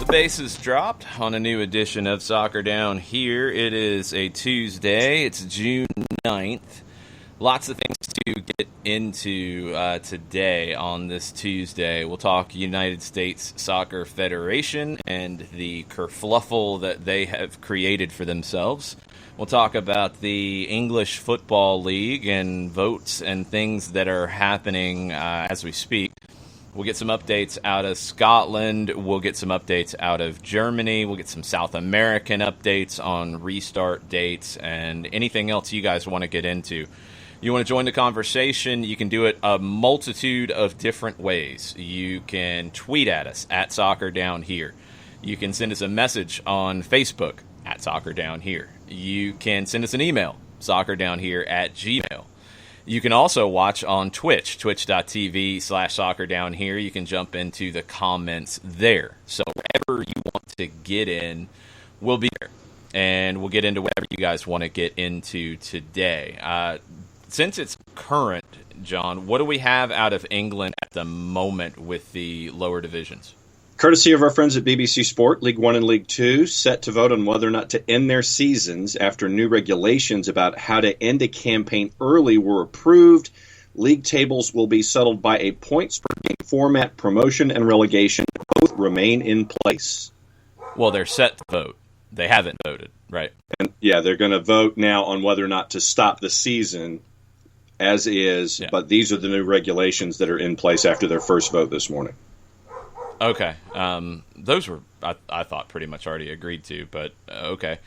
Bases dropped on a new edition of Soccer Down Here. It is a Tuesday. It's June 9th. Lots of things to get into today on this Tuesday. We'll talk United States Soccer Federation and the kerfluffle that they have created for themselves. We'll talk about the English Football League and votes and things that are happening as we speak. We'll get some updates out of Scotland. We'll get some updates out of Germany. We'll get some South American updates on restart dates and anything else you guys want to get into. You want to join the conversation, you can do it a multitude of different ways. You can tweet at us at Soccer Down Here. You can send us a message on Facebook at Soccer Down Here. You can send us an email, soccerdownhere@gmail.com. You can also watch on Twitch, twitch.tv/soccerdownhere. You can jump into the comments there. So wherever you want to get in, we'll be there. And we'll get into whatever you guys want to get into today. Since it's current, John, what do we have out of England at the moment with the lower divisions? Courtesy of our friends at BBC Sport, League One and League Two set to vote on whether or not to end their seasons after new regulations about how to end a campaign early were approved. League tables will be settled by a points per game format. Promotion and relegation both remain in place. Well, they're set to vote. They haven't voted, right? And yeah, they're going to vote now on whether or not to stop the season as is, but these are the new regulations that are in place after their first vote this morning. Okay. Those were, I thought, pretty much already agreed to, but okay.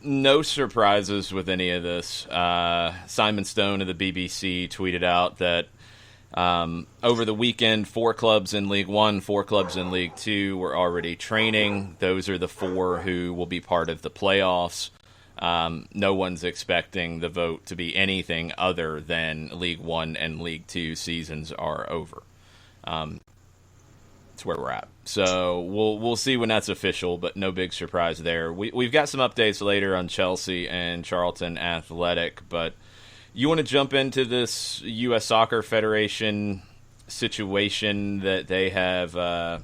No surprises with any of this. Simon Stone of the BBC tweeted out that over the weekend, 4 clubs in League One, 4 clubs in League Two were already training. Those are the 4 who will be part of the playoffs. No one's expecting the vote to be anything other than League One and League Two seasons are over. That's where we're at. So we'll see when that's official, but no big surprise there. We've got some updates later on Chelsea and Charlton Athletic, but you want to jump into this U.S. Soccer Federation situation that they have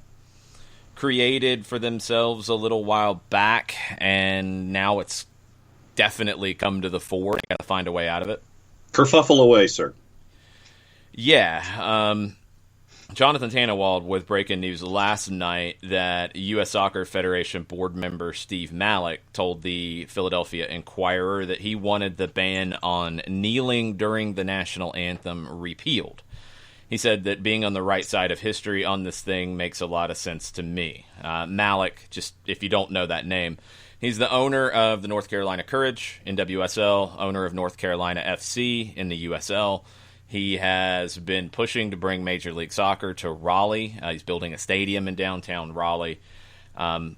created for themselves a little while back, and now it's definitely come to the fore. They got to find a way out of it. Kerfuffle away, sir. Yeah. Jonathan Tannenwald with breaking news last night that U.S. Soccer Federation board member Steve Malik told the Philadelphia Inquirer that he wanted the ban on kneeling during the national anthem repealed. He said that being on the right side of history on this thing makes a lot of sense to me. Malik, just if you don't know that name, he's the owner of the North Carolina Courage, NWSL, owner of North Carolina FC in the USL. He has been pushing to bring Major League Soccer to Raleigh. He's building a stadium in downtown Raleigh,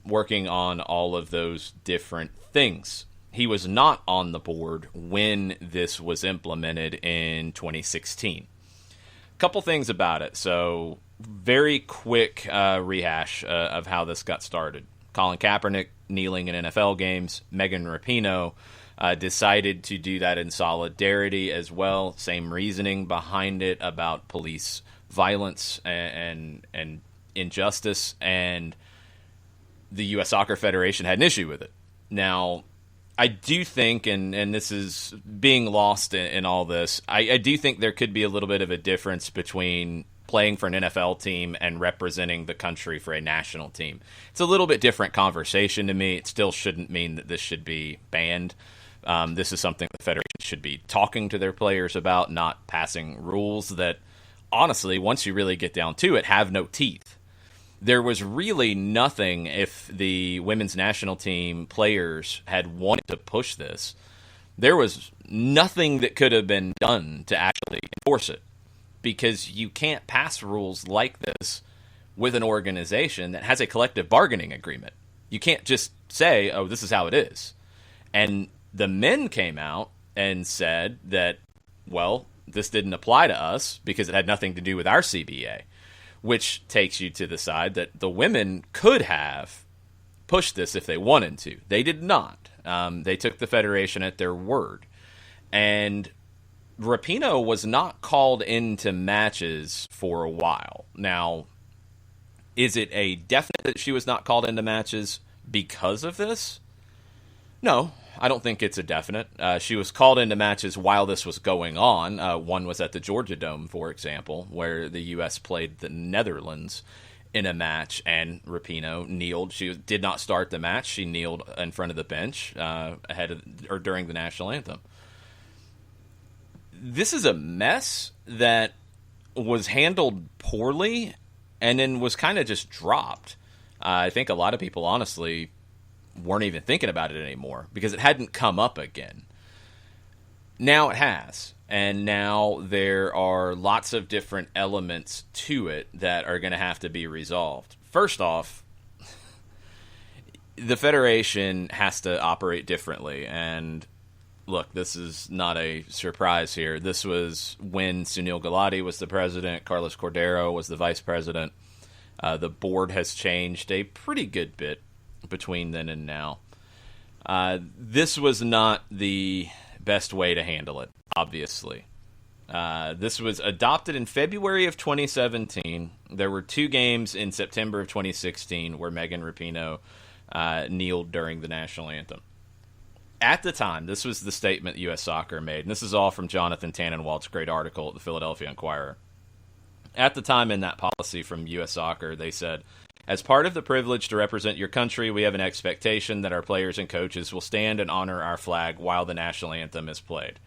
working on all of those different things. He was not on the board when this was implemented in 2016. A couple things about it. So, very quick rehash of how this got started. Colin Kaepernick kneeling in NFL games. Megan Rapinoe decided to do that in solidarity as well. Same reasoning behind it about police violence and injustice, and the U.S. Soccer Federation had an issue with it. Now, I do think, and this is being lost in all this, I do think there could be a little bit of a difference between playing for an NFL team and representing the country for a national team. It's a little bit different conversation to me. It still shouldn't mean that this should be banned. This is something the Federation should be talking to their players about, not passing rules that, honestly, once you really get down to it, have no teeth. There was really nothing if the women's national team players had wanted to push this. There was nothing that could have been done to actually enforce it, because you can't pass rules like this with an organization that has a collective bargaining agreement. You can't just say, oh, this is how it is. And the men came out and said that, well, this didn't apply to us because it had nothing to do with our CBA, which takes you to the side that the women could have pushed this if they wanted to. They did not. They took the federation at their word. And Rapinoe was not called into matches for a while. Now, is it a definite that she was not called into matches because of this? No, I don't think it's a definite. She was called into matches while this was going on. One was at the Georgia Dome, for example, where the U.S. played the Netherlands in a match, and Rapinoe kneeled. She did not start the match. She kneeled in front of the bench ahead of or during the national anthem. This is a mess that was handled poorly and then was kind of just dropped. I think a lot of people, honestly, weren't even thinking about it anymore because it hadn't come up again. Now it has, and now there are lots of different elements to it that are going to have to be resolved. First off, the Federation has to operate differently, and look, this is not a surprise here. This was when Sunil Gulati was the president, Carlos Cordero was the vice president. The board has changed a pretty good bit between then and now. This was not the best way to handle it, obviously. This was adopted in February of 2017. There were 2 games in September of 2016 where Megan Rapinoe kneeled during the national anthem. At the time, this was the statement U.S. Soccer made, and this is all from Jonathan Tannenwald's great article at the Philadelphia Inquirer. At the time in that policy from U.S. Soccer, they said, as part of the privilege to represent your country, we have an expectation that our players and coaches will stand and honor our flag while the national anthem is played.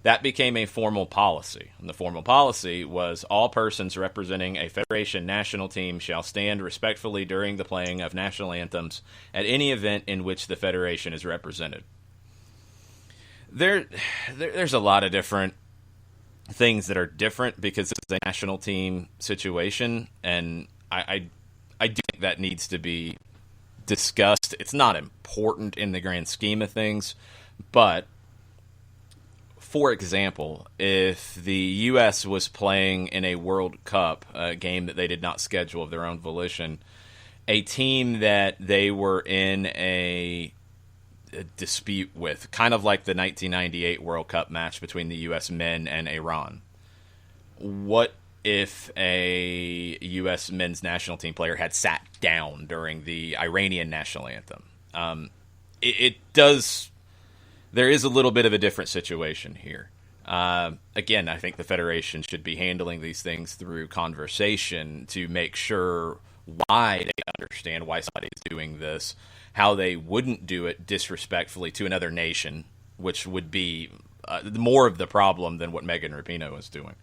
That became a formal policy, and the formal policy was all persons representing a federation national team shall stand respectfully during the playing of national anthems at any event in which the federation is represented. There's a lot of different things that are different because it's a national team situation, and I do think that needs to be discussed. It's not important in the grand scheme of things, but for example, if the U.S. was playing in a World Cup, a game that they did not schedule of their own volition, a team that they were in a dispute with, kind of like the 1998 World Cup match between the U.S. men and Iran. What if a U.S. men's national team player had sat down during the Iranian national anthem? There is a little bit of a different situation here. Again, I think the Federation should be handling these things through conversation to make sure why they understand why somebody is doing this, how they wouldn't do it disrespectfully to another nation, which would be more of the problem than what Megan Rapinoe was doing.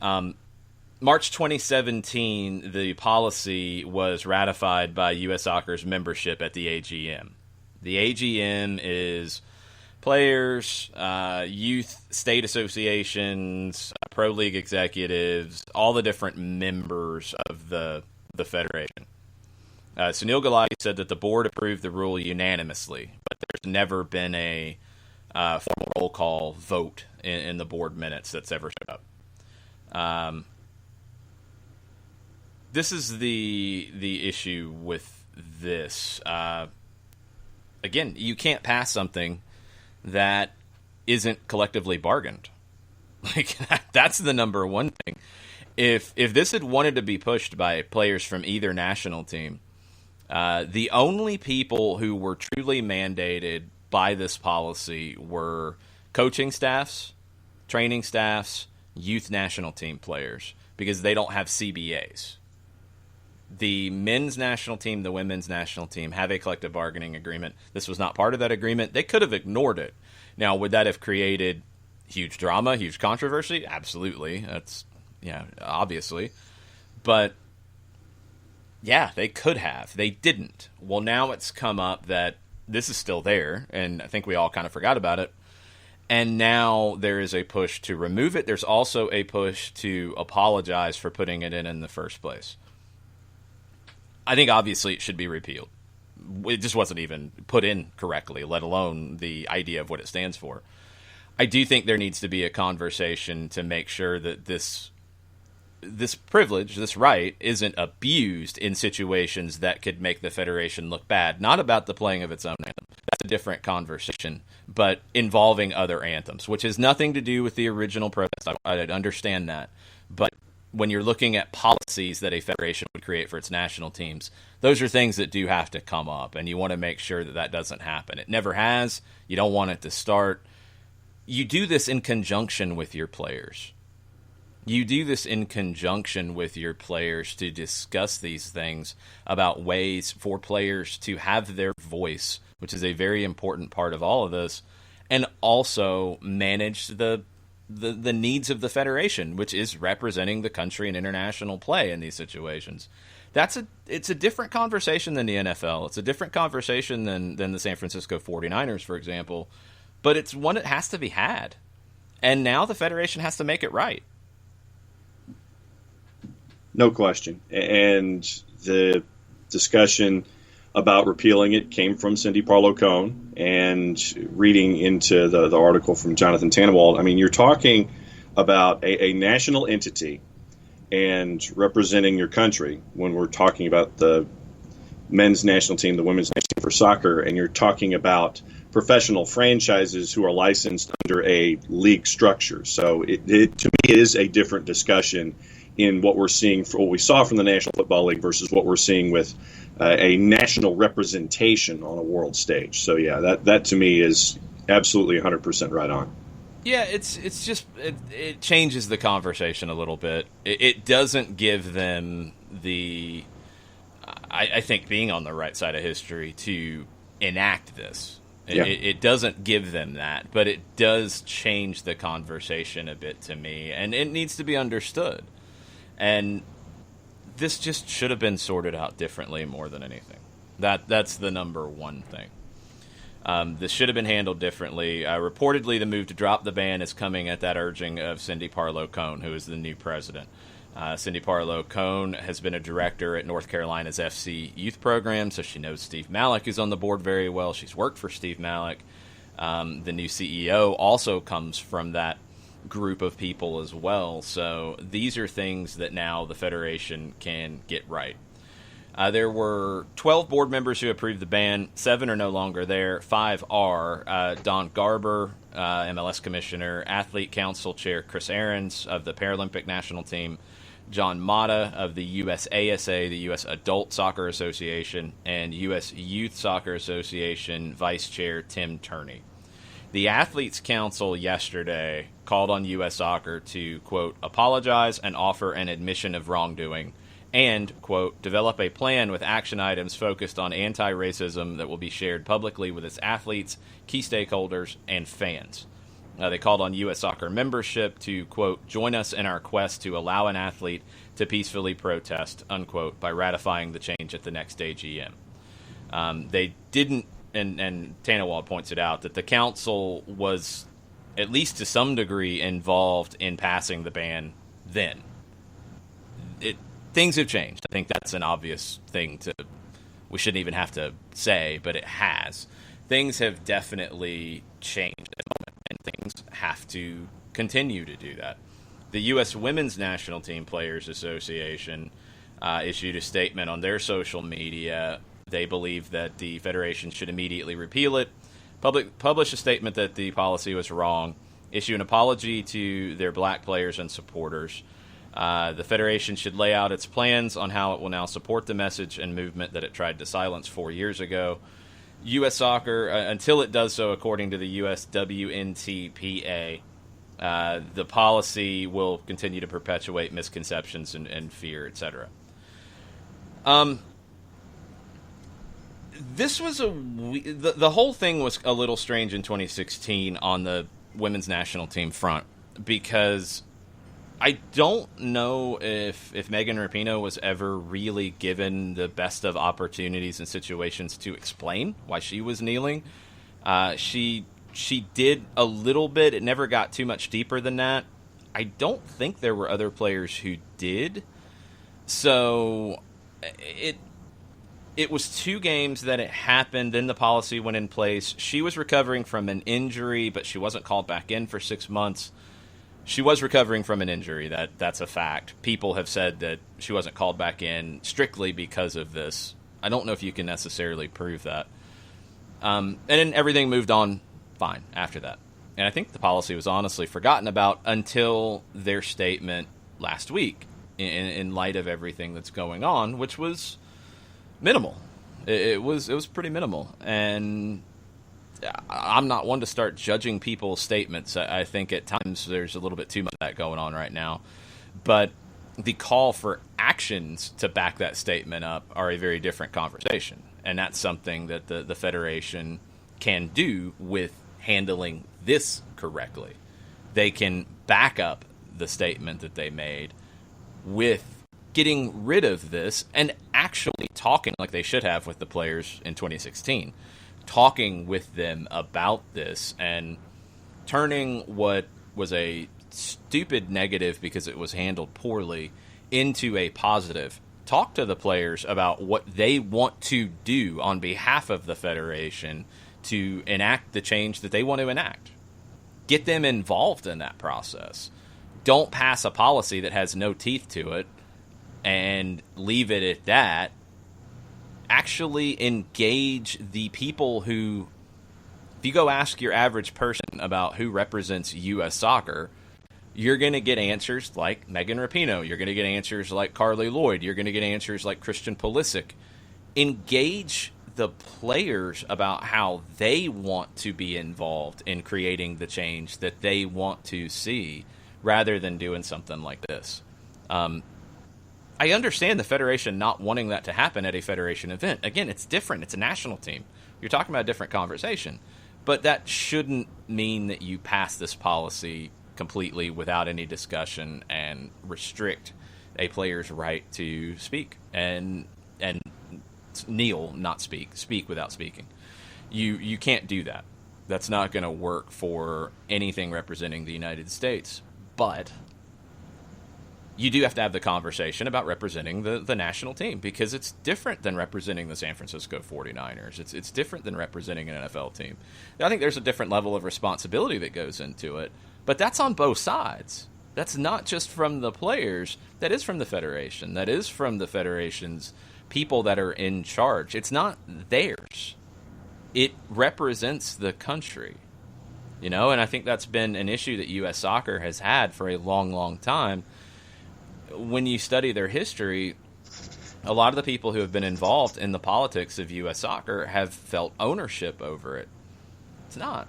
March 2017, the policy was ratified by U.S. Soccer's membership at the AGM. The AGM is players, youth state associations, pro league executives, all the different members of the federation. Sunil Gulati said that the board approved the rule unanimously, but there's never been a formal roll call vote in the board minutes that's ever showed up. This is the issue with this. Again, you can't pass something that isn't collectively bargained. Like that's the number one thing. If this had wanted to be pushed by players from either national team, the only people who were truly mandated by this policy were coaching staffs, training staffs, youth national team players, because they don't have CBAs. The men's national team, the women's national team have a collective bargaining agreement. This was not part of that agreement. They could have ignored it. Now, would that have created huge drama, huge controversy? Absolutely. That's, obviously. But, yeah, they could have. They didn't. Well, now it's come up that this is still there, and I think we all kind of forgot about it. And now there is a push to remove it. There's also a push to apologize for putting it in the first place. I think obviously it should be repealed. it just wasn't even put in correctly, let alone the idea of what it stands for. I do think there needs to be a conversation to make sure that this privilege, this right, isn't abused in situations that could make the Federation look bad. Not about the playing of its own anthem. That's a different conversation, but involving other anthems, which has nothing to do with the original protest. I understand that. But when you're looking at policies that a federation would create for its national teams, those are things that do have to come up, and you want to make sure that that doesn't happen. It never has. You don't want it to start. You do this in conjunction with your players. You do this in conjunction with your players to discuss these things about ways for players to have their voice, which is a very important part of all of this, and also manage the needs of the Federation, which is representing the country in international play in these situations. It's a different conversation than the NFL. It's a different conversation than the San Francisco 49ers, for example, but it's one that has to be had. And now the Federation has to make it right. No question. And the discussion about repealing it came from Cindy Parlow-Cohn, and reading into the article from Jonathan Tannenwald, I mean, you're talking about a national entity and representing your country when we're talking about the men's national team, the women's national team for soccer, and you're talking about professional franchises who are licensed under a league structure. So it to me is a different discussion in what we're seeing, for what we saw from the National Football League versus what we're seeing with a national representation on a world stage. So yeah, that to me is absolutely 100% right on. Yeah, it's just it changes the conversation a little bit. It doesn't give them the, I think, being on the right side of history to enact this. Yeah. It doesn't give them that, but it does change the conversation a bit to me, and it needs to be understood. And this just should have been sorted out differently more than anything. That's the number one thing. This should have been handled differently. Reportedly, the move to drop the ban is coming at that urging of Cindy Parlow-Cohn, who is the new president. Cindy Parlow-Cohn has been a director at North Carolina's FC youth program, so she knows Steve Malik, who's on the board, very well. She's worked for Steve Malik. The new CEO also comes from that group of people as well. So these are things that now the Federation can get right. There were 12 board members who approved the ban. 7 are no longer there. 5 are. Don Garber, MLS Commissioner, Athlete Council Chair Chris Aarons of the Paralympic National Team, John Mata of the USASA, the U.S. Adult Soccer Association, and U.S. Youth Soccer Association Vice Chair Tim Turney. The Athletes Council yesterday called on U.S. Soccer to, quote, apologize and offer an admission of wrongdoing, and, quote, develop a plan with action items focused on anti-racism that will be shared publicly with its athletes, key stakeholders, and fans. They called on U.S. Soccer membership to, quote, join us in our quest to allow an athlete to peacefully protest, unquote, by ratifying the change at the next AGM. They didn't, and Tannenwald points it out, that the council was, at least to some degree, involved in passing the ban then. Things have changed. I think that's an obvious thing we shouldn't even have to say, but it has. Things have definitely changed at the moment, and things have to continue to do that. The U.S. Women's National Team Players Association issued a statement on their social media. They believe that the Federation should immediately repeal it, publish a statement that the policy was wrong, issue an apology to their black players and supporters. The Federation should lay out its plans on how it will now support the message and movement that it tried to silence 4 years ago. U.S. Soccer, until it does so according to the USWNTPA, the policy will continue to perpetuate misconceptions and fear, etc. This was the whole thing was a little strange in 2016 on the women's national team front, because I don't know if Megan Rapinoe was ever really given the best of opportunities and situations to explain why she was kneeling. She did a little bit. It never got too much deeper than that. I don't think there were other players who did. So it was 2 games that it happened, then the policy went in place. She was recovering from an injury, but she wasn't called back in for 6 months. She was recovering from an injury. That's a fact. People have said that she wasn't called back in strictly because of this. I don't know if you can necessarily prove that. And then everything moved on fine after that. And I think the policy was honestly forgotten about until their statement last week in light of everything that's going on, which was minimal. It was pretty minimal. And I'm not one to start judging people's statements. I think at times there's a little bit too much of that going on right now. But the call for actions to back that statement up are a very different conversation. And that's something that the Federation can do with handling this correctly. They can back up the statement that they made with getting rid of this and actually talking like they should have with the players in 2016. Talking with them about this and turning what was a stupid negative because it was handled poorly into a positive. Talk to the players about what they want to do on behalf of the Federation to enact the change that they want to enact. Get them involved in that process. Don't pass a policy that has no teeth to it and leave it at that. Actually engage the people who, if you go ask your average person about who represents U.S. soccer, you're going to get answers like Megan Rapinoe. You're going to get answers like Carly Lloyd. You're going to get answers like Christian Pulisic. Engage the players about how they want to be involved in creating the change that they want to see rather than doing something like this. I understand the Federation not wanting that to happen at a Federation event. Again, it's different. It's a national team. You're talking about a different conversation. But that shouldn't mean that you pass this policy completely without any discussion and restrict a player's right to speak and kneel, not speak without speaking. You can't do that. That's not going to work for anything representing the United States. But you do have to have the conversation about representing the national team because it's different than representing the San Francisco 49ers. It's different than representing an NFL team. I think there's a different level of responsibility that goes into it, but that's on both sides. That's not just from the players. That is from the Federation. That is from the Federation's people that are in charge. It's not theirs. It represents the country. And I think that's been an issue that U.S. Soccer has had for a long, long time. When you study their history, a lot of the people who have been involved in the politics of U.S. Soccer have felt ownership over it. It's not.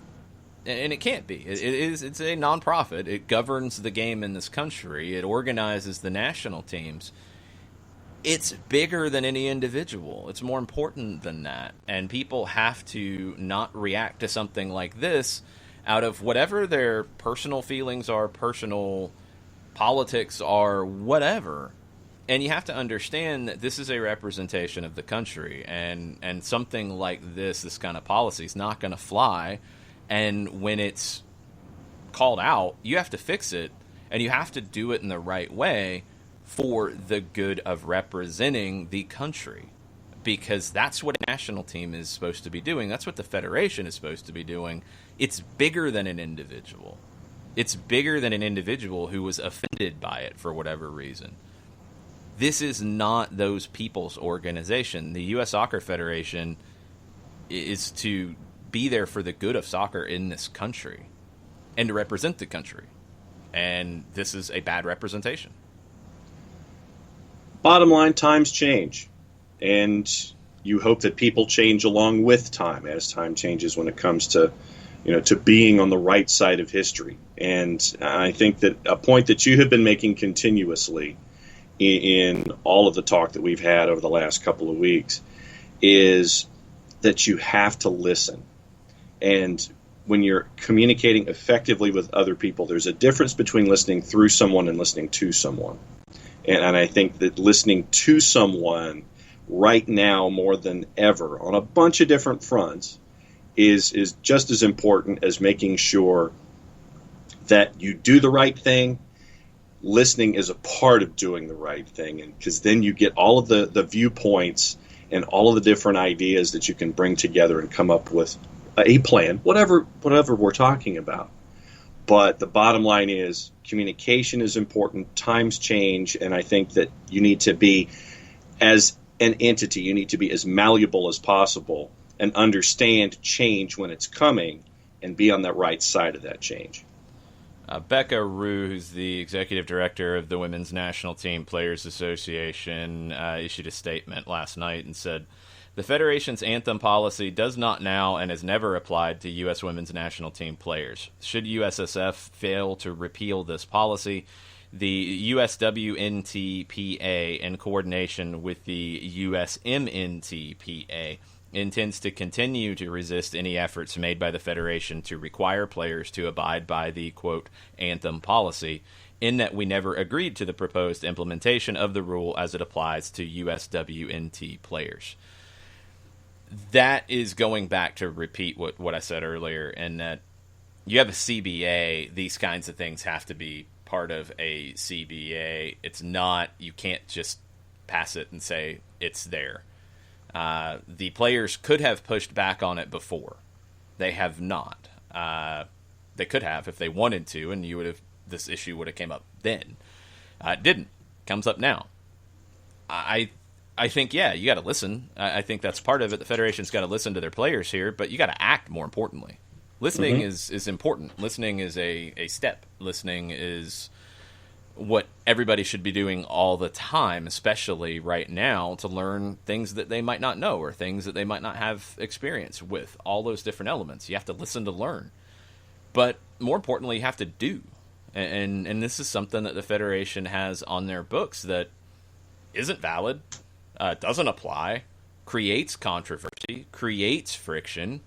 And it can't be. It's a nonprofit. It governs the game in this country. It organizes the national teams. It's bigger than any individual. It's more important than that. And people have to not react to something like this out of whatever their personal feelings are, personal politics are, whatever. And you have to understand that this is a representation of the country, and something like this kind of policy is not going to fly. And when it's called out, you have to fix it, and you have to do it in the right way for the good of representing the country, because that's what a national team is supposed to be doing. That's what the Federation is supposed to be doing. It's bigger than an individual. It's bigger than an individual who was offended by it for whatever reason. This is not those people's organization. The U.S. Soccer Federation is to be there for the good of soccer in this country and to represent the country. And this is a bad representation. Bottom line, times change. And you hope that people change along with time as time changes when it comes to to being on the right side of history. And I think that a point that you have been making continuously in all of the talk that we've had over the last couple of weeks is that you have to listen. And when you're communicating effectively with other people, there's a difference between listening through someone and listening to someone. And I think that listening to someone right now more than ever on a bunch of different fronts is just as important as making sure that you do the right thing. Listening is a part of doing the right thing, and because then you get all of the viewpoints and all of the different ideas that you can bring together and come up with a plan, whatever we're talking about. But the bottom line is communication is important. Times change, and I think that you need to be, as an entity, you need to be as malleable as possible and understand change when it's coming and be on the right side of that change. Becca Rue, who's the executive director of the Women's National Team Players Association, issued a statement last night and said, the Federation's anthem policy does not now and has never applied to U.S. Women's National Team players. Should USSF fail to repeal this policy, the USWNTPA, in coordination with the USMNTPA, intends to continue to resist any efforts made by the Federation to require players to abide by the, quote, anthem policy, in that we never agreed to the proposed implementation of the rule as it applies to USWNT players. That is going back to repeat what I said earlier, and that you have a CBA, these kinds of things have to be part of a CBA. It's not, you can't just pass it and say it's there. The players could have pushed back on it before. They have not. They could have if they wanted to, and this issue would have came up then. It didn't. Comes up now. I think, yeah, you got to listen. I think that's part of it. The Federation's got to listen to their players here, but you got to act more importantly. Listening is important. Listening is a step. Listening is what everybody should be doing all the time, especially right now, to learn things that they might not know or things that they might not have experience with. All those different elements. You have to listen to learn. But more importantly, you have to do. And this is something that the Federation has on their books that isn't valid, doesn't apply, creates controversy, creates friction.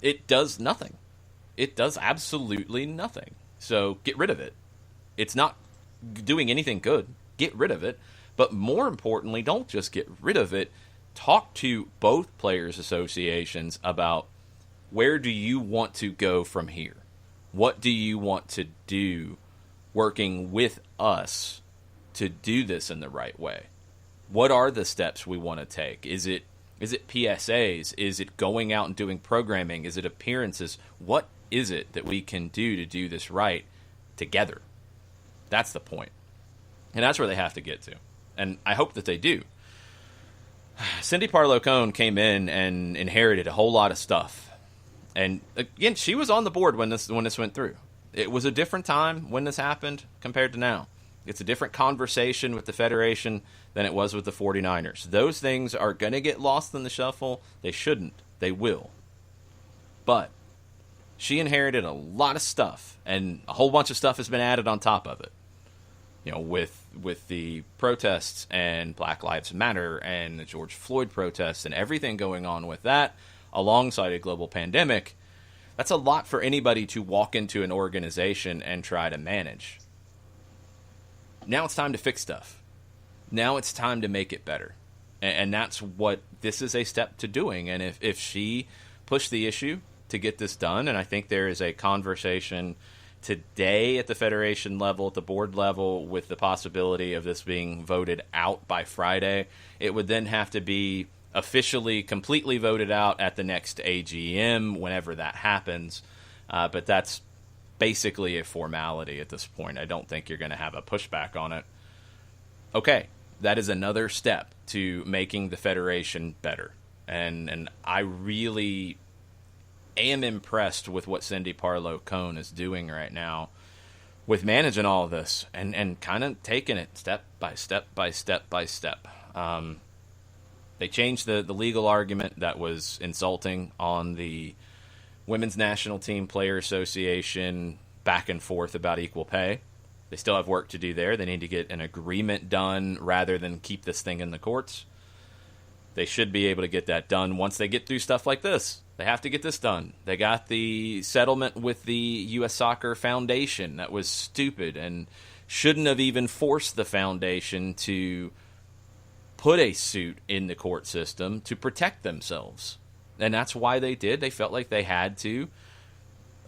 It does nothing. It does absolutely nothing. So get rid of it. It's not doing anything good. Get rid of it. But more importantly, don't just get rid of it. Talk to both players' associations about where do you want to go from here? What do you want to do working with us to do this in the right way? What are the steps we want to take? Is it PSAs? Is it going out and doing programming? Is it appearances? What is it that we can do to do this right together? That's the point. And that's where they have to get to. And I hope that they do. Cindy Parlow-Cone came in and inherited a whole lot of stuff. And again, she was on the board when this went through. It was a different time when this happened compared to now. It's a different conversation with the Federation than it was with the 49ers. Those things are going to get lost in the shuffle. They shouldn't. They will. But she inherited a lot of stuff, and a whole bunch of stuff has been added on top of it. You know, with the protests and Black Lives Matter and the George Floyd protests and everything going on with that, alongside a global pandemic, that's a lot for anybody to walk into an organization and try to manage. Now it's time to fix stuff. Now it's time to make it better. And that's what this is a step to doing. And if she pushed the issue to get this done, and I think there is a conversation today at the Federation level, at the board level, with the possibility of this being voted out by Friday, it would then have to be officially completely voted out at the next AGM, whenever that happens. But that's basically a formality at this point. I don't think you're going to have a pushback on it. Okay, that is another step to making the Federation better. And I really am impressed with what Cindy Parlow-Cone is doing right now with managing all of this and kind of taking it step by step by step by step. They changed the legal argument that was insulting on the Women's National Team Player Association back and forth about equal pay. They still have work to do there. They need to get an agreement done rather than keep this thing in the courts. They should be able to get that done once they get through stuff like this. They have to get this done. They got the settlement with the U.S. Soccer Foundation. That was stupid and shouldn't have even forced the foundation to put a suit in the court system to protect themselves. And that's why they did. They felt like they had to.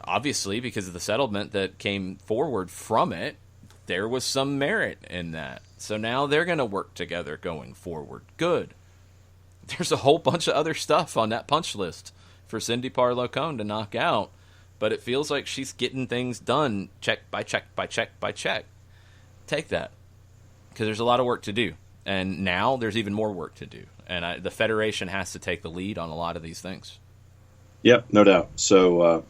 Obviously, because of the settlement that came forward from it, there was some merit in that. So now they're going to work together going forward. Good. there's a whole bunch of other stuff on that punch list for Cindy Parlow-Cone to knock out, but it feels like she's getting things done check by check by check by check. Take that, because there's a lot of work to do, and now there's even more work to do, and the Federation has to take the lead on a lot of these things. Yep, no doubt. So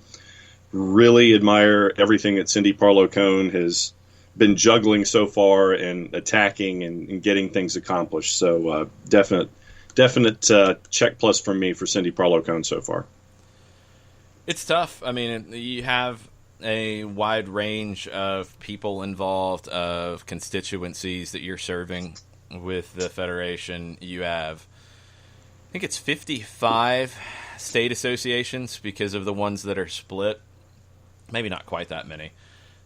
really admire everything that Cindy Parlow-Cone has been juggling so far and attacking and getting things accomplished. So definite check plus from me for Cindy Parlow-Cone so far. It's tough. I mean, you have a wide range of people involved, of constituencies that you're serving with the Federation. You have, I think it's 55 state associations because of the ones that are split. Maybe not quite that many.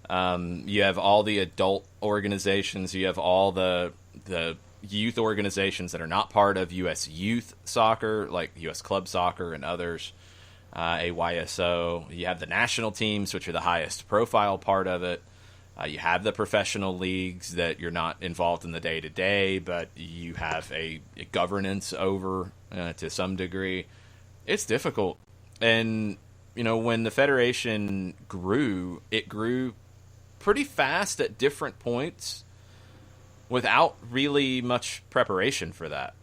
You have all the adult organizations. You have all the youth organizations that are not part of U.S. Youth Soccer, like U.S. Club Soccer and others, AYSO. You have the national teams, which are the highest profile part of it. You have the professional leagues that you're not involved in the day-to-day, but you have a governance over to some degree. It's difficult. And, when the Federation grew, it grew pretty fast at different points without really much preparation for that.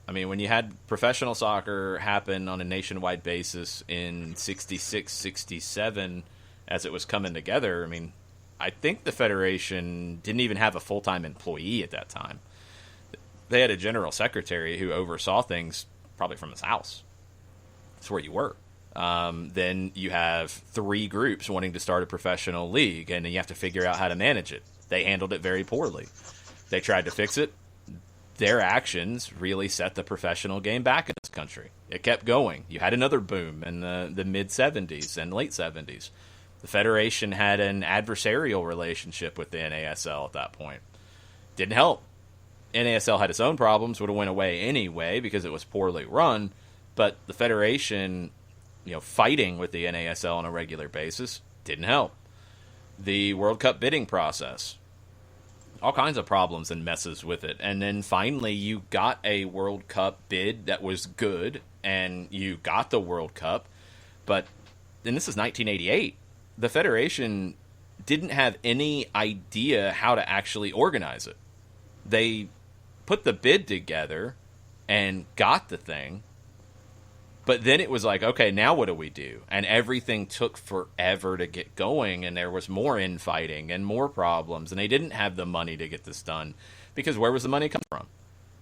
I mean, when you had professional soccer happen on a nationwide basis in 66, 67, as it was coming together, I mean, I think the Federation didn't even have a full-time employee at that time. They had a general secretary who oversaw things probably from his house. That's where you were. Then you have 3 groups wanting to start a professional league, and then you have to figure out how to manage it. They handled it very poorly. They tried to fix it. Their actions really set the professional game back in this country. It kept going. You had another boom in the mid-'70s and late 70s. The Federation had an adversarial relationship with the NASL at that point. Didn't help. NASL had its own problems, would have went away anyway because it was poorly run, but the Federation, fighting with the NASL on a regular basis didn't help. The World Cup bidding process, all kinds of problems and messes with it. And then finally you got a World Cup bid that was good, and you got the World Cup. But, and this is 1988, the Federation didn't have any idea how to actually organize it. They put the bid together and got the thing, but then it was like, okay, now what do we do? And everything took forever to get going, and there was more infighting and more problems, and they didn't have the money to get this done, because where was the money coming from?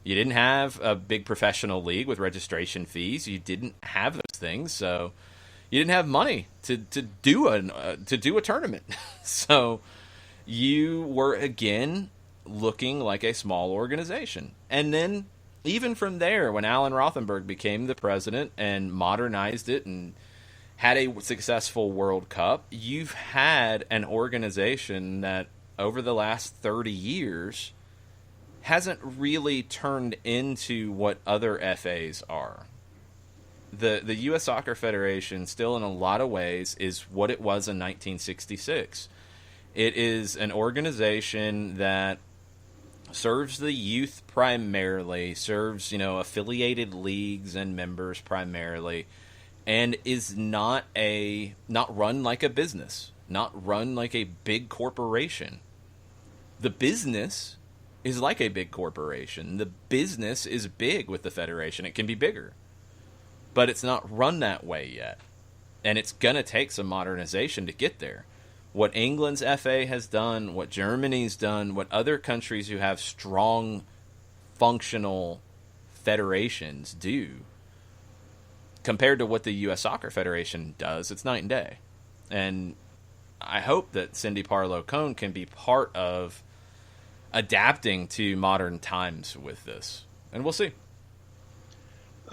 You didn't have a big professional league with registration fees. You didn't have those things, so you didn't have money to do a tournament. So you were, again, looking like a small organization. And then even from there, when Alan Rothenberg became the president and modernized it and had a successful World Cup, you've had an organization that over the last 30 years hasn't really turned into what other FAs are. The U.S. Soccer Federation still in a lot of ways is what it was in 1966. It is an organization that serves the youth primarily, serves, affiliated leagues and members primarily, and is not run like a business, not run like a big corporation. The business is like a big corporation. The business is big with the Federation. It can be bigger, but it's not run that way yet, and it's going to take some modernization to get there. What England's FA has done, what Germany's done, what other countries who have strong, functional federations do, compared to what the U.S. Soccer Federation does, it's night and day. And I hope that Cindy Parlow-Cone can be part of adapting to modern times with this. And we'll see.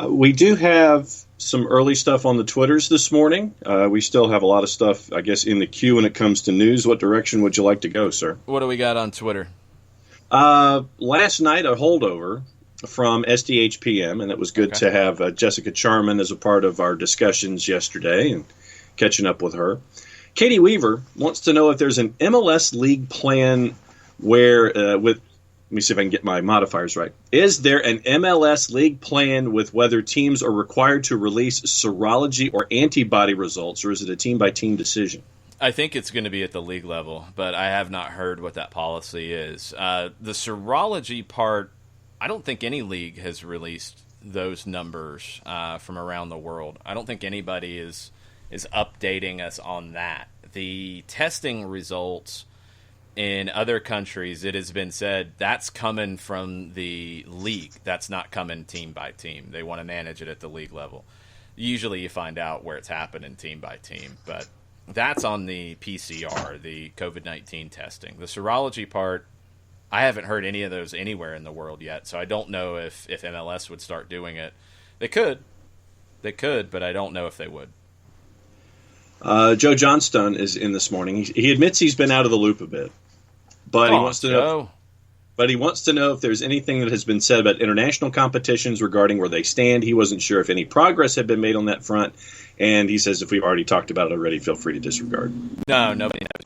We do have some early stuff on the Twitters this morning. We still have a lot of stuff, I guess, in the queue when it comes to news. What direction would you like to go, sir? What do we got on Twitter? Last night, a holdover from SDH PM, and it was good to have Jessica Charman as a part of our discussions yesterday and catching up with her. Katie Weaver wants to know if there's an MLS league plan where with me see if I can get my modifiers right. Is there an MLS league plan with whether teams are required to release serology or antibody results, or is it a team-by-team decision? I think it's going to be at the league level, but I have not heard what that policy is. The serology part, I don't think any league has released those numbers from around the world. I don't think anybody is updating us on that. The testing results in other countries, it has been said that's coming from the league. That's not coming team by team. They want to manage it at the league level. Usually you find out where it's happening team by team, but that's on the PCR, the COVID-19 testing. The serology part, I haven't heard any of those anywhere in the world yet, so I don't know if MLS would start doing it. They could, but I don't know if they would. Joe Johnstone is in this morning. He admits he's been out of the loop a bit, but he wants to know. But he wants to know if there's anything that has been said about international competitions regarding where they stand. He wasn't sure if any progress had been made on that front, and he says if we've already talked about it already, feel free to disregard. No, nobody knows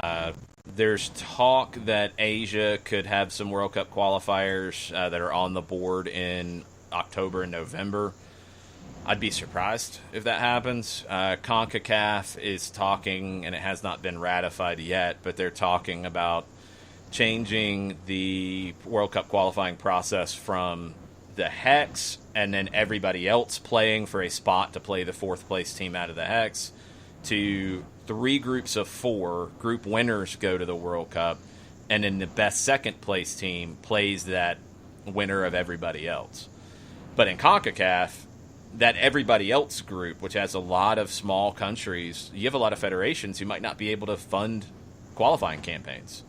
that. There's talk that Asia could have some World Cup qualifiers that are on the board in October and November. I'd be surprised if that happens. CONCACAF is talking, and it has not been ratified yet, but they're talking about changing the World Cup qualifying process from the Hex and then everybody else playing for a spot to play the fourth place team out of the Hex to 3 groups of 4. Group winners go to the World Cup, and then the best second place team plays that winner of everybody else. But in CONCACAF, that everybody else group, which has a lot of small countries, you have a lot of federations who might not be able to fund qualifying campaigns.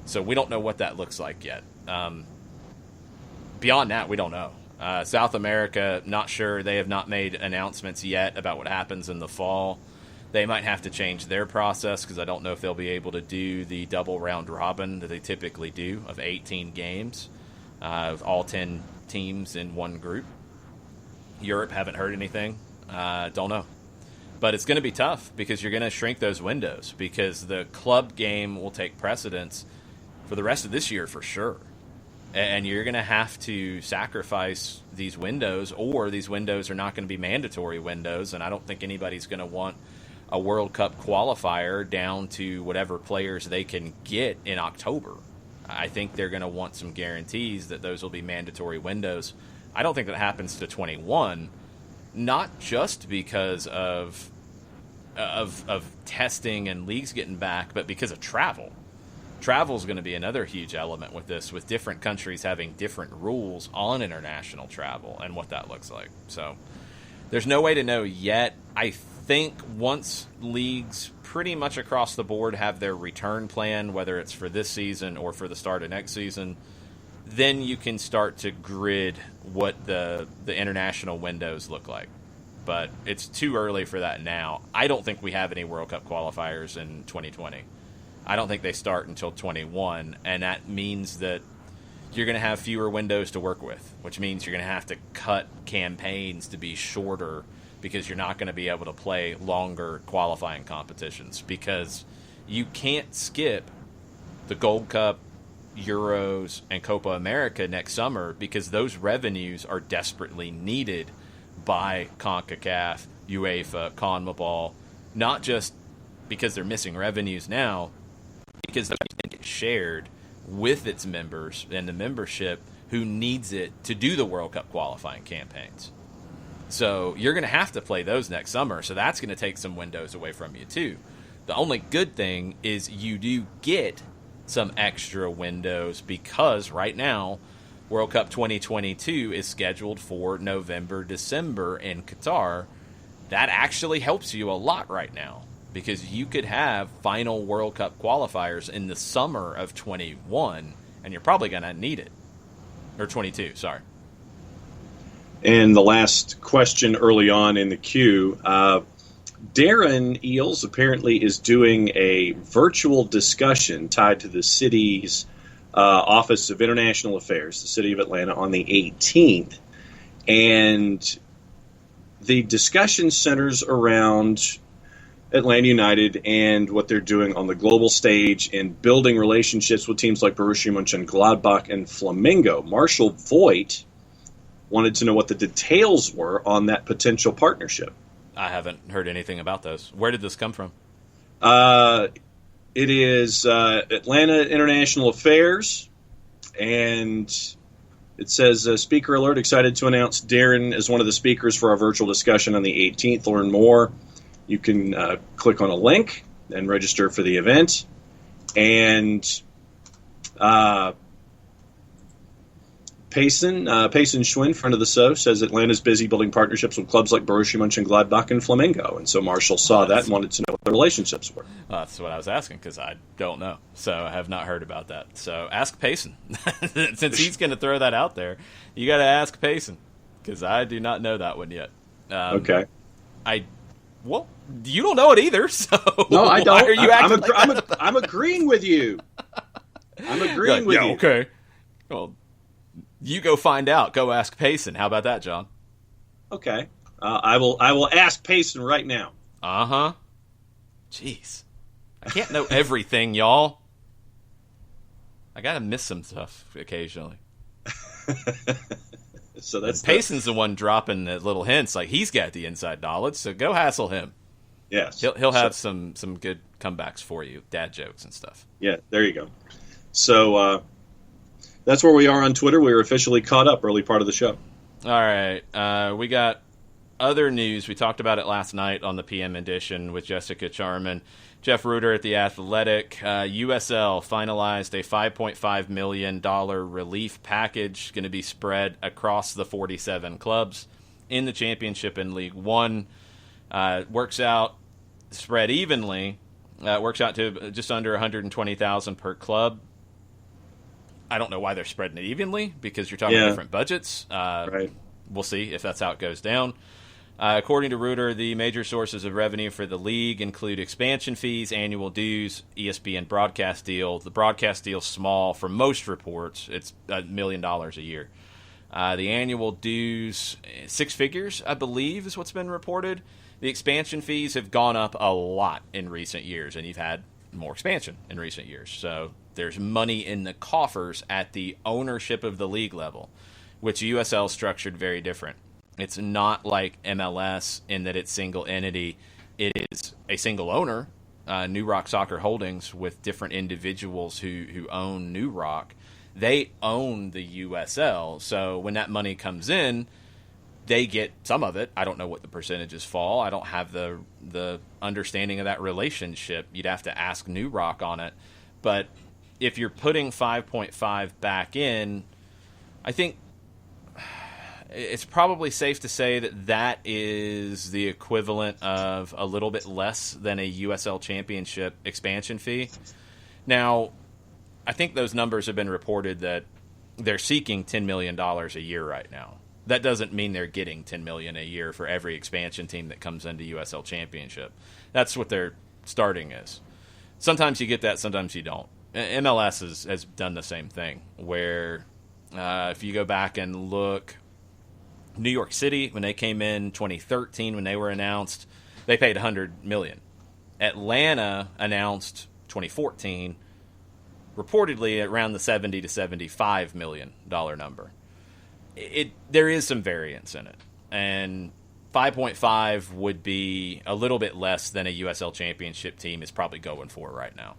So we don't know what that looks like yet. Beyond that, we don't know. South America, not sure. They have not made announcements yet about what happens in the fall. They might have to change their process because I don't know if they'll be able to do the double round robin that they typically do of 18 games, of all 10 teams in one group. Europe, haven't heard anything. Don't know. But it's going to be tough because you're going to shrink those windows because the club game will take precedence for the rest of this year for sure. And you're going to have to sacrifice these windows, or these windows are not going to be mandatory windows, and I don't think anybody's going to want a World Cup qualifier down to whatever players they can get in October. I think they're going to want some guarantees that those will be mandatory windows. I don't think that happens to 21, not just because of testing and leagues getting back, but because of travel. Travel is going to be another huge element with this, with different countries having different rules on international travel and what that looks like. So there's no way to know yet. I think once leagues pretty much across the board have their return plan, whether it's for this season or for the start of next season, then you can start to grid what the international windows look like. But it's too early for that now. I don't think we have any World Cup qualifiers in 2020. I don't think they start until 21, and that means that you're going to have fewer windows to work with, which means you're going to have to cut campaigns to be shorter because you're not going to be able to play longer qualifying competitions because you can't skip the Gold Cup, Euros, and Copa America next summer because those revenues are desperately needed by CONCACAF, UEFA, CONMEBOL, not just because they're missing revenues now, because those get shared with its members and the membership who needs it to do the World Cup qualifying campaigns. So you're going to have to play those next summer, so that's going to take some windows away from you too. The only good thing is you do get some extra windows because right now World Cup 2022 is scheduled for November, December in Qatar. That actually helps you a lot right now because you could have final World Cup qualifiers in the summer of 21, and you're probably going to need it. Or 22, sorry. And the last question early on in the queue, Darren Eels apparently is doing a virtual discussion tied to the city's Office of International Affairs, the City of Atlanta, on the 18th. And the discussion centers around Atlanta United and what they're doing on the global stage and building relationships with teams like Borussia Mönchengladbach and Flamengo. Marshall Voigt wanted to know what the details were on that potential partnership. I haven't heard anything about those. Where did this come from? It is Atlanta International Affairs, and it says, Speaker Alert, excited to announce Darren as one of the speakers for our virtual discussion on the 18th. Learn more. You can click on a link and register for the event. And Payson Schwinn, friend of the show, says Atlanta's busy building partnerships with clubs like Borussia Mönchengladbach and Flamengo. And so Marshall saw that and wanted to know what the relationships were. That's what I was asking, because I don't know. So I have not heard about that. So ask Payson. Since he's going to throw that out there, you got to ask Payson, because I do not know that one yet. Okay. Well, you don't know it either, so no, I don't. Why are you acting I'm agreeing with you. I'm agreeing with you. Yeah, okay. Well, you go find out. Go ask Payson. How about that, John? Okay. I will ask Payson right now. Uh-huh. Jeez. I can't know everything, y'all. I gotta miss some stuff occasionally. So that's Payson's the one dropping the little hints, like he's got the inside knowledge. So go hassle him. Yes, he'll have some good comebacks for you, dad jokes and stuff. Yeah, there you go. So that's where we are on Twitter. We were officially caught up early part of the show. All right, we got other news. We talked about it last night on the PM edition with Jessica Charman. Jeff Reuter at The Athletic. USL finalized a $5.5 million relief package going to be spread across the 47 clubs in the championship in League One. Works out spread evenly. Works out to just under $120,000 per club. I don't know why they're spreading it evenly, because you're talking different budgets. Right. We'll see if that's how it goes down. According to Reuter, the major sources of revenue for the league include expansion fees, annual dues, ESPN broadcast deal. The broadcast deal's small for most reports. It's $1 million a year. The annual dues, 6 figures, I believe, is what's been reported. The expansion fees have gone up a lot in recent years, and you've had more expansion in recent years. So there's money in the coffers at the ownership of the league level, which USL is structured very different. It's not like MLS in that it's single entity. It is a single owner, New Rock Soccer Holdings, with different individuals who own New Rock. They own the USL, so when that money comes in, they get some of it. I don't know what the percentages fall. I don't have the understanding of that relationship. You'd have to ask New Rock on it. But if you're putting 5.5 back in, I think it's probably safe to say that is the equivalent of a little bit less than a USL Championship expansion fee. Now, I think those numbers have been reported that they're seeking $10 million a year right now. That doesn't mean they're getting $10 million a year for every expansion team that comes into USL Championship. That's what their starting is. Sometimes you get that, sometimes you don't. MLS has done the same thing, where if you go back and look, New York City, when they came in 2013, when they were announced, they paid $100 million. Atlanta announced 2014, reportedly around the $70 to $75 million number. There is some variance in it, and 5.5 would be a little bit less than a USL Championship team is probably going for right now.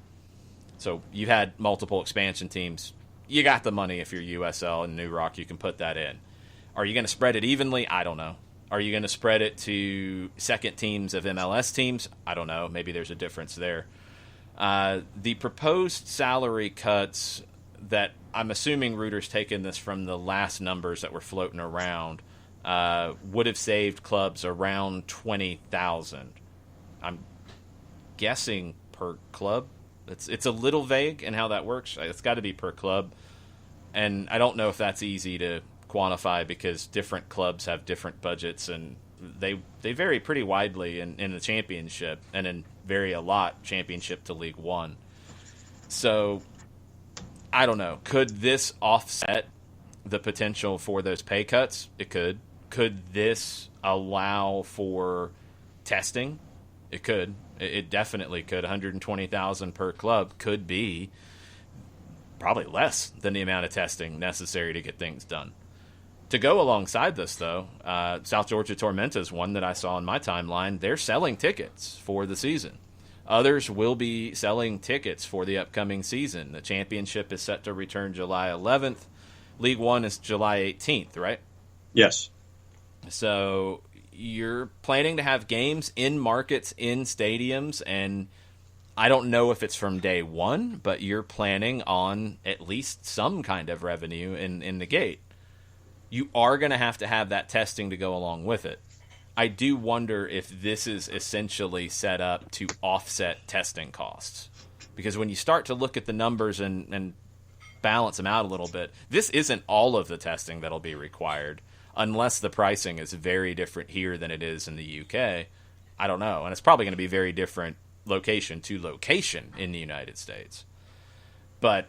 So you've had multiple expansion teams. You got the money if you're USL and New Rock, you can put that in. Are you going to spread it evenly? I don't know. Are you going to spread it to second teams of MLS teams? I don't know. Maybe there's a difference there. The proposed salary cuts that I'm assuming Reuter's taken this from the last numbers that were floating around, would have saved clubs around $20,000. I'm guessing per club. It's a little vague in how that works. It's got to be per club. And I don't know if that's easy to quantify, because different clubs have different budgets, and they vary pretty widely in the championship, and then vary a lot championship to League One. So I don't know. Could this offset the potential for those pay cuts? It could. Could this allow for testing? It could. It definitely could. 120,000 per club could be probably less than the amount of testing necessary to get things done. To go alongside this, though, South Georgia Tormentas, one that I saw on my timeline, they're selling tickets for the season. Others will be selling tickets for the upcoming season. The championship is set to return July 11th. League One is July 18th, right? Yes. So you're planning to have games in markets, in stadiums, and I don't know if it's from day one, but you're planning on at least some kind of revenue in the gate. You are going to have that testing to go along with it. I do wonder if this is essentially set up to offset testing costs. Because when you start to look at the numbers and balance them out a little bit, this isn't all of the testing that'll be required, unless the pricing is very different here than it is in the UK. I don't know. And it's probably going to be very different location to location in the United States. But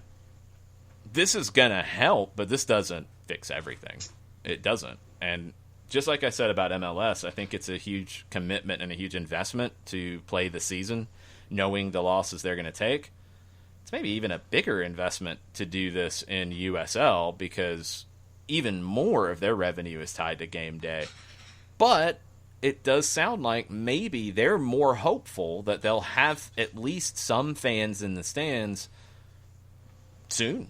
this is going to help, but this doesn't fix everything. It doesn't. And just like I said about MLS, I think it's a huge commitment and a huge investment to play the season, knowing the losses they're going to take. It's maybe even a bigger investment to do this in USL because even more of their revenue is tied to game day. But it does sound like maybe they're more hopeful that they'll have at least some fans in the stands soon.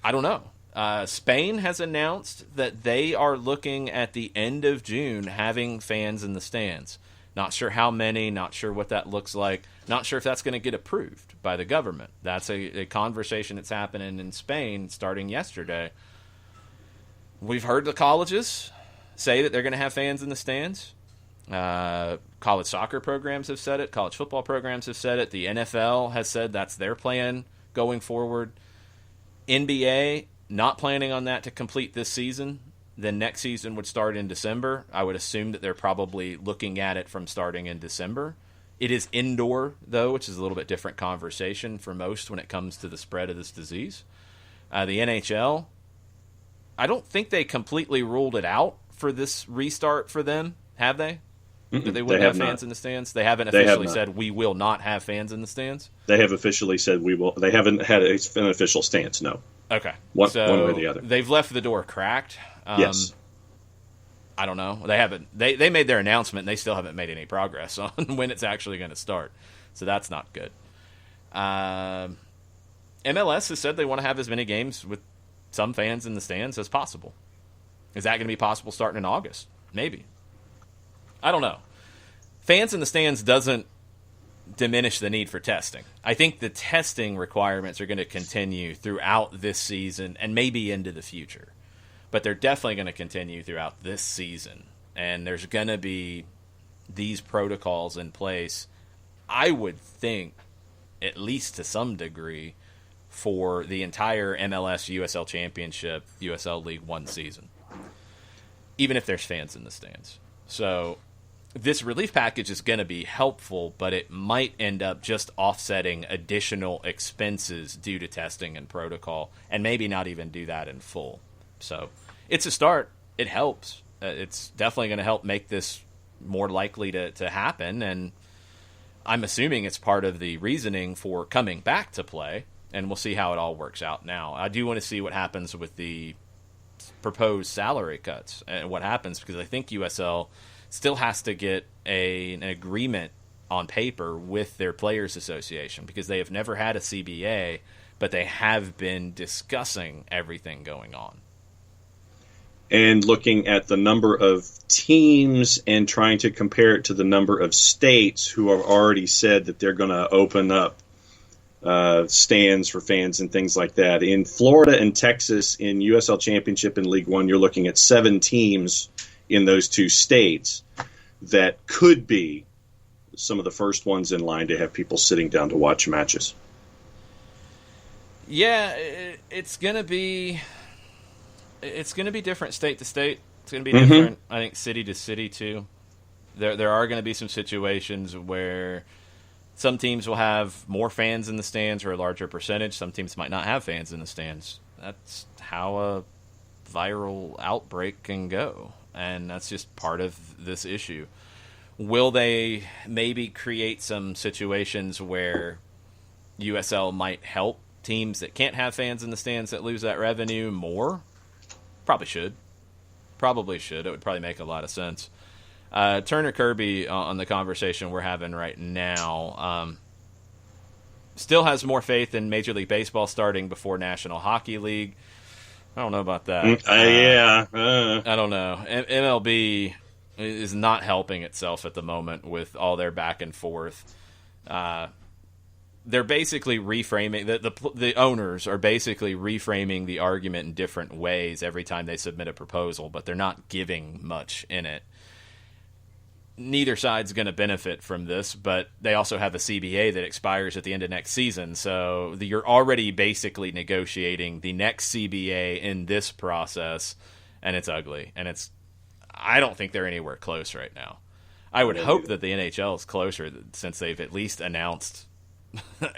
I don't know. Spain has announced that they are looking at the end of June having fans in the stands. Not sure how many, not sure what that looks like, not sure if that's going to get approved by the government. That's a conversation that's happening in Spain starting yesterday. We've heard the colleges say that they're going to have fans in the stands. College soccer programs have said it. College football programs have said it. The NFL has said that's their plan going forward. NBA, not planning on that to complete this season. Then next season would start in December. I would assume that they're probably looking at it from starting in December. It is indoor, though, which is a little bit different conversation for most when it comes to the spread of this disease. The NHL, I don't think they completely ruled it out for this restart for them, have they? That they wouldn't have fans in the stands? They haven't officially said we will not have fans in the stands? They have officially said we will. They haven't had an official stance, no. Okay. One way or the other. They've left the door cracked. Yes. I don't know. They haven't. They made their announcement, and they still haven't made any progress on when it's actually going to start. So that's not good. MLS has said they want to have as many games with some fans in the stands as possible. Is that going to be possible starting in August? Maybe. I don't know. Fans in the stands doesn't diminish the need for testing. I think the testing requirements are going to continue throughout this season and maybe into the future. But they're definitely going to continue throughout this season. And there's going to be these protocols in place, I would think, at least to some degree, for the entire MLS USL Championship, USL League One season. Even if there's fans in the stands. So this relief package is going to be helpful, but it might end up just offsetting additional expenses due to testing and protocol, and maybe not even do that in full. So it's a start. It helps. It's definitely going to help make this more likely to happen, and I'm assuming it's part of the reasoning for coming back to play, and we'll see how it all works out now. I do want to see what happens with the proposed salary cuts and what happens, because I think USL still has to get an agreement on paper with their Players Association, because they have never had a CBA, but they have been discussing everything going on. And looking at the number of teams and trying to compare it to the number of states who have already said that they're going to open up stands for fans and things like that. In Florida and Texas, in USL Championship and League One, you're looking at 7 teams in those 2 states that could be some of the first ones in line to have people sitting down to watch matches. Yeah, it's going to be different state to state. It's going to be different, I think, city to city too. There are going to be some situations where some teams will have more fans in the stands or a larger percentage. Some teams might not have fans in the stands. That's how a viral outbreak can go, and that's just part of this issue. Will they maybe create some situations where USL might help teams that can't have fans in the stands that lose that revenue more? Probably should. It would probably make a lot of sense. Turner Kirby, on the conversation we're having right now, still has more faith in Major League Baseball starting before National Hockey League. I don't know about that. I don't know. MLB is not helping itself at the moment with all their back and forth. They're basically reframing the owners are basically reframing the argument in different ways every time they submit a proposal, but they're not giving much in it. Neither side's going to benefit from this, but they also have a CBA that expires at the end of next season, so you're already basically negotiating the next CBA in this process, and it's ugly. And I don't think they're anywhere close right now. I would hope that the NHL is closer since they've at least announced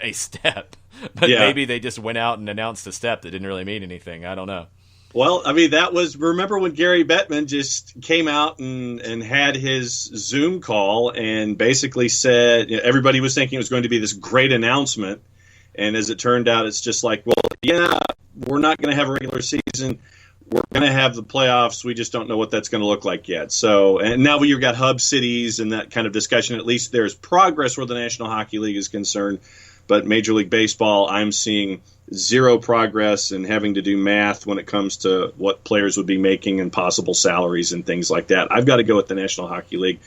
a step, but maybe they just went out and announced a step that didn't really mean anything. I don't know. Well, I mean, remember when Gary Bettman just came out and had his Zoom call and basically said, everybody was thinking it was going to be this great announcement. And as it turned out, it's just like, well, yeah, we're not going to have a regular season. We're going to have the playoffs. We just don't know what that's going to look like yet. So, and now you've got hub cities and that kind of discussion. At least there's progress where the National Hockey League is concerned. But Major League Baseball, I'm seeing zero progress and having to do math when it comes to what players would be making and possible salaries and things like that. I've got to go with the National Hockey League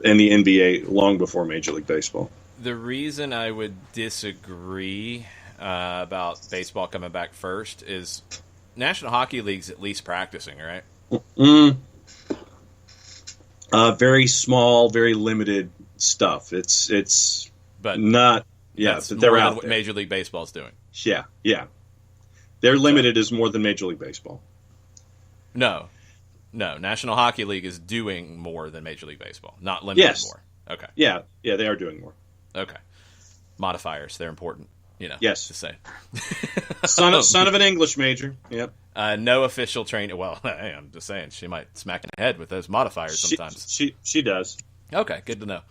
and the NBA long before Major League Baseball. The reason I would disagree about baseball coming back first is National Hockey League's at least practicing, right? Very small, very limited stuff. It's but not. Yeah, that's they're more out than what there. Major League Baseball's doing. Yeah. They're limited is more than Major League Baseball. No. National Hockey League is doing more than Major League Baseball, not limited more. Okay. Yeah, they are doing more. Okay. Modifiers, they're important. Yes. To say. son of an English major. Yep. No official training. Well, hey, I'm just saying she might smack in the head with those modifiers sometimes. She does. Okay, good to know.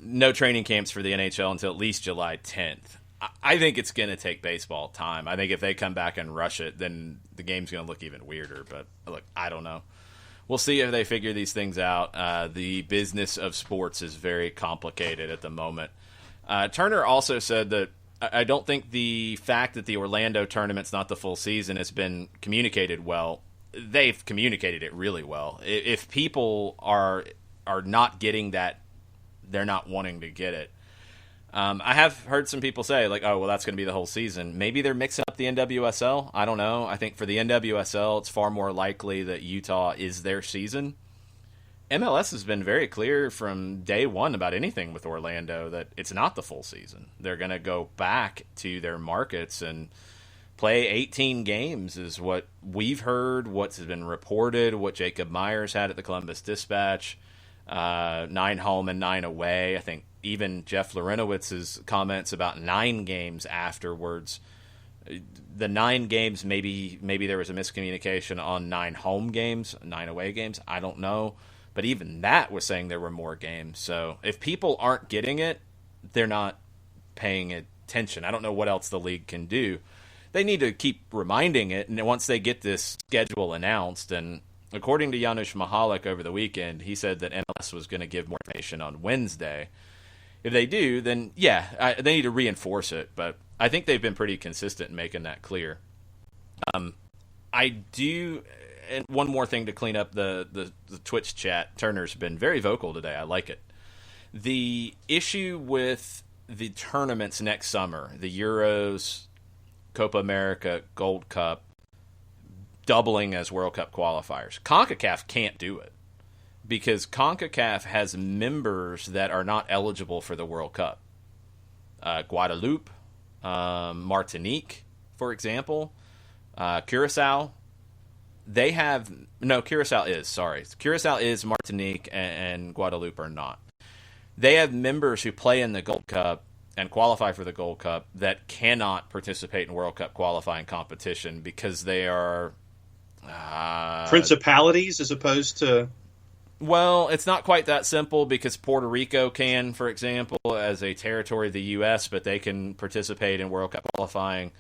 No training camps for the NHL until at least July 10th. I think it's going to take baseball time. I think if they come back and rush it, then the game's going to look even weirder. But look, I don't know. We'll see if they figure these things out. The business of sports is very complicated at the moment. Turner also said that I don't think the fact that the Orlando tournament's not the full season has been communicated well. They've communicated it really well. If people are not getting that, they're not wanting to get it. I have heard some people say, like, oh, well, that's going to be the whole season. Maybe they're mixing up the NWSL. I don't know. I think for the NWSL, it's far more likely that Utah is their season. MLS has been very clear from day one about anything with Orlando that it's not the full season. They're going to go back to their markets and play 18 games is what we've heard, what's been reported, what Jacob Myers had at the Columbus Dispatch. 9 home and 9 away. I think even Jeff Larenowitz's comments about 9 games afterwards. The 9 games, maybe there was a miscommunication on 9 home games, 9 away games. I don't know. But even that was saying there were more games. So if people aren't getting it, they're not paying attention. I don't know what else the league can do. They need to keep reminding it, and once they get this schedule announced, and according to Janusz Michalek over the weekend, he said that MLS was going to give more information on Wednesday. If they do, then they need to reinforce it. But I think they've been pretty consistent in making that clear. I do, and one more thing to clean up the Twitch chat. Turner's been very vocal today. I like it. The issue with the tournaments next summer, the Euros, Copa America, Gold Cup, doubling as World Cup qualifiers. CONCACAF can't do it because CONCACAF has members that are not eligible for the World Cup. Guadeloupe, Martinique, for example, Curacao. Curacao is, Martinique and Guadeloupe are not. They have members who play in the Gold Cup and qualify for the Gold Cup that cannot participate in World Cup qualifying competition because they are principalities as opposed to Well, it's not quite that simple because Puerto Rico can, for example, as a territory of the U.S., but they can participate in World Cup qualifying.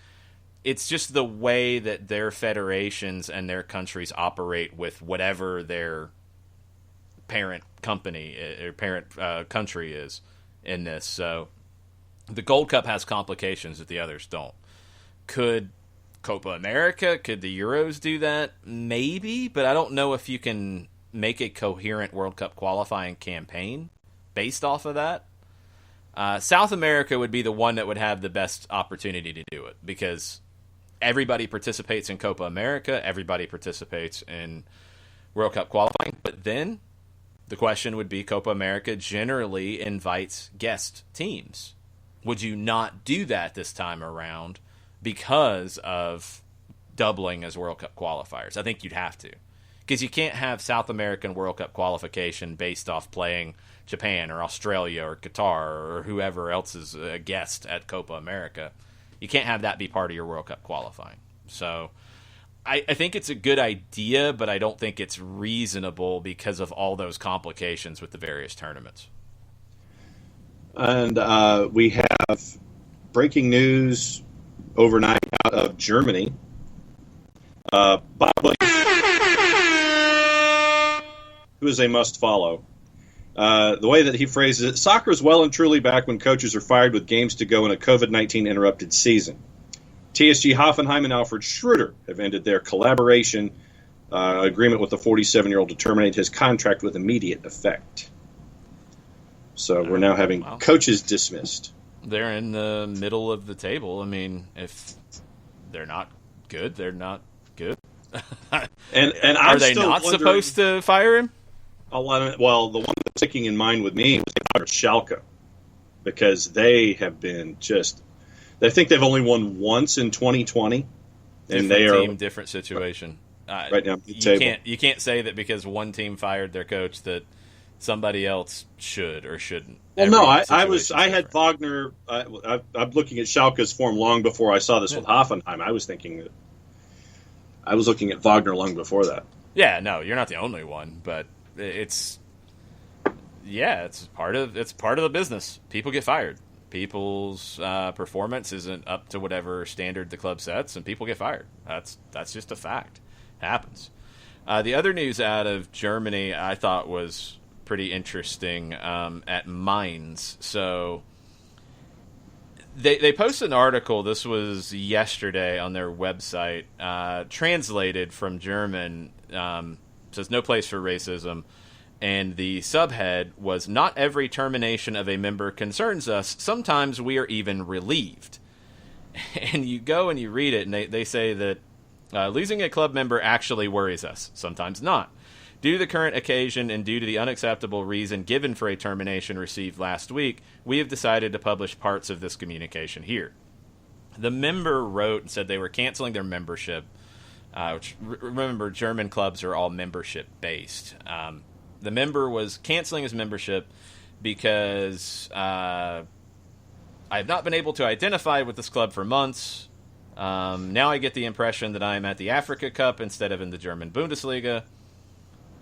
It's just the way that their federations and their countries operate with whatever their parent company or parent country is in this. So the Gold Cup has complications that the others don't. Could Copa America, could the Euros do that? Maybe, but I don't know if you can make a coherent World Cup qualifying campaign based off of that. South America would be the one that would have the best opportunity to do it because everybody participates in Copa America, everybody participates in World Cup qualifying, but then the question would be Copa America generally invites guest teams. Would you not do that this time around because of doubling as World Cup qualifiers? I think you'd have to. Because you can't have South American World Cup qualification based off playing Japan or Australia or Qatar or whoever else is a guest at Copa America. You can't have that be part of your World Cup qualifying. So I think it's a good idea, but I don't think it's reasonable because of all those complications with the various tournaments. And we have breaking news overnight out of Germany. Bob Williams, who is a must-follow. The way that he phrases it, soccer is well and truly back when coaches are fired with games to go in a COVID-19 interrupted season. TSG Hoffenheim and Alfred Schroeder have ended their collaboration agreement with the 47-year-old to terminate his contract with immediate effect. So we're now having coaches dismissed. They're in the middle of the table. I mean, if they're not good, they're not good. and are they not supposed to fire him? Well, the one that's sticking in mind with me was Schalke, because they have been just. I think they've only won once in 2020, and they are different situation. Right now, you can't say that because one team fired their coach that somebody else should or shouldn't. Well, no, I had Wagner. I'm looking at Schalke's form long before I saw this with Hoffenheim. I was thinking that I was looking at Wagner long before that. Yeah, no, you're not the only one, but it's part of the business. People get fired. People's performance isn't up to whatever standard the club sets, and people get fired. That's just a fact. It happens. The other news out of Germany I thought was pretty interesting at Mainz. So they posted an article, this was yesterday, on their website, translated from German, says no place for racism, and the subhead was, not every termination of a member concerns us, sometimes we are even relieved. And you go and you read it, and they say that losing a club member actually worries us, sometimes not. Due to the current occasion and due to the unacceptable reason given for a termination received last week, we have decided to publish parts of this communication here. The member wrote and said they were canceling their membership, which, remember, German clubs are all membership-based. The member was canceling his membership because I have not been able to identify with this club for months. Now I get the impression that I'm at the Africa Cup instead of in the German Bundesliga.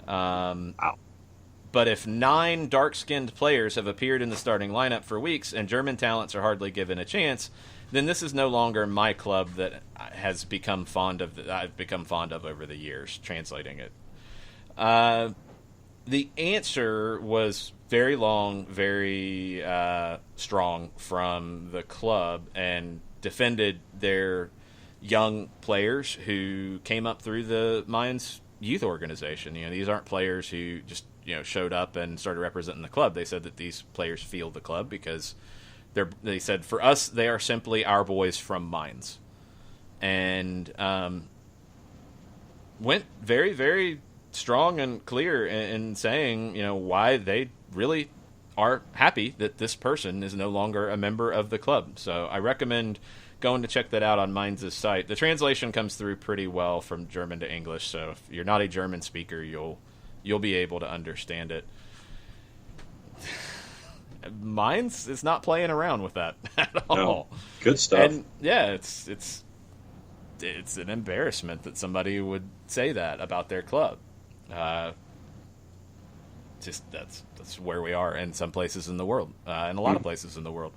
But if 9 dark-skinned players have appeared in the starting lineup for weeks and German talents are hardly given a chance, then this is no longer my club that I've become fond of over the years, translating it. The answer was very long, very strong from the club, and defended their young players who came up through the Mainz youth organization. These aren't players who just showed up and started representing the club. They said that these players feel the club because they said, for us, they are simply our boys from Mainz. And went very, very strong and clear in saying, why they really are happy that this person is no longer a member of the club. So I recommend going to check that out on Mainz's site. The translation comes through pretty well from German to English, so if you're not a German speaker, you'll be able to understand it. Mainz is not playing around with that at all. No. Good stuff. And yeah, it's an embarrassment that somebody would say that about their club. just that's where we are in some places in the world, in a lot of places in the world.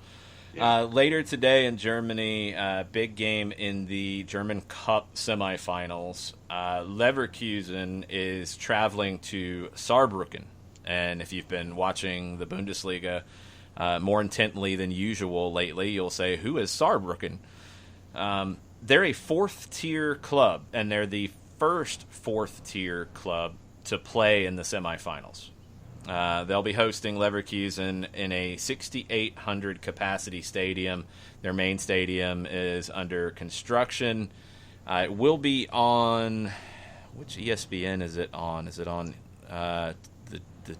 Yeah. Later today in Germany, big game in the German Cup semifinals. Leverkusen is traveling to Saarbrücken. And if you've been watching the Bundesliga more intently than usual lately, you'll say, who is Saarbrücken? They're a fourth-tier club, and they're the first fourth-tier club to play in the semifinals. They'll be hosting Leverkusen in a 6,800 capacity stadium. Their main stadium is under construction. It will be on, which ESPN is it on? Is it on the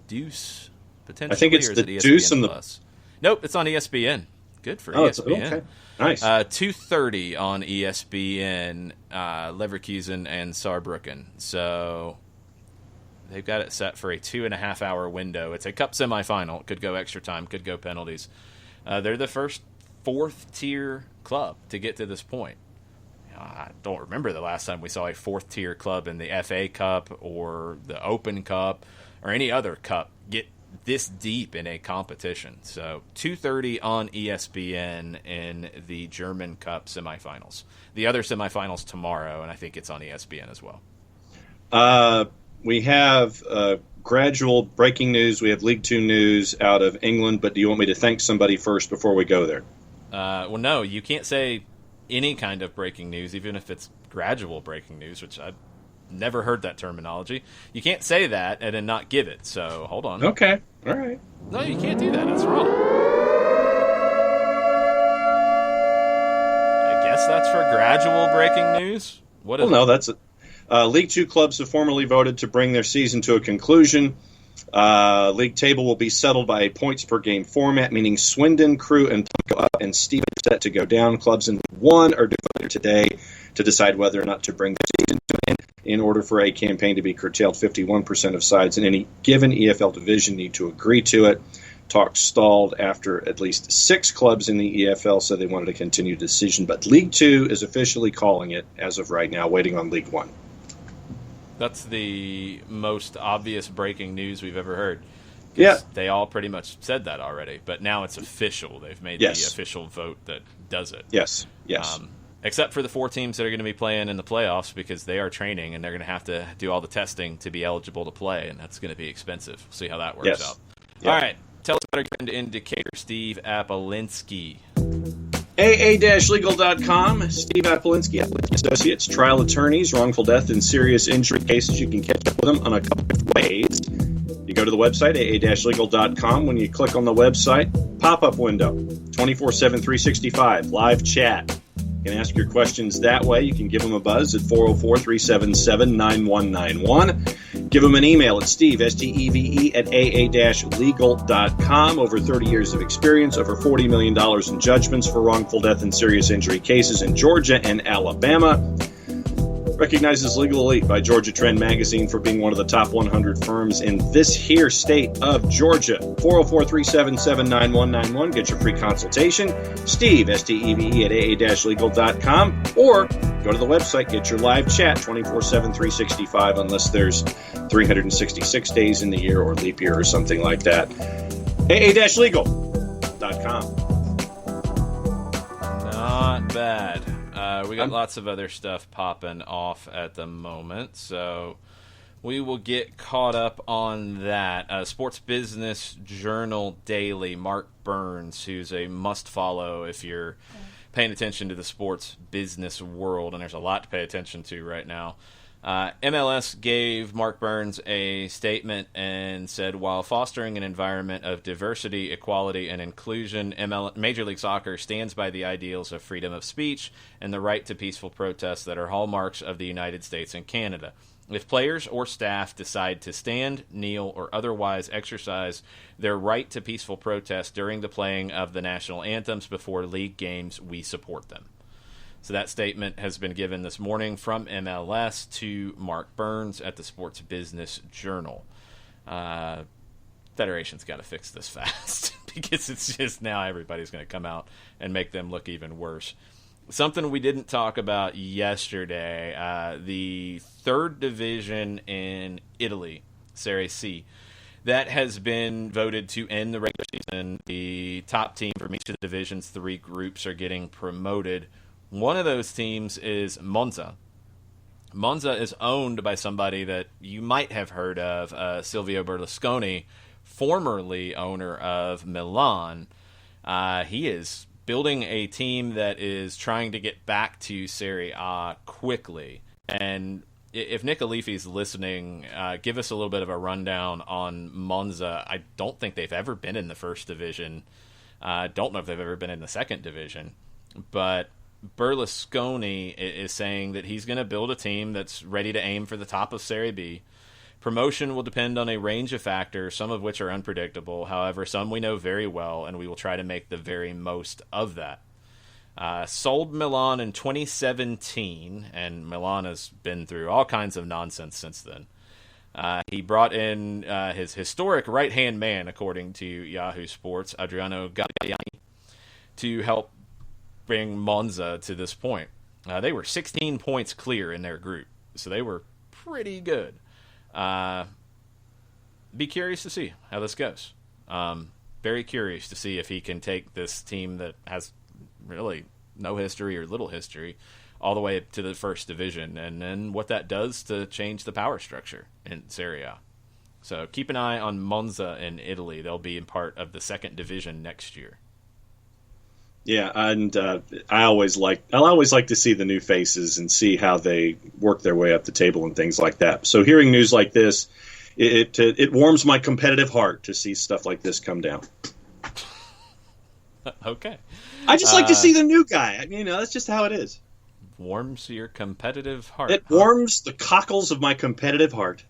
Deuce potentially? I think it's or is the it ESPN Deuce and Plus? Nope, it's on ESPN. Good for ESPN. Okay. Nice. 2:30 on ESPN, Leverkusen and Saarbrücken. So they've got it set for a 2.5-hour window. It's a cup semifinal. It could go extra time, could go penalties. They're the first fourth-tier club to get to this point. I don't remember the last time we saw a fourth-tier club in the FA Cup or the Open Cup or any other cup get this deep in a competition. So 2:30 on ESPN in the German Cup semifinals. The other semifinals tomorrow, and I think it's on ESPN as well. We have gradual breaking news. We have League Two news out of England, but do you want me to thank somebody first before we go there? Well, no, you can't say any kind of breaking news, even if it's gradual breaking news, which I've never heard that terminology. You can't say that and then not give it, so hold on. Okay, all right. No, you can't do that. That's wrong. I guess that's for gradual breaking news? What is no, that's it. League Two clubs have formally voted to bring their season to a conclusion. League table will be settled by a points-per-game format, meaning Swindon, Crewe, and Plymouth go up, and Steve are set to go down. Clubs in League One are divided today to decide whether or not to bring their season to an end. In order for a campaign to be curtailed, 51% of sides in any given EFL division need to agree to it. Talks stalled after at least 6 clubs in the EFL said they wanted a continued decision, but League Two is officially calling it as of right now, waiting on League One. That's the most obvious breaking news we've ever heard. Yeah. They all pretty much said that already, but now it's official. They've made the official vote that does it. Yes. Except for the 4 teams that are going to be playing in the playoffs, because they are training and they're going to have to do all the testing to be eligible to play, and that's going to be expensive. We'll see how that works out. Yep. All right. Tell us about our good indicator, Steve Apolinski. AA-legal.com. Steve Apolinski, Apolinski Associates, trial attorneys, wrongful death and serious injury cases. You can catch up with them on a couple of ways. You go to the website, aa-legal.com. When you click on the website, pop-up window, 24/7, 365, live chat. You can ask your questions that way. You can give them a buzz at 404-377-9191. Give them an email at Steve, S-T-E-V-E, at aa-legal.com. Over 30 years of experience, over $40 million in judgments for wrongful death and serious injury cases in Georgia and Alabama. Recognizes Legal Elite by Georgia Trend Magazine for being one of the top 100 firms in this here state of Georgia. 404-377-9191. Get your free consultation. Steve, S-T-E-V-E, at aa-legal.com. Or go to the website, get your live chat 24/7, 365, unless there's 366 days in the year or leap year or something like that. aa-legal.com. Not bad. We got lots of other stuff popping off at the moment, so we will get caught up on that. Sports Business Journal Daily, Mark Burns, who's a must-follow if you're paying attention to the sports business world, and there's a lot to pay attention to right now. MLS gave Mark Burns a statement and said, while fostering an environment of diversity, equality, and inclusion, Major League Soccer stands by the ideals of freedom of speech and the right to peaceful protest that are hallmarks of the United States and Canada. If players or staff decide to stand, kneel, or otherwise exercise their right to peaceful protest during the playing of the national anthems before league games, we support them. So that statement has been given this morning from MLS to Mark Burns at the Sports Business Journal. Federation's got to fix this fast because it's just now everybody's going to come out and make them look even worse. Something we didn't talk about yesterday, the third division in Italy, Serie C. that has been voted to end the regular season. The top team from each of the division's 3 groups are getting promoted. One of those teams is Monza. Monza is owned by somebody that you might have heard of, Silvio Berlusconi, formerly owner of Milan. He is building a team that is trying to get back to Serie A quickly. And if Nick Alifi's listening, give us a little bit of a rundown on Monza. I don't think they've ever been in the first division. I don't know if they've ever been in the second division. But Berlusconi is saying that he's going to build a team that's ready to aim for the top of Serie B. Promotion will depend on a range of factors, some of which are unpredictable. However, some we know very well, and we will try to make the very most of that. Sold Milan in 2017, and Milan has been through all kinds of nonsense since then. He brought in his historic right-hand man, according to Yahoo Sports, Adriano Galliani, to help bring Monza to this point. They were 16 points clear in their group, so they were pretty good. Be curious to see how this goes. Very curious to see if he can take this team that has really no history or little history all the way up to the first division, and then what that does to change the power structure in Serie A. So keep an eye on Monza in Italy. They'll be in part of the second division next year. Yeah, and I always like to see the new faces and see how they work their way up the table and things like that. So hearing news like this, it warms my competitive heart to see stuff like this come down. Okay. I just like to see the new guy. I mean, that's just how it is. Warms your competitive heart. It warms the cockles of my competitive heart.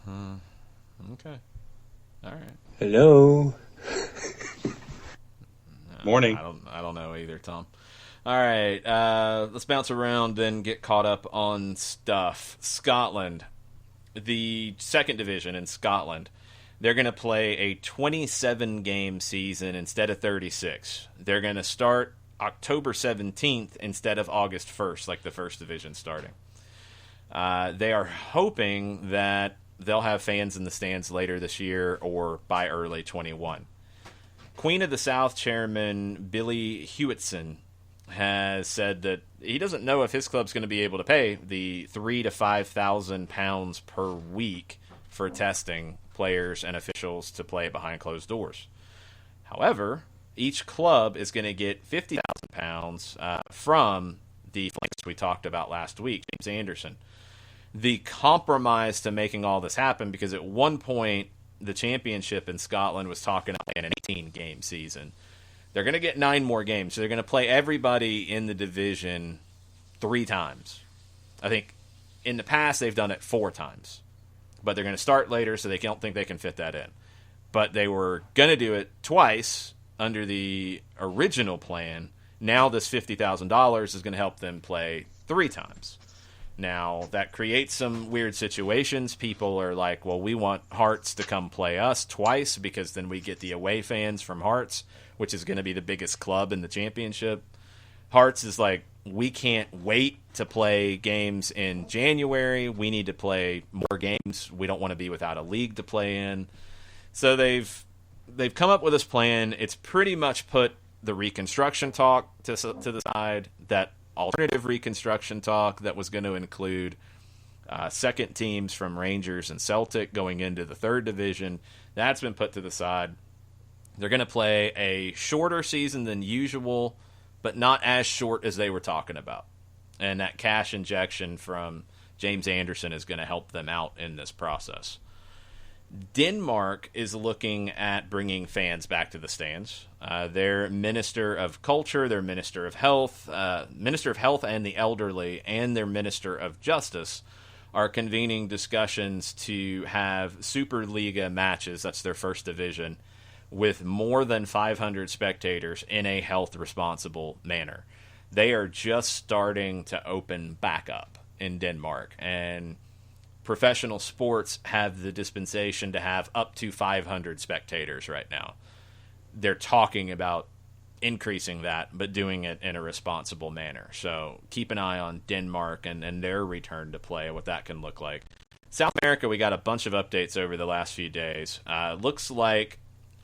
Okay. All right. Hello. Morning. I don't know either, Tom. All right. Let's bounce around and get caught up on stuff. Scotland. The second division in Scotland. They're going to play a 27-game season instead of 36. They're going to start October 17th instead of August 1st, like the first division starting. They are hoping that they'll have fans in the stands later this year or by early 21. Queen of the South chairman Billy Hewitson has said that he doesn't know if his club's going to be able to pay the £3,000 to £5,000 per week for testing players and officials to play behind closed doors. However, each club is going to get £50,000 from the flanks we talked about last week, James Anderson. The compromise to making all this happen, because at one point the championship in Scotland was talking about an 18-game season. They're going to get 9 more games, so they're going to play everybody in the division 3 times. I think in the past they've done it 4 times. But they're going to start later, so they don't think they can fit that in. But they were going to do it twice under the original plan. Now this $50,000 is going to help them play 3 times. Now, that creates some weird situations. People are like, well, we want Hearts to come play us twice because then we get the away fans from Hearts, which is going to be the biggest club in the championship. Hearts is like, we can't wait to play games in January. We need to play more games. We don't want to be without a league to play in. So they've come up with this plan. It's pretty much put the reconstruction talk to the side, that alternative reconstruction talk that was going to include second teams from Rangers and Celtic going into the third division. That's been put to the side. They're going to play a shorter season than usual, but not as short as they were talking about. And that cash injection from James Anderson is going to help them out in this process. Denmark is looking at bringing fans back to the stands. Their Minister of Culture, their Minister of Health and the Elderly, and their Minister of Justice are convening discussions to have Superliga matches, that's their first division, with more than 500 spectators in a health-responsible manner. They are just starting to open back up in Denmark, and professional sports have the dispensation to have up to 500 spectators right now. They're talking about increasing that, but doing it in a responsible manner. So keep an eye on Denmark and their return to play, what that can look like. South America, we got a bunch of updates over the last few days. Looks like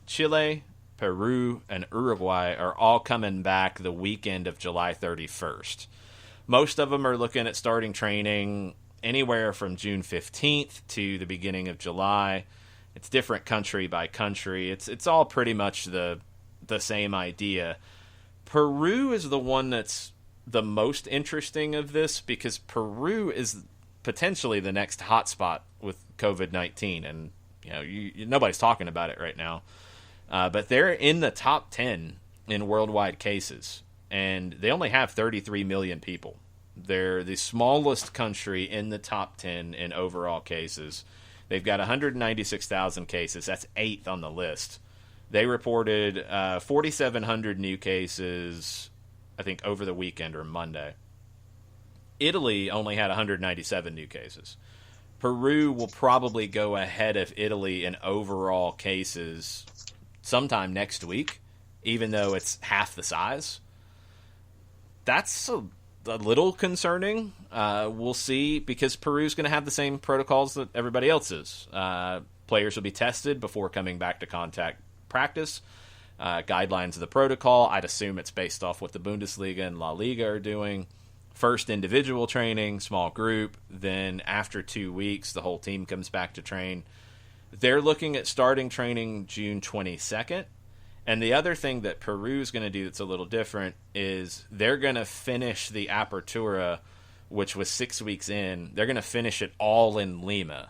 Chile, Peru, and Uruguay are all coming back the weekend of July 31st. Most of them are looking at starting training anywhere from June 15th to the beginning of July. It's different country by country. It's all pretty much the same idea. Peru is the one that's the most interesting of this because Peru is potentially the next hotspot with COVID-19, and nobody's talking about it right now. But they're in the top 10 in worldwide cases, and they only have 33 million people. They're the smallest country in the top 10 in overall cases. They've got 196,000 cases. That's 8th on the list. They reported 4,700 new cases, I think, over the weekend or Monday. Italy only had 197 new cases. Peru will probably go ahead of Italy in overall cases sometime next week, even though it's half the size. That's a little concerning. We'll see, because Peru's going to have the same protocols that everybody else is. Players will be tested before coming back to contact practice. Guidelines of the protocol, I'd assume it's based off what the Bundesliga and La Liga are doing. First individual training, small group. Then after 2 weeks, the whole team comes back to train. They're looking at starting training June 22nd. And the other thing that Peru's going to do that's a little different is they're going to finish the Apertura, which was 6 weeks in. They're going to finish it all in Lima.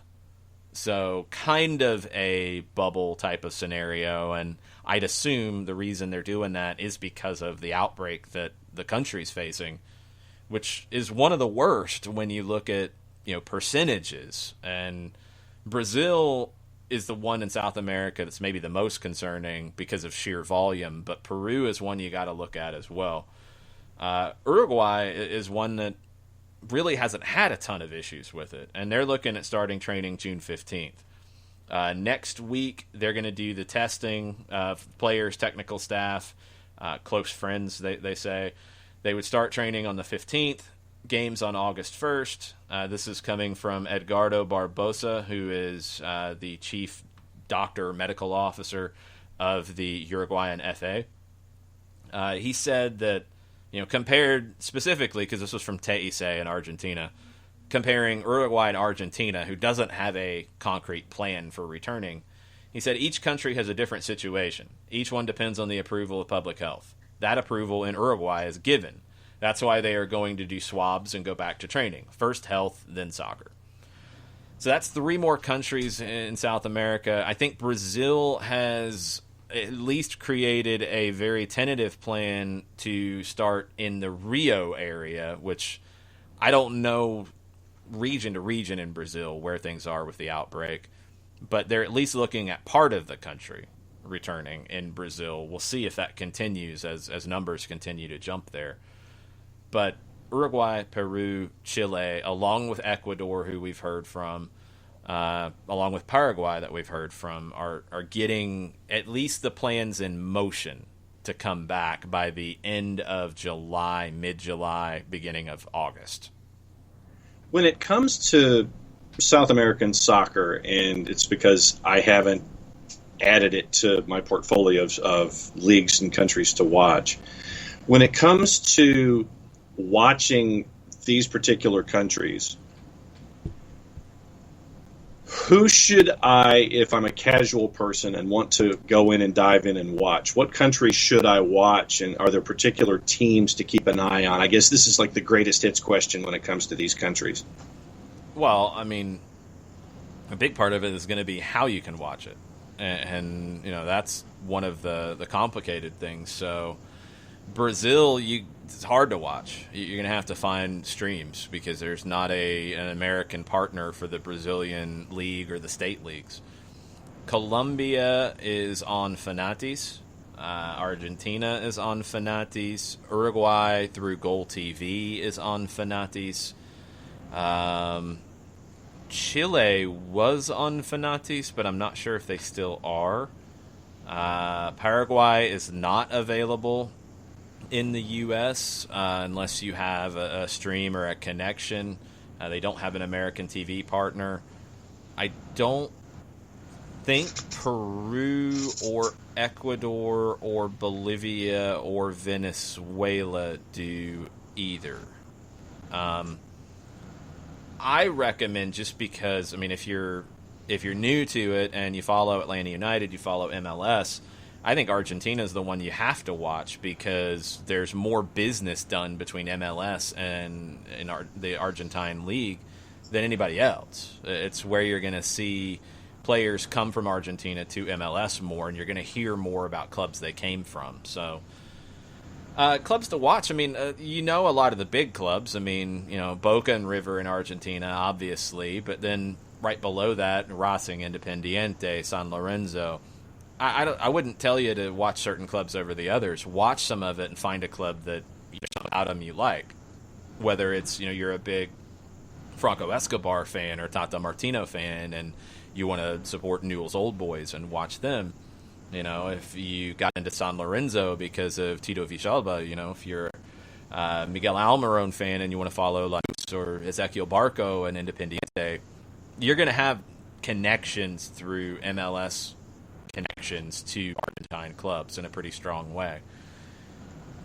So kind of a bubble type of scenario. And I'd assume the reason they're doing that is because of the outbreak that the country's facing, which is one of the worst when you look at, percentages. And Brazil is the one in South America that's maybe the most concerning because of sheer volume, but Peru is one you got to look at as well. Uruguay is one that really hasn't had a ton of issues with it, and they're looking at starting training June 15th. Next week, they're going to do the testing of players, technical staff, close friends, they say. They would start training on the 15th, games on August 1st. This is coming from Edgardo Barbosa, who is the chief doctor, medical officer of the Uruguayan FA. He said that, compared specifically, because this was from Teise in Argentina, comparing Uruguay and Argentina, who doesn't have a concrete plan for returning, he said each country has a different situation. Each one depends on the approval of public health. That approval in Uruguay is given. That's why they are going to do swabs and go back to training. First health, then soccer. So that's 3 more countries in South America. I think Brazil has at least created a very tentative plan to start in the Rio area, which I don't know region to region in Brazil where things are with the outbreak, but they're at least looking at part of the country returning in Brazil. We'll see if that continues as numbers continue to jump there. But Uruguay, Peru, Chile, along with Ecuador, who we've heard from, along with Paraguay that we've heard from, are getting at least the plans in motion to come back by the end of July, mid-July, beginning of August. When it comes to South American soccer, and it's because I haven't added it to my portfolio of leagues and countries to watch, when it comes to watching these particular countries, who should I, if I'm a casual person and want to go in and dive in and watch, what countries should I watch, and are there particular teams to keep an eye on? I guess this is like the greatest hits question when it comes to these countries. Well, I mean, a big part of it is going to be how you can watch it. And that's one of the complicated things. So Brazil, it's hard to watch. You're going to have to find streams because there's not an American partner for the Brazilian league or the state leagues. Colombia is on Fanatis. Argentina is on Fanatis. Uruguay through Goal TV is on Fanatis. Chile was on Fanatis, but I'm not sure if they still are. Paraguay is not available in the U.S. Unless you have a stream or a connection. They don't have an American TV partner. I don't think Peru or Ecuador or Bolivia or Venezuela do either. I recommend, just because, I mean, if you're new to it and you follow Atlanta United, you follow MLS, I think Argentina is the one you have to watch, because there's more business done between MLS and the Argentine league than anybody else. It's where you're going to see players come from Argentina to MLS more, and you're going to hear more about clubs they came from. So, clubs to watch. I mean, a lot of the big clubs. I mean, Boca and River in Argentina, obviously, but then right below that, Racing, Independiente, San Lorenzo. I wouldn't tell you to watch certain clubs over the others. Watch some of it and find a club that out of them you like. Whether it's you're a big Franco Escobar fan or Tata Martino fan, and you want to support Newell's Old Boys and watch them. If you got into San Lorenzo because of Tito Villalba, if you're a Miguel Almiron fan and you want to follow Lanús or Ezequiel Barco and Independiente, you're going to have connections through MLS connections to Argentine clubs in a pretty strong way.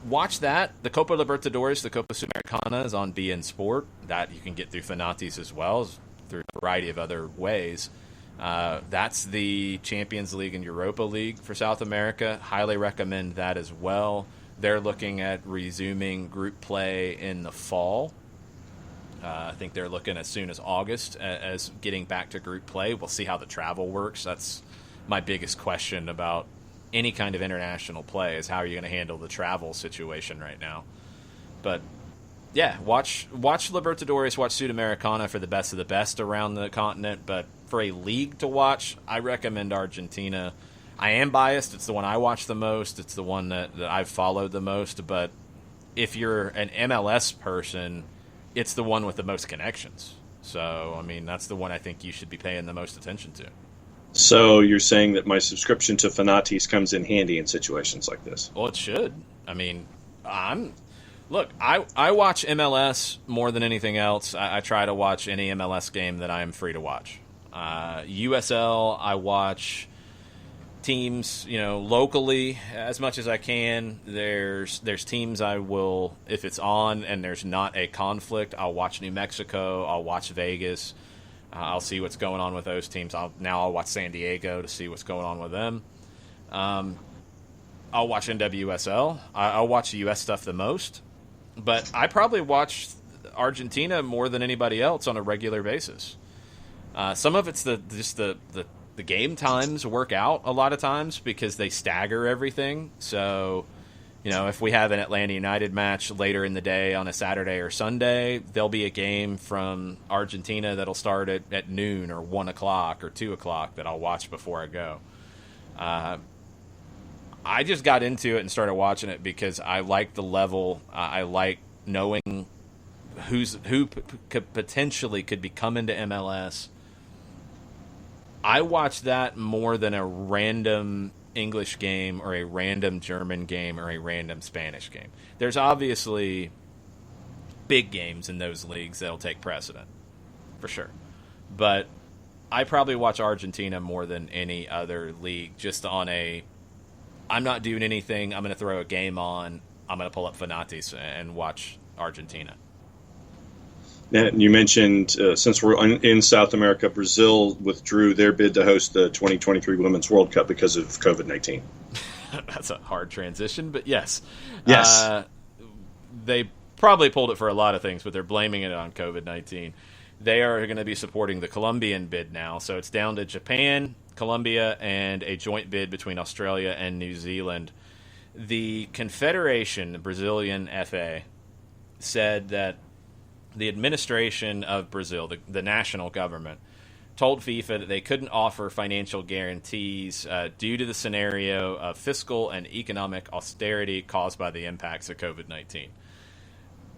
Watch that. The Copa Libertadores, the Copa Sudamericana is on BN Sport. That you can get through Fanatis as well, through a variety of other ways. That's the Champions League and Europa League for South America. Highly recommend that as well. They're looking at resuming group play in the fall. I think they're looking as soon as August as getting back to group play. We'll see how the travel works. That's my biggest question about any kind of international play, is how are you going to handle the travel situation right now. But yeah, watch Libertadores, watch Sudamericana for the best of the best around the continent. But for a league to watch, I recommend Argentina. I am biased. It's the one I watch the most. It's the one that I've followed the most. But if you're an MLS person, it's the one with the most connections. So, I mean, that's the one I think you should be paying the most attention to. So you're saying that my subscription to Fanatis comes in handy in situations like this? Well, it should. I mean, I watch MLS more than anything else. I try to watch any MLS game that I am free to watch. USL, I watch teams, locally as much as I can. There's teams I will, if it's on and there's not a conflict, I'll watch New Mexico, I'll watch Vegas. I'll see what's going on with those teams. I'll watch San Diego to see what's going on with them. I'll watch NWSL. I'll watch the U.S. stuff the most. But I probably watch Argentina more than anybody else on a regular basis. Some of it's the game times work out a lot of times because they stagger everything. So, if we have an Atlanta United match later in the day on a Saturday or Sunday, there'll be a game from Argentina that'll start at noon or 1 o'clock or 2 o'clock that I'll watch before I go. I just got into it and started watching it because I like the level. I like knowing who potentially could be coming to MLS. I watch that more than a random English game or a random German game or a random Spanish game. There's obviously big games in those leagues that'll take precedent, for sure. But I probably watch Argentina more than any other league, just on I'm not doing anything, I'm going to throw a game on, I'm going to pull up Fanatis and watch Argentina. And you mentioned, since we're in South America, Brazil withdrew their bid to host the 2023 Women's World Cup because of COVID-19. That's a hard transition, but yes. Yes. They probably pulled it for a lot of things, but they're blaming it on COVID-19. They are going to be supporting the Colombian bid now, so it's down to Japan, Colombia, and a joint bid between Australia and New Zealand. The Confederation, the Brazilian FA, said that the administration of Brazil, the national government, told FIFA that they couldn't offer financial guarantees due to the scenario of fiscal and economic austerity caused by the impacts of COVID-19.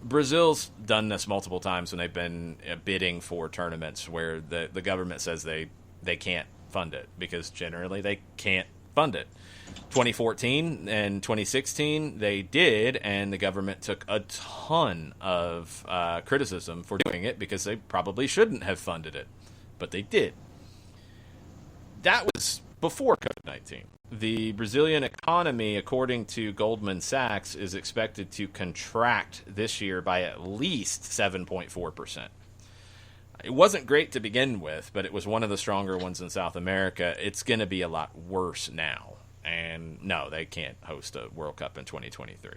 Brazil's done this multiple times when they've been bidding for tournaments where the government says they can't fund it because generally they can't fund it. 2014 and 2016 they did, and the government took a ton of criticism for doing it because they probably shouldn't have funded it, but they did. that was before COVID-19. The Brazilian economy, according to Goldman Sachs, is expected to contract this year by at least 7.4%. It wasn't great to begin with, but it was one of the stronger ones in South America. It's going to be a lot worse now. And no, they can't host a World Cup in 2023.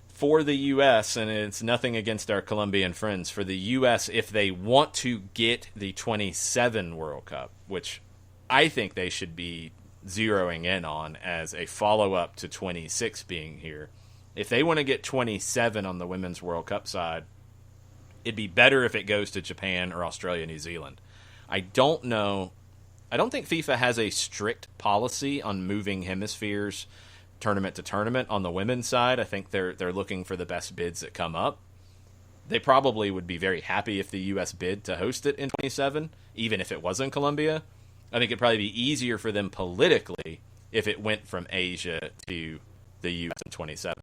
For the U.S., and it's nothing against our Colombian friends, for the U.S., if they want to get the 27 World Cup, which I think they should be zeroing in on as a follow-up to 26 being here. If they want to get 27 on the Women's World Cup side, it'd be better if it goes to Japan or Australia, New Zealand. I don't know. I don't think FIFA has a strict policy on moving hemispheres tournament to tournament on the women's side. I think they're looking for the best bids that come up. They probably would be very happy if the U.S. bid to host it in 27, even if it was in Colombia. I think it'd probably be easier for them politically if it went from Asia to the U.S. in 27.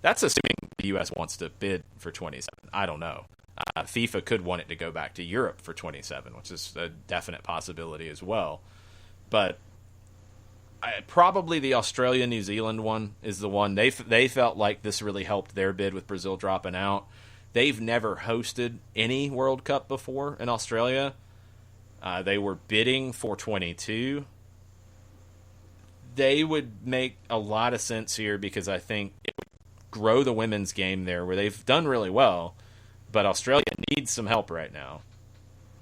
That's assuming the U.S. wants to bid for 27. I don't know. FIFA could want it to go back to Europe for 27, which is a definite possibility as well. But probably the Australia-New Zealand one is the one. They felt like this really helped their bid with Brazil dropping out. They've never hosted any World Cup before in Australia. They were bidding for 22. They would make a lot of sense here because I think it would grow the women's game there where they've done really well, but Australia needs some help right now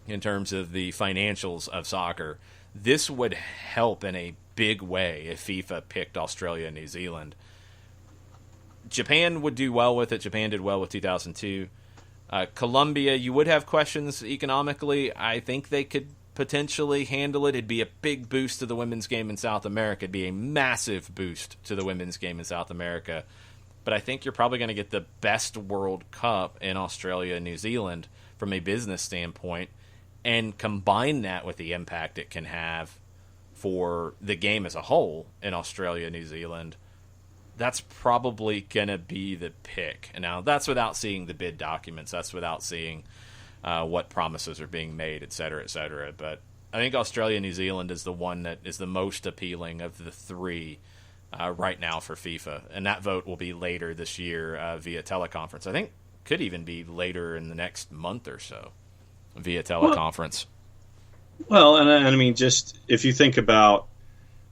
in terms of the financials of soccer. This would help in a big way if FIFA picked Australia and New Zealand. Japan would do well with it. Japan did well with 2002. Colombia, you would have questions economically. I think they could potentially handle it. It'd be a big boost to the women's game in South America. It'd be a massive boost to the women's game in South America. But I think you're probably going to get the best World Cup in Australia and New Zealand from a business standpoint, and combine that with the impact it can have for the game as a whole in Australia and New Zealand. That's probably going to be the pick. And now, that's without seeing the bid documents. That's without seeing what promises are being made, et cetera, et cetera. But I think Australia and New Zealand is the one that is the most appealing of the three right now for FIFA. And that vote will be later this year via teleconference. I think could even be later in the next month or so via teleconference. Well, and I mean, just if you think about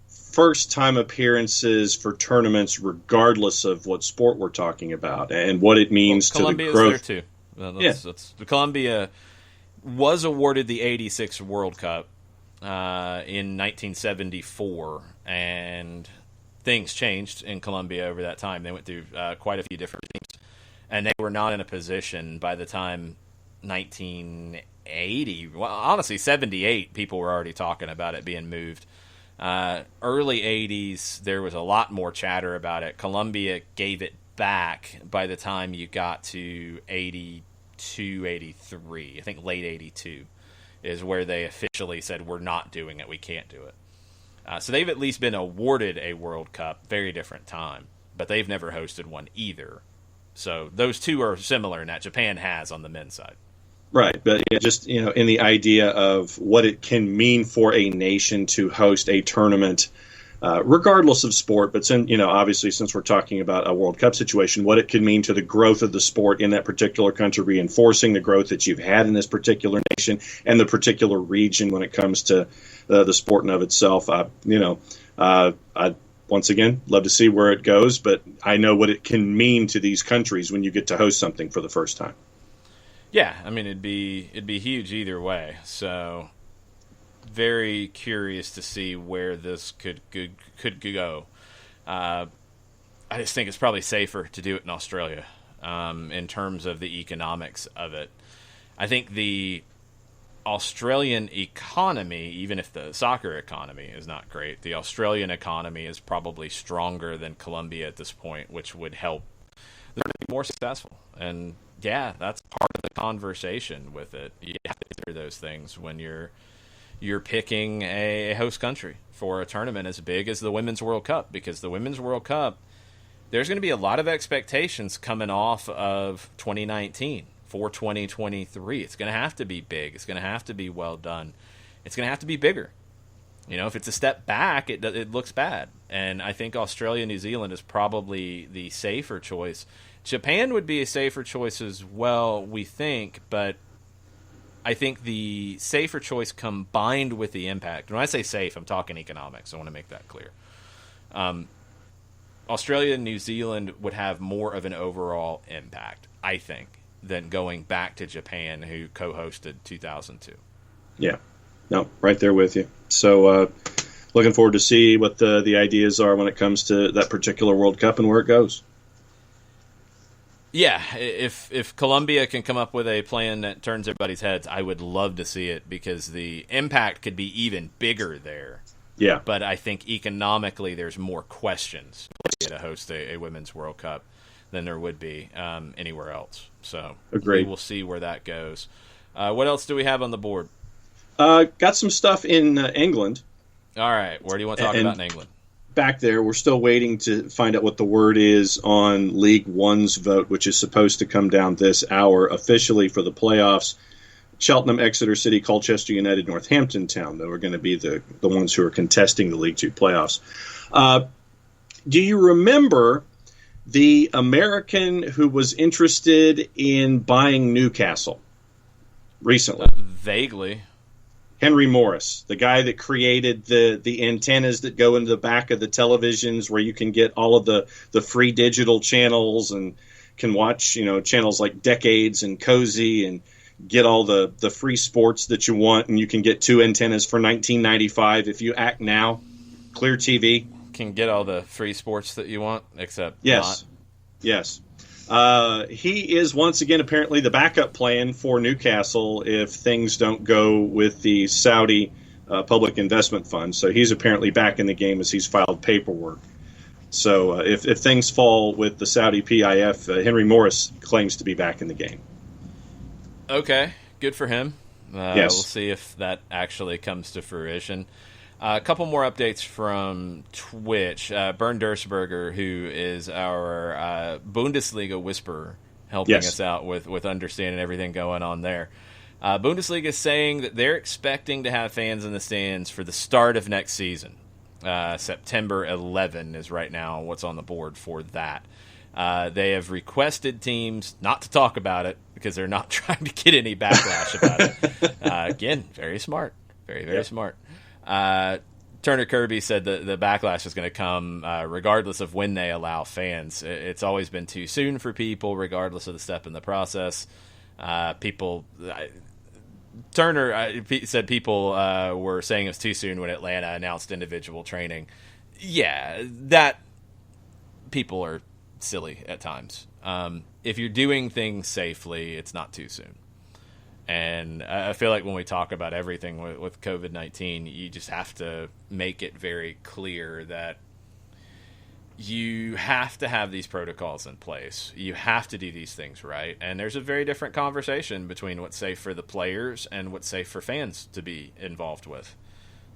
first-time appearances for tournaments, regardless of what sport we're talking about, and what it means to the growth. Colombia's there too. Colombia was awarded the '86 World Cup in 1974, and things changed in Colombia over that time. They went through quite a few different teams, and they were not in a position by the time 1980. Well, honestly, 78. People were already talking about it being moved. Early 80s, there was a lot more chatter about it. Colombia gave it back by the time you got to 82, 83. I think late 82 is where they officially said, we're not doing it. We can't do it. So they've at least been awarded a World Cup. Very different time. But they've never hosted one either. So those two are similar in that Japan has on the men's side. Right, but just in the idea of what it can mean for a nation to host a tournament, regardless of sport. But obviously, since we're talking about a World Cup situation, what it can mean to the growth of the sport in that particular country, reinforcing the growth that you've had in this particular nation and the particular region when it comes to the sport in of itself. I'd once again love to see where it goes, but I know what it can mean to these countries when you get to host something for the first time. Yeah, I mean, it'd be huge either way. So, very curious to see where this could go. I just think it's probably safer to do it in Australia in terms of the economics of it. I think the Australian economy, even if the soccer economy is not great, the Australian economy is probably stronger than Colombia at this point, which would help them to be more successful. And yeah, that's part of the conversation with it. You have to consider those things when you're picking a host country for a tournament as big as the Women's World Cup, because the Women's World Cup, there's going to be a lot of expectations coming off of 2019 for 2023. It's going to have to be big. It's going to have to be well done. It's going to have to be bigger. If it's a step back, it looks bad. And I think Australia, New Zealand is probably the safer choice. Japan would be a safer choice as well, we think, but I think the safer choice combined with the impact. When I say safe, I'm talking economics. I want to make that clear. Australia and New Zealand would have more of an overall impact, I think, than going back to Japan, who co-hosted 2002. Yeah. No, right there with you. So looking forward to see what the ideas are when it comes to that particular World Cup and where it goes. Yeah, if Colombia can come up with a plan that turns everybody's heads, I would love to see it because the impact could be even bigger there. Yeah. But I think economically there's more questions to host a Women's World Cup than there would be anywhere else. So Agreed. We will see where that goes. What else do we have on the board? Got some stuff in England. All right. Where do you want to talk about in England? Back there, we're still waiting to find out what the word is on League One's vote, which is supposed to come down this hour officially for the playoffs. Cheltenham, Exeter City, Colchester United, Northampton Town, though, are going to be the ones who are contesting the League Two playoffs. Do you remember the American who was interested in buying Newcastle recently? Vaguely. Henry Morris, the guy that created the antennas that go into the back of the televisions where you can get all of the free digital channels and can watch, channels like Decades and Cozy and get all the free sports that you want, and you can get 2 antennas for $19.95 if you act now. Clear TV. Can get all the free sports that you want, except Yes. not. Yes. He is once again apparently the backup plan for Newcastle if things don't go with the Saudi public investment fund. So he's apparently back in the game as he's filed paperwork. So if things fall with the Saudi PIF, Henry Morris claims to be back in the game. Okay, good for him. Yes. We'll see if that actually comes to fruition. A couple more updates from Twitch. Bernd Dursberger, who is our Bundesliga whisperer, helping us out with understanding everything going on there. Bundesliga is saying that they're expecting to have fans in the stands for the start of next season. September 11 is right now what's on the board for that. They have requested teams not to talk about it because they're not trying to get any backlash about it. Again, very smart. Very smart. Turner Kirby said the backlash is going to come regardless of when they allow fans. It's always been too soon for people, regardless of the step in the process. Turner said people were saying it was too soon when Atlanta announced individual training. Yeah, that people are silly at times. If you're doing things safely, it's not too soon. And I feel like when we talk about everything with COVID-19, you just have to make it very clear that you have to have these protocols in place. You have to do these things right. And there's a very different conversation between what's safe for the players and what's safe for fans to be involved with.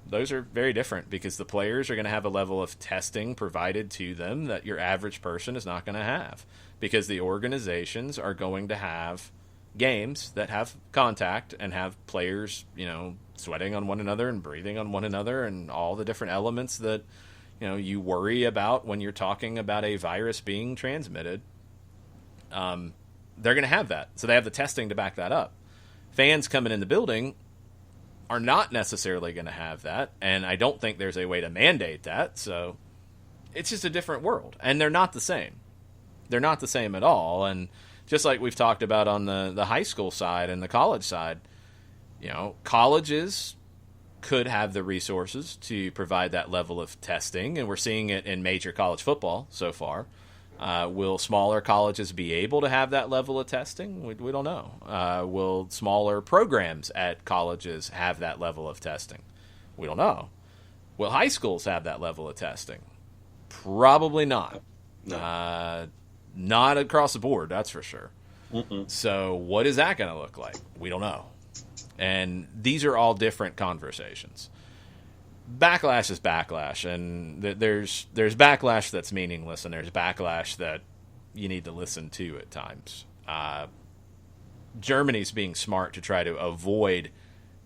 Those are very different because the players are going to have a level of testing provided to them that your average person is not going to have, because the organizations are going to have games that have contact and have players, sweating on one another and breathing on one another and all the different elements that, you worry about when you're talking about a virus being transmitted. They're going to have that. So they have the testing to back that up. Fans coming in the building are not necessarily going to have that, and I don't think there's a way to mandate that. So it's just a different world, and they're not the same. They're not the same at all. And just like we've talked about on the high school side and the college side, colleges could have the resources to provide that level of testing, and we're seeing it in major college football so far. Will smaller colleges be able to have that level of testing? We don't know. Will smaller programs at colleges have that level of testing? We don't know. Will high schools have that level of testing? Probably not. No. Not across the board, that's for sure. So what is that going to look like? We don't know. And these are all different conversations. Backlash is backlash, and there's backlash that's meaningless, and there's backlash that you need to listen to at times. Germany's being smart to try to avoid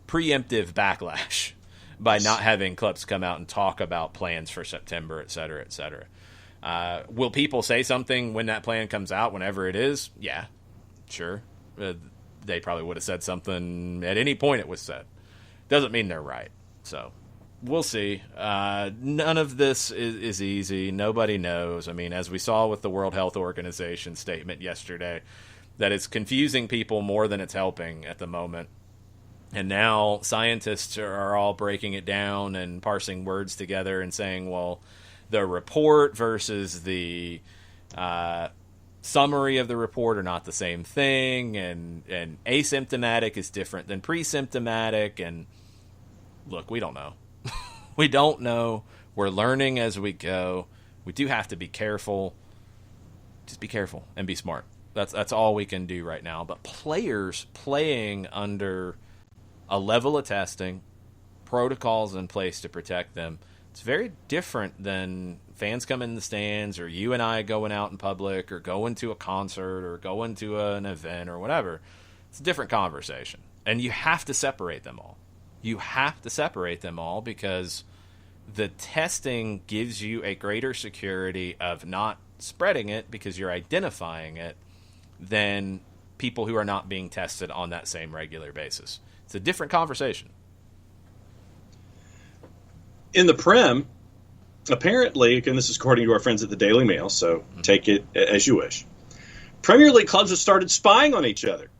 preemptive backlash by not having clubs come out and talk about plans for September, et cetera, et cetera. Will people say something when that plan comes out, whenever it is? Yeah, sure. They probably would have said something at any point it was said. Doesn't mean they're right. So we'll see. None of this is easy. Nobody knows. I mean, as we saw with the World Health Organization statement yesterday, that it's confusing people more than it's helping at the moment. And now scientists are all breaking it down and parsing words together and saying, well, the report versus the summary of the report are not the same thing, and asymptomatic is different than pre-symptomatic. And look, we don't know. We don't know. We're learning as we go. We do have to be careful. Just be careful and be smart. That's all we can do right now. But players playing under a level of testing, protocols in place to protect them, it's very different than fans coming in the stands, or you and I going out in public, or going to a concert, or going to an event, or whatever. It's a different conversation. And you have to separate them all. You have to separate them all, because the testing gives you a greater security of not spreading it because you're identifying it than people who are not being tested on that same regular basis. It's a different conversation. In the Prem, apparently, and this is according to our friends at the Daily Mail, so take it as you wish, Premier League clubs have started spying on each other.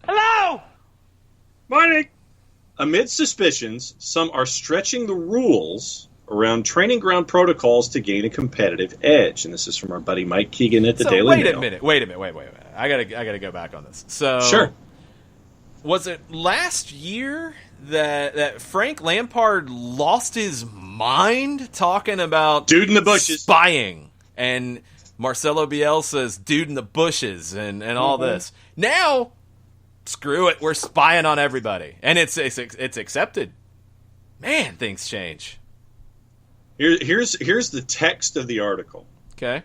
Hello! Morning! Amid suspicions, some are stretching the rules around training ground protocols to gain a competitive edge. And this is from our buddy Mike Keegan at the Daily Mail. Wait a minute. I gotta go back on this. So, sure. Was it last year that Frank Lampard lost his mind talking about dude in the bushes spying, and Marcelo Bielsa's dude in the bushes and all this? Now, screw it, we're spying on everybody, and it's accepted. Man, things change. Here's the text of the article. Okay.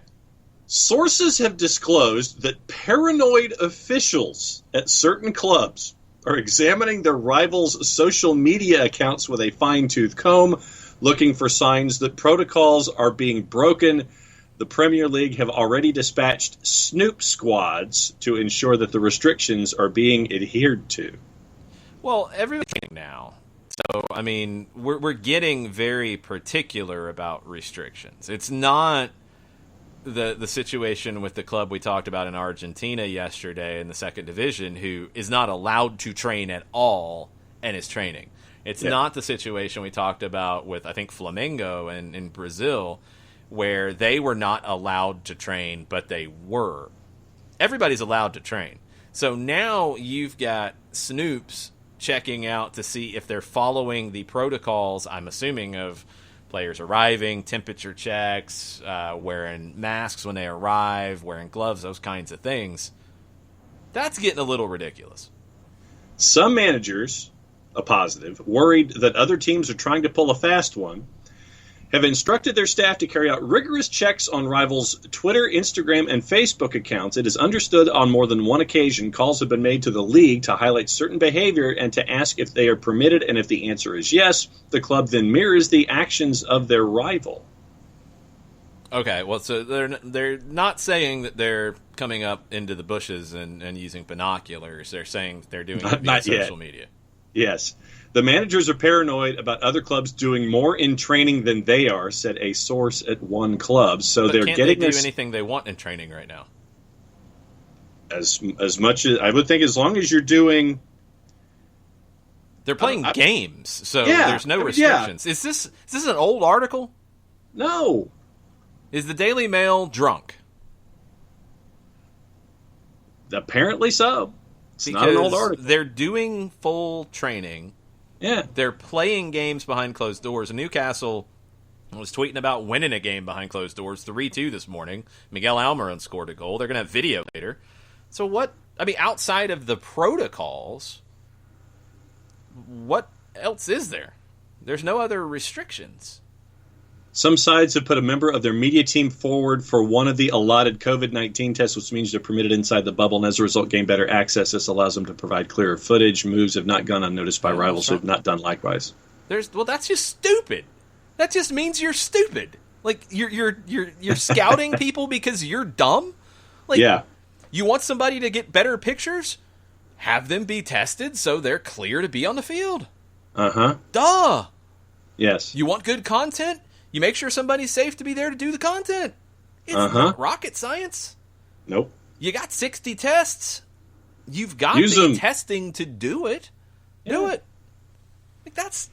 Sources have disclosed that paranoid officials at certain clubs are examining their rivals' social media accounts with a fine-tooth comb, looking for signs that protocols are being broken. The Premier League have already dispatched snoop squads to ensure that the restrictions are being adhered to. Well, everybody's now. So, I mean, we're getting very particular about restrictions. It's not the situation with the club we talked about in Argentina yesterday in the second division, who is not allowed to train at all and is training. It's not the situation we talked about with, I think, Flamengo in Brazil, where they were not allowed to train, but they were. Everybody's allowed to train. So now you've got snoops checking out to see if they're following the protocols, I'm assuming, of players arriving, temperature checks, wearing masks when they arrive, wearing gloves, those kinds of things. That's getting a little ridiculous. Some managers, a positive, worried that other teams are trying to pull a fast one, have instructed their staff to carry out rigorous checks on rivals' Twitter, Instagram, and Facebook accounts. It is understood on more than one occasion calls have been made to the league to highlight certain behavior and to ask if they are permitted, and if the answer is yes, the club then mirrors the actions of their rival. Okay, well, so they're not saying that they're coming up into the bushes and using binoculars. They're saying they're doing it via social media. Yes. The managers are paranoid about other clubs doing more in training than they are, said a source at one club. So they're getting they do anything they want in training right now? As much as I would think, as long as you're doing. They're playing games, so there's no restrictions. Is this an old article? No. Is the Daily Mail drunk? Apparently so. It's not an old article. They're doing full training. Yeah. They're playing games behind closed doors. Newcastle was tweeting about winning a game behind closed doors, 3-2 this morning. Miguel Almiron scored a goal. They're going to have video later. So what, I mean, outside of the protocols, what else is there? There's no other restrictions. Some sides have put a member of their media team forward for one of the allotted COVID-19 tests, which means they're permitted inside the bubble, and as a result gain better access. This allows them to provide clearer footage. Moves have not gone unnoticed by rivals who have not done likewise. That's just stupid. That just means you're stupid. Like, you're scouting people because you're dumb? Like, yeah. You want somebody to get better pictures? Have them be tested so they're clear to be on the field. Uh-huh. Duh. Yes. You want good content? You make sure somebody's safe to be there to do the content. It's not rocket science. Nope. You got 60 tests. You've got testing to do it. Yeah. Do it. Like, that's...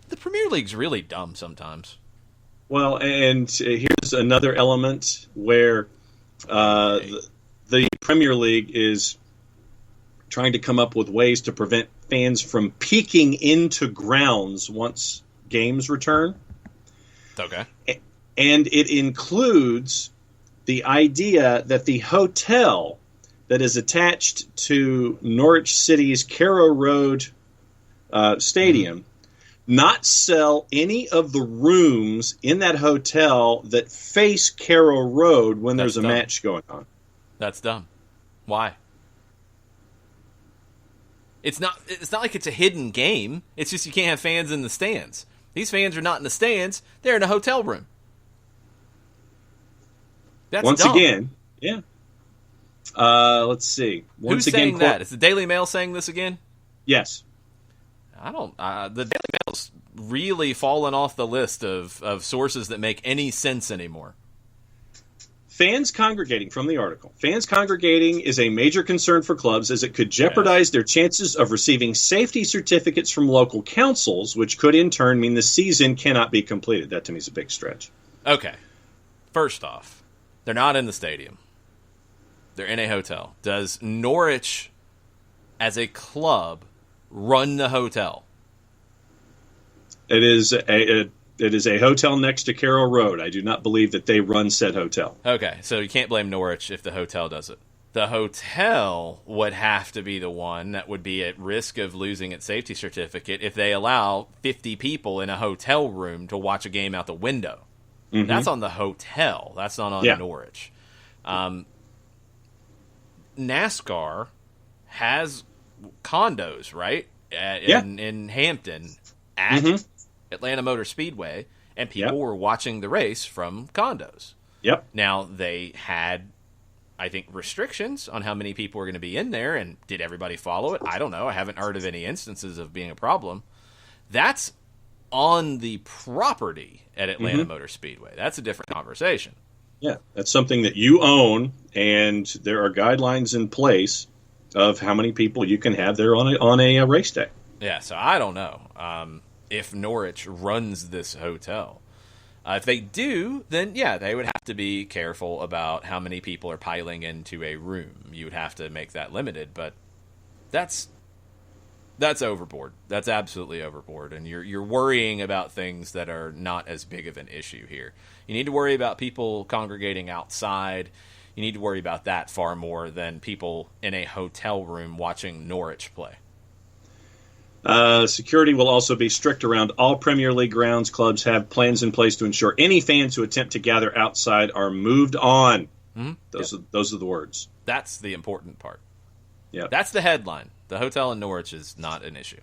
The Premier League's really dumb sometimes. Well, and here's another element where the Premier League is trying to come up with ways to prevent fans from peeking into grounds once games return. Okay. And it includes the idea that the hotel that is attached to Norwich City's Carrow Road Stadium not sell any of the rooms in that hotel that face Carrow Road when there's a match going on. That's dumb. Why? It's not like it's a hidden game. It's just you can't have fans in the stands. These fans are not in the stands. They're in a hotel room. That's Once dumb. again, yeah. Let's see. Who's saying that? Is the Daily Mail saying this again? Yes. I don't. The Daily Mail's really fallen off the list of sources that make any sense anymore. Fans congregating, from the article, fans congregating is a major concern for clubs as it could jeopardize their chances of receiving safety certificates from local councils, which could in turn mean the season cannot be completed. That to me is a big stretch. Okay. First off, they're not in the stadium. They're in a hotel. Does Norwich, as a club, run the hotel? It is a hotel next to Carrow Road. I do not believe that they run said hotel. Okay, so you can't blame Norwich if the hotel does it. The hotel would have to be the one that would be at risk of losing its safety certificate if they allow 50 people in a hotel room to watch a game out the window. Mm-hmm. That's on the hotel. That's not on Norwich. NASCAR has condos, right? In Hampton at Atlanta Motor Speedway, and people were watching the race from condos. Yep. Now, they had, I think, restrictions on how many people were going to be in there, and did everybody follow it? I don't know. I haven't heard of any instances of being a problem. That's on the property at Atlanta Motor Speedway. That's a different conversation. Yeah, that's something that you own, and there are guidelines in place of how many people you can have there on a race day. Yeah, so I don't know if Norwich runs this hotel. If they do, then they would have to be careful about how many people are piling into a room. You would have to make that limited, but that's overboard. That's absolutely overboard, and you're worrying about things that are not as big of an issue here. You need to worry about people congregating outside. You need to worry about that far more than people in a hotel room watching Norwich play. Security will also be strict around all Premier League grounds. Clubs have plans in place to ensure any fans who attempt to gather outside are moved on. Mm-hmm. Those are the words. That's the important part. Yeah, that's the headline. The hotel in Norwich is not an issue.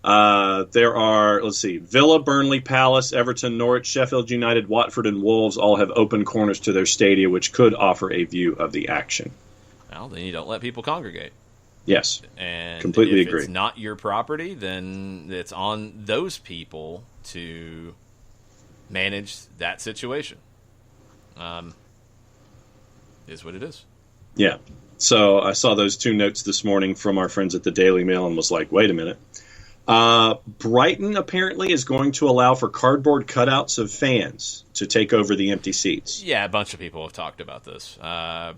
There are, Villa, Burnley, Palace, Everton, Norwich, Sheffield United, Watford, and Wolves all have open corners to their stadia, which could offer a view of the action. Well, then you don't let people congregate. Yes, and completely if agree. It's not your property, then it's on those people to manage that situation. Is what it is. Yeah. So I saw those two notes this morning from our friends at the Daily Mail and was like, wait a minute. Brighton apparently is going to allow for cardboard cutouts of fans to take over the empty seats. Yeah, a bunch of people have talked about this.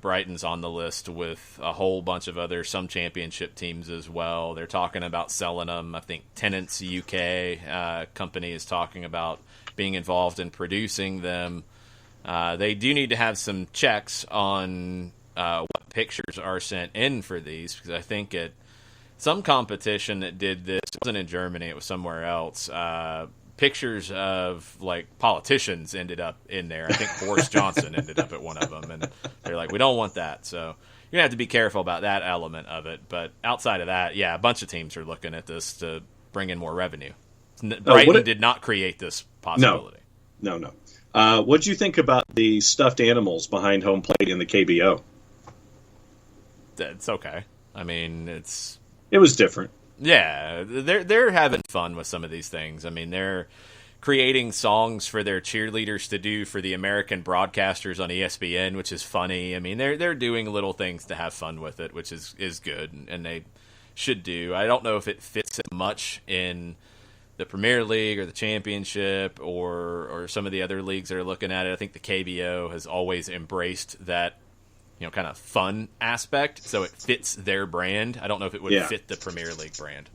Brighton's on the list with a whole bunch of some championship teams as well. They're talking about selling them. I think Tenants UK company is talking about being involved in producing them. They do need to have some checks on what pictures are sent in for these, because I think some competition that did this, it wasn't in Germany, it was somewhere else, pictures of like politicians ended up in there. I think Boris Johnson ended up at one of them, and they're like, we don't want that. So you're gonna have to be careful about that element of it. But outside of that, yeah, a bunch of teams are looking at this to bring in more revenue. Brighton did not create this possibility. No. What do you think about the stuffed animals behind home plate in the KBO? It's okay. I mean, it was different. Yeah, they're having fun with some of these things. I mean, they're creating songs for their cheerleaders to do for the American broadcasters on ESPN, which is funny. I mean, they're doing little things to have fun with it, which is good, and they should do. I don't know if it fits much in the Premier League or the Championship or some of the other leagues that are looking at it. I think the KBO has always embraced that, kind of fun aspect, so it fits their brand. I don't know if it would fit the Premier League brand.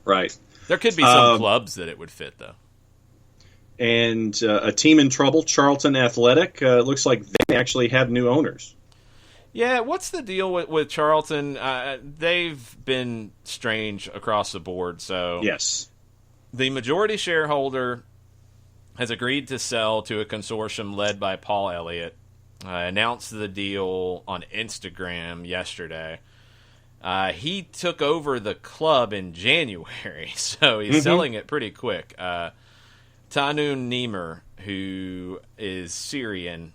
Right. There could be some clubs that it would fit, though. And a team in trouble, Charlton Athletic, looks like they actually have new owners. Yeah, what's the deal with Charlton? They've been strange across the board. So yes. The majority shareholder has agreed to sell to a consortium led by Paul Elliott. Announced the deal on Instagram yesterday. He took over the club in January, so he's selling it pretty quick. Tanun Niemer, who is Syrian,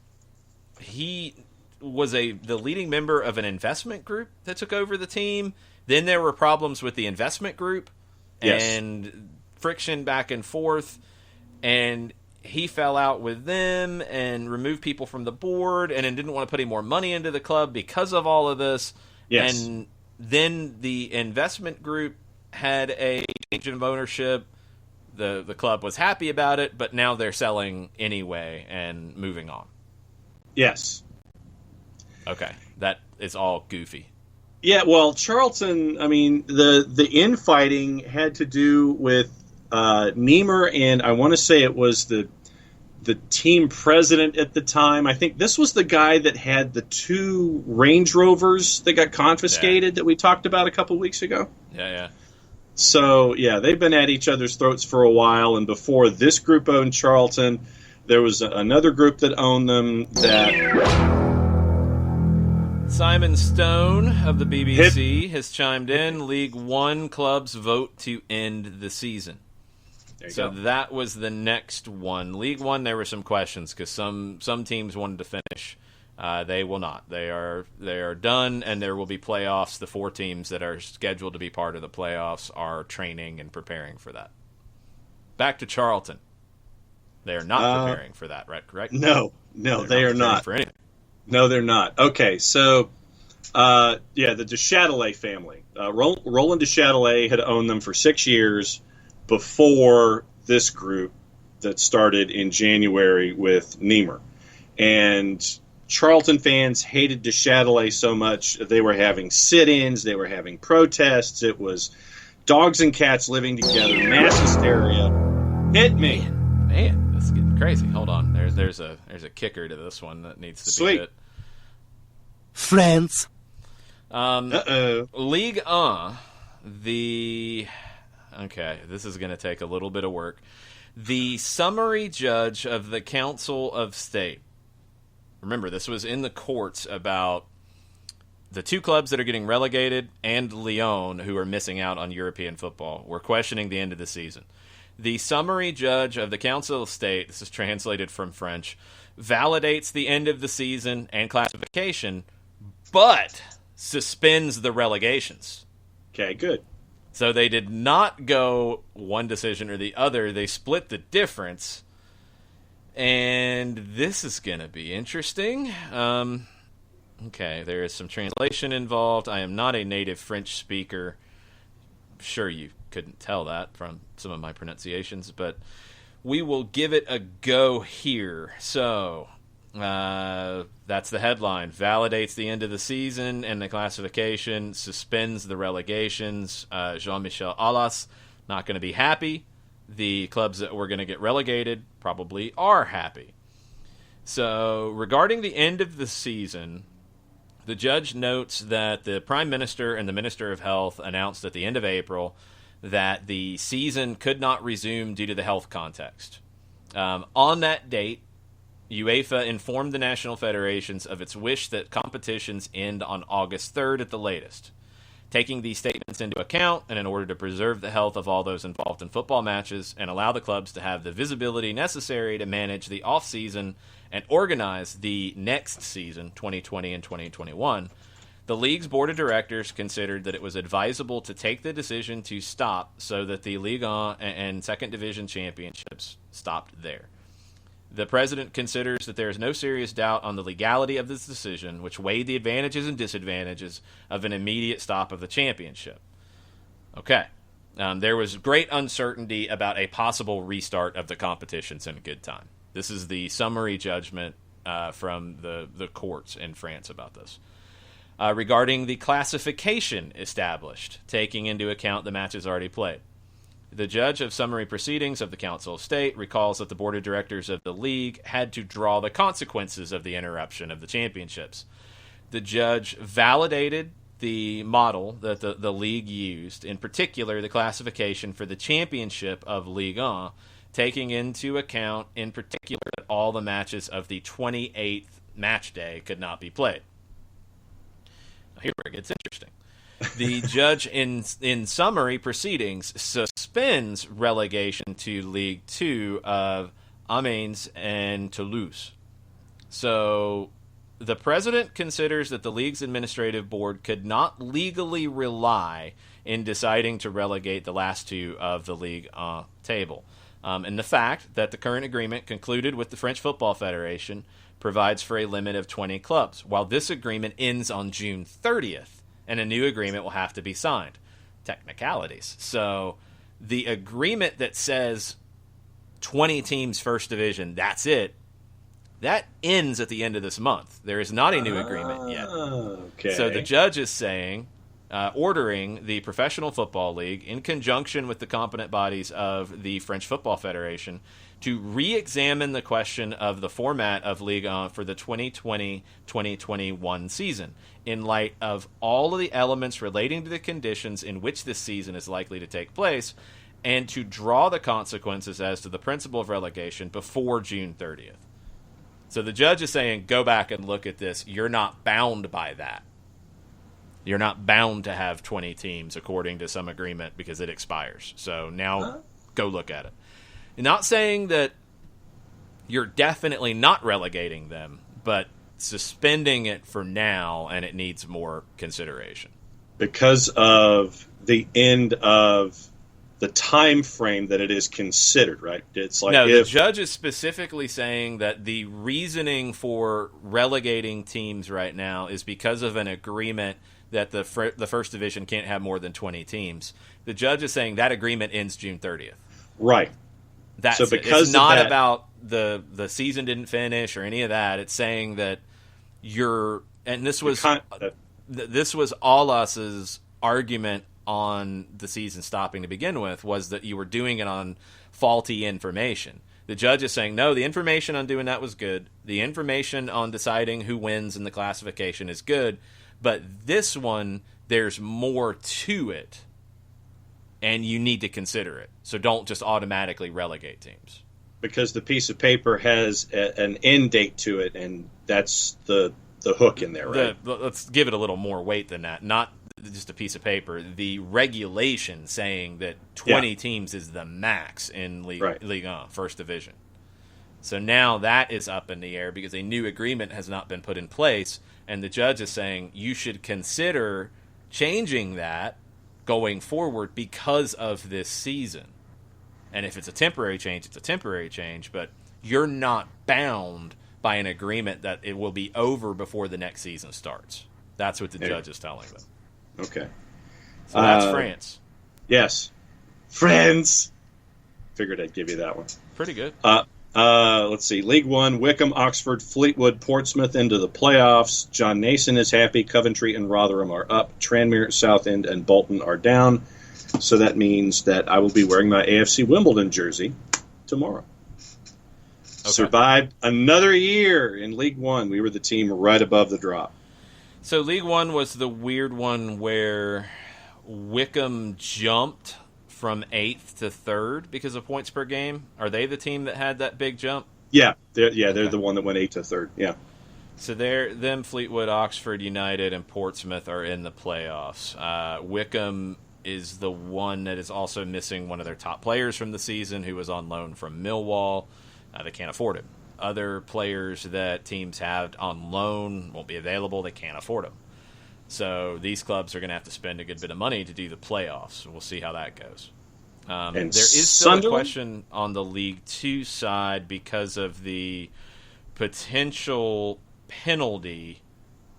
he was the leading member of an investment group that took over the team. Then there were problems with the investment group and friction back and forth, and he fell out with them and removed people from the board and then didn't want to put any more money into the club because of all of this. Yes. And then the investment group had a change of ownership. The club was happy about it, but now they're selling anyway and moving on. Yes. Okay. That is all goofy. Yeah, well, Charlton, I mean, the infighting had to do with Niemer, and I want to say it was the team president at the time. I think this was the guy that had the 2 Range Rovers that got confiscated that we talked about a couple weeks ago. Yeah. So, yeah, they've been at each other's throats for a while, and before this group owned Charlton, there was another group that owned them that... Simon Stone of the BBC has chimed in. League One clubs vote to end the season. So that was the next one. League One, there were some questions because some teams wanted to finish. They will not. They are done, and there will be playoffs. The 4 teams that are scheduled to be part of the playoffs are training and preparing for that. Back to Charlton. They are not preparing for that, right? Correct? No, they are not. For anything. No, they're not. Okay, so, the de Châtelet family. Roland de Châtelet had owned them for 6 years before this group that started in January with Niemer. And Charlton fans hated de Châtelet so much they were having sit-ins, they were having protests. It was dogs and cats living together, mass hysteria. Hit me. Man, this is getting crazy. Hold on. There's a kicker to this one that needs to be hit. Friends. Ligue 1, okay, this is going to take a little bit of work. The summary judge of the Council of State. Remember, this was in the courts about the 2 clubs that are getting relegated and Lyon, who are missing out on European football. We're questioning the end of the season. The summary judge of the Council of State, this is translated from French, validates the end of the season and classification, but suspends the relegations. Okay, good. So they did not go one decision or the other. They split the difference. And this is going to be interesting. Okay, there is some translation involved. I am not a native French speaker. I'm sure you couldn't tell that from some of my pronunciations, but we will give it a go here. So, that's the headline. Validates the end of the season and the classification, suspends the relegations. Jean-Michel Aulas, not going to be happy. The clubs that were going to get relegated probably are happy. So, regarding the end of the season, the judge notes that the Prime Minister and the Minister of Health announced at the end of April that the season could not resume due to the health context. On that date, UEFA informed the national federations of its wish that competitions end on August 3rd at the latest. Taking these statements into account, and in order to preserve the health of all those involved in football matches and allow the clubs to have the visibility necessary to manage the off-season and organize the next season, 2020 and 2021, the league's board of directors considered that it was advisable to take the decision to stop so that the Ligue 1 and Second Division championships stopped there. The president considers that there is no serious doubt on the legality of this decision, which weighed the advantages and disadvantages of an immediate stop of the championship. Okay. There was great uncertainty about a possible restart of the competitions in good time. This is the summary judgment from the courts in France about this. Regarding the classification established, taking into account the matches already played. The judge of summary proceedings of the Council of State recalls that the board of directors of the league had to draw the consequences of the interruption of the championships. The judge validated the model that the league used, in particular the classification for the championship of Ligue 1, taking into account in particular that all the matches of the 28th match day could not be played. Here it gets interesting. The judge in summary proceedings suspends relegation to League 2 of Amiens and Toulouse. So the president considers that the league's administrative board could not legally rely in deciding to relegate the last two of the Ligue 1 table. And the fact that the current agreement concluded with the French Football Federation provides for a limit of 20 clubs, while this agreement ends on June 30th. And a new agreement will have to be signed. Technicalities. So the agreement that says 20 teams first division, that's it, that ends at the end of this month. There is not a new agreement yet. Okay. So the judge is saying, ordering the Professional Football League, in conjunction with the competent bodies of the French Football Federation, to re-examine the question of the format of Ligue 1 for the 2020-2021 season, in light of all of the elements relating to the conditions in which this season is likely to take place, and to draw the consequences as to the principle of relegation before June 30th. So the judge is saying, go back and look at this. You're not bound by that. You're not bound to have 20 teams according to some agreement because it expires. So now go look at it. Not saying that you're definitely not relegating them, but suspending it for now, and it needs more consideration. Because of the end of the time frame that it is considered, right? It's like the judge is specifically saying that the reasoning for relegating teams right now is because of an agreement that the first division can't have more than 20 teams. The judge is saying that agreement ends June 30th. Right. That's so because it's not that, about the season didn't finish or any of that. It's saying that this was Aulas's argument on the season stopping to begin with, was that you were doing it on faulty information. The judge is saying, no, the information on doing that was good. The information on deciding who wins in the classification is good. But this one, there's more to it, and you need to consider it. So don't just automatically relegate teams. Because the piece of paper has an end date to it, and that's the hook in there, right? Let's give it a little more weight than that. Not just a piece of paper. The regulation saying that 20 teams is the max in Ligue 1, First Division. So now that is up in the air because a new agreement has not been put in place, and the judge is saying you should consider changing that going forward because of this season. And if it's a temporary change, it's a temporary change, but you're not bound by an agreement that it will be over before the next season starts. That's what the judge is telling them. Okay. So that's France. Yes. France! Figured I'd give you that one. Pretty good. Let's see. League One, Wickham, Oxford, Fleetwood, Portsmouth into the playoffs. John Nason is happy. Coventry and Rotherham are up. Tranmere, Southend, and Bolton are down. So that means that I will be wearing my AFC Wimbledon jersey tomorrow. Okay. Survived another year in League One. We were the team right above the drop. So League One was the weird one where Wickham jumped from 8th to 3rd because of points per game. Are they the team that had that big jump? Yeah, they're the one that went 8th to 3rd. Yeah. So them, Fleetwood, Oxford United, and Portsmouth are in the playoffs. Wickham is the one that is also missing one of their top players from the season, who was on loan from Millwall. They can't afford him. Other players that teams have on loan won't be available. They can't afford them. So these clubs are going to have to spend a good bit of money to do the playoffs. We'll see how that goes. There is still a question on the League Two side because of the potential penalty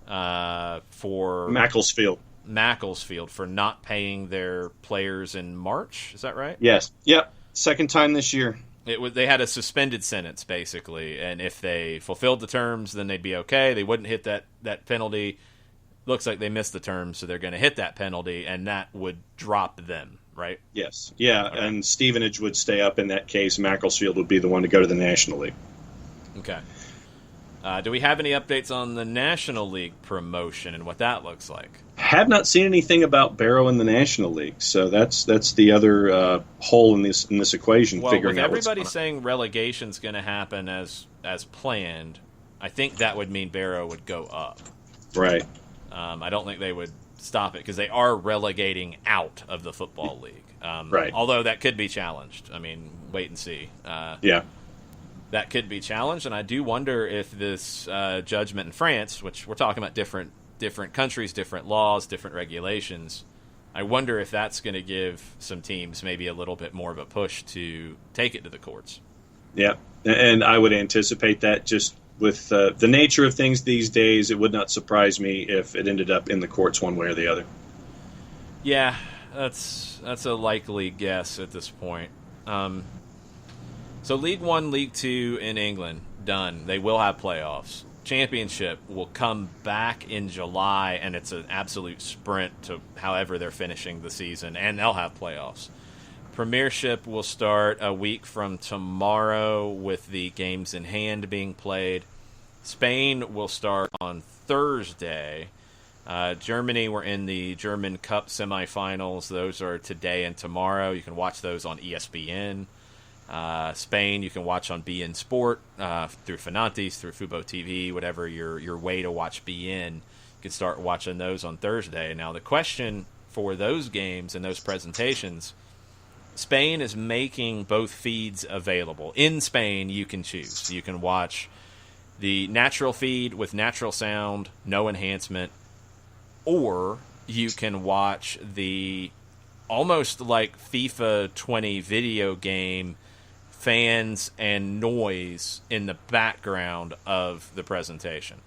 for Macclesfield for not paying their players in March. Is that right? Yes. Yep. Second time this year. They had a suspended sentence, basically, and if they fulfilled the terms, then they'd be okay. They wouldn't hit that penalty. Looks like they missed the terms, so they're going to hit that penalty, and that would drop them, right? Yes. Yeah, okay. And Stevenage would stay up in that case. Macclesfield would be the one to go to the National League. Okay. Do we have any updates on the National League promotion and what that looks like? Have not seen anything about Barrow in the National League, so that's the other hole in this equation. Well, figuring with out everybody saying relegation's going to happen as planned, I think that would mean Barrow would go up. Right. I don't think they would stop it because they are relegating out of the Football League. Right. Although that could be challenged. I mean, wait and see. Yeah. That could be challenged, and I do wonder if this judgment in France, which we're talking about different countries, different laws, different regulations, I wonder if that's going to give some teams maybe a little bit more of a push to take it to the courts. Yeah, and I would anticipate that just with the nature of things these days, it would not surprise me if it ended up in the courts one way or the other. Yeah, that's a likely guess at this point. So League One, League Two in England, done. They will have playoffs. Championship will come back in July, and it's an absolute sprint to however they're finishing the season, and they'll have playoffs. Premiership will start a week from tomorrow with the games in hand being played. Spain will start on Thursday. Germany, we're in the German Cup semifinals. Those are today and tomorrow. You can watch those on ESPN. Spain, you can watch on BN Sport through Fanantes, through Fubo TV, whatever your way to watch BN. You can start watching those on Thursday. Now, the question for those games and those presentations, Spain is making both feeds available. In Spain, you can choose. You can watch the natural feed with natural sound, no enhancement, or you can watch the almost like FIFA 20 video game fans and noise in the background of the presentation.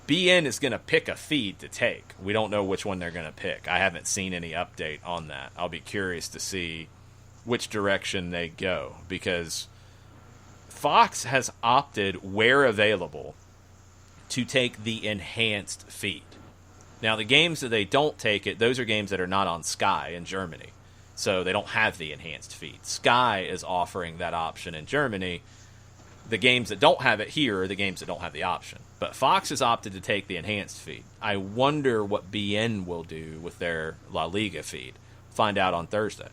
BN is going to pick a feed to take. We don't know which one they're going to pick. I haven't seen any update on that. I'll be curious to see which direction they go, because Fox has opted, where available, to take the enhanced feed. Now, the games that they don't take it, those are games that are not on Sky in Germany, so they don't have the enhanced feed. Sky is offering that option in Germany. The games that don't have it here are the games that don't have the option. But Fox has opted to take the enhanced feed. I wonder what BN will do with their La Liga feed. Find out on Thursday.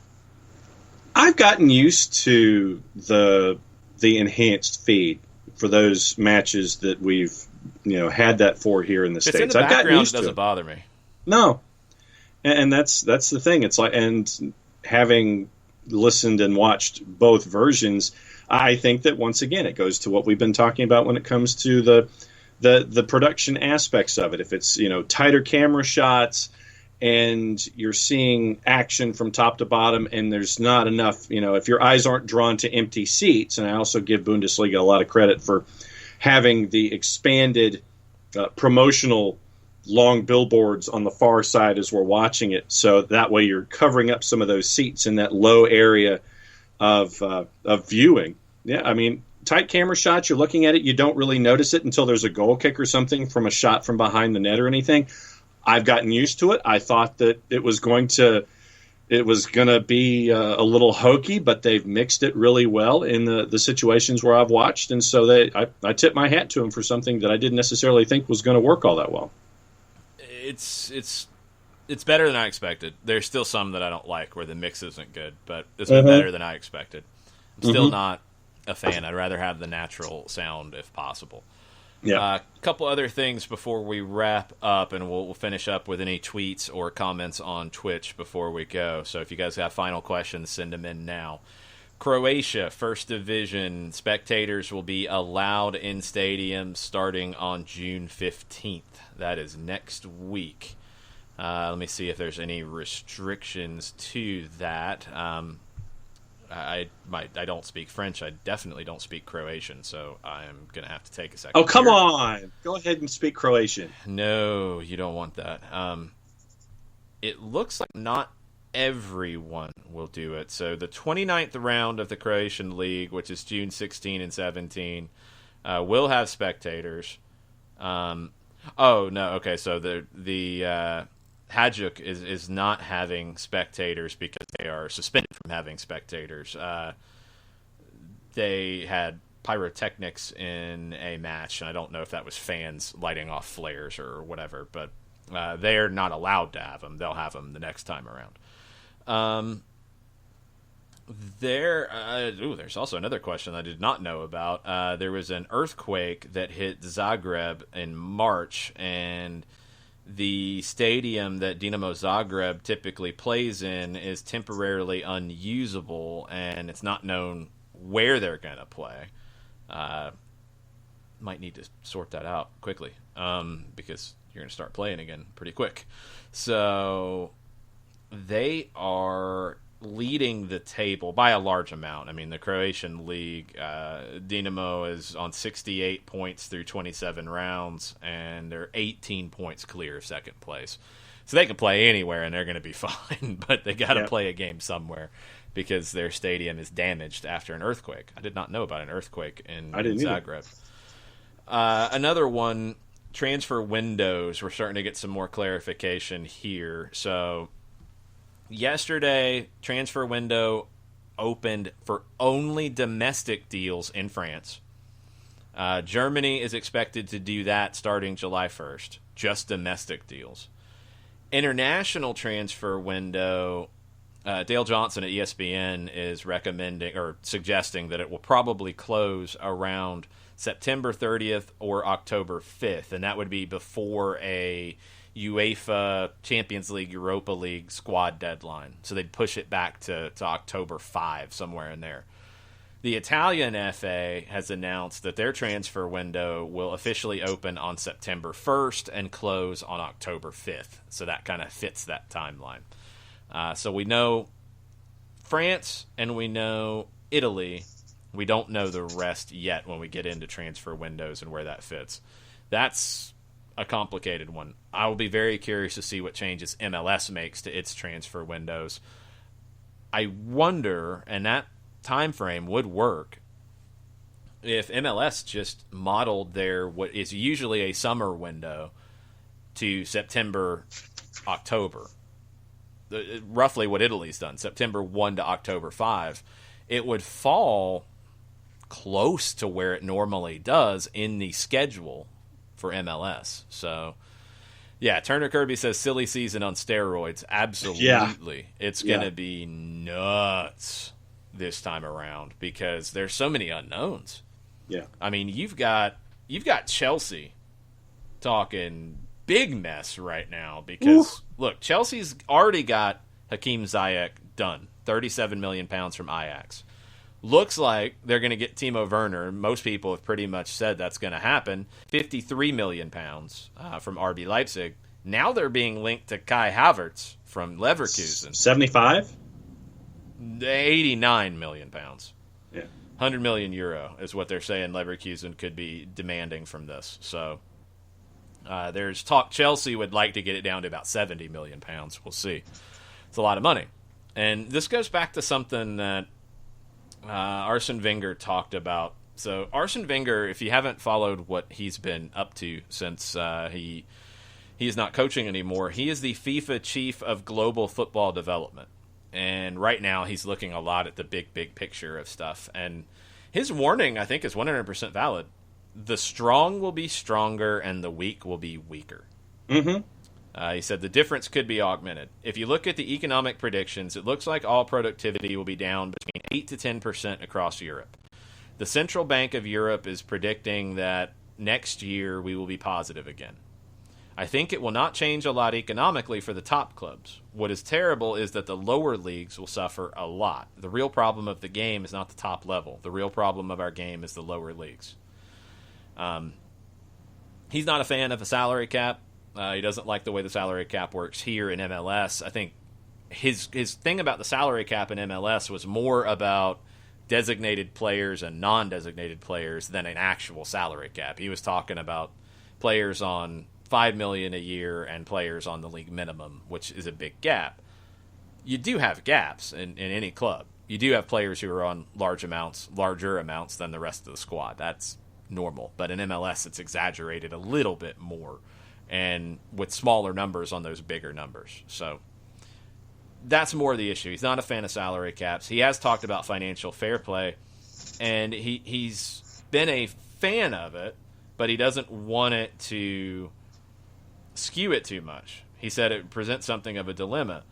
I've gotten used to the enhanced feed for those matches that we've had that for here in the States. In the I've gotten used it doesn't to it. bother me. No, and that's the thing. It's like, and having listened and watched both versions, I think that once again it goes to what we've been talking about when it comes to the production aspects of it. If it's tighter camera shots, and you're seeing action from top to bottom, and there's not enough, if your eyes aren't drawn to empty seats, and I also give Bundesliga a lot of credit for having the expanded promotional long billboards on the far side as we're watching it, so that way you're covering up some of those seats in that low area of viewing. Yeah, I mean, tight camera shots, you're looking at it, you don't really notice it until there's a goal kick or something from a shot from behind the net or anything. I've gotten used to it. I thought that it was going to be a little hokey, but they've mixed it really well in the situations where I've watched, and so I tip my hat to them for something that I didn't necessarily think was going to work all that well. It's It's better than I expected. There's still some that I don't like where the mix isn't good, but it's been better than I expected. I'm still not a fan. I'd rather have the natural sound if possible. Yeah. A couple other things before we wrap up, and we'll finish up with any tweets or comments on Twitch before we go. So if you guys have final questions, send them in now. Croatia, First Division, spectators will be allowed in stadiums starting on June 15th. That is next week. Let me see if there's any restrictions to that. I don't speak French. I definitely don't speak Croatian, so I'm going to have to take a second. Oh, come on. Go ahead and speak Croatian. No, you don't want that. It looks like not everyone will do it. So the 29th round of the Croatian League, which is June 16 and 17, will have spectators. Oh, no. Okay, so the Hajduk is not having spectators because they are suspended from having spectators. They had pyrotechnics in a match, and I don't know if that was fans lighting off flares or whatever, but they're not allowed to have them. They'll have them the next time around. There's also another question I did not know about. There was an earthquake that hit Zagreb in March, and the stadium that Dinamo Zagreb typically plays in is temporarily unusable, and it's not known where they're going to play. Might need to sort that out quickly, because you're going to start playing again pretty quick. So they are leading the table by a large amount. I mean, the Croatian League, Dinamo is on 68 points through 27 rounds, and they're 18 points clear of second place. So they can play anywhere, and they're going to be fine, but they got to play a game somewhere because their stadium is damaged after an earthquake. I did not know about an earthquake in Zagreb. Another one, transfer windows. We're starting to get some more clarification here. So yesterday, transfer window opened for only domestic deals in France. Germany is expected to do that starting July 1st, just domestic deals. International transfer window, Dale Johnson at ESPN is recommending or suggesting that it will probably close around September 30th or October 5th, and that would be before a UEFA Champions League, Europa League squad deadline. So they'd push it back to October 5, somewhere in there. The Italian FA has announced that their transfer window will officially open on September 1st and close on October 5th. So that kind of fits that timeline. So we know France and we know Italy. We don't know the rest yet when we get into transfer windows and where that fits. That's a complicated one. I will be very curious to see what changes MLS makes to its transfer windows. I wonder, and that time frame would work, if MLS just modeled their what is usually a summer window to September, October. Roughly what Italy's done, September 1 to October 5. It would fall close to where it normally does in the schedule for MLS. So, yeah, Turner Kirby says silly season on steroids. Absolutely. Yeah. It's going to be nuts this time around because there's so many unknowns. Yeah. I mean, you've got Chelsea talking big mess right now because, look, Chelsea's already got Hakeem Ziyech done, £37 million from Ajax. Looks like they're going to get Timo Werner. Most people have pretty much said that's going to happen. £53 million from RB Leipzig. Now they're being linked to Kai Havertz from Leverkusen. 75? £89 million. Yeah. 100 million euro is what they're saying Leverkusen could be demanding from this. So there's talk Chelsea would like to get it down to about £70 million. We'll see. It's a lot of money. And this goes back to something that Arsene Wenger talked about. So Arsene Wenger, if you haven't followed what he's been up to since he is not coaching anymore, he is the FIFA chief of global football development. And right now he's looking a lot at the big picture of stuff. And his warning, I think, is 100% valid. The strong will be stronger and the weak will be weaker. Mm-hmm. He said the difference could be augmented. If you look at the economic predictions, it looks like all productivity will be down between 8 to 10% across Europe. The Central Bank of Europe is predicting that next year we will be positive again. I think it will not change a lot economically for the top clubs. What is terrible is that the lower leagues will suffer a lot. The real problem of the game is not the top level. The real problem of our game is the lower leagues. He's not a fan of a salary cap. He doesn't like the way the salary cap works here in MLS. I think his thing about the salary cap in MLS was more about designated players and non-designated players than an actual salary cap. He was talking about players on $5 million a year and players on the league minimum, which is a big gap. You do have gaps in any club. You do have players who are on larger amounts than the rest of the squad. That's normal. But in MLS, it's exaggerated a little bit more, and with smaller numbers on those bigger numbers. So that's more the issue. He's not a fan of salary caps. He has talked about financial fair play, and he's been a fan of it, but he doesn't want it to skew it too much. He said it presents something of a dilemma.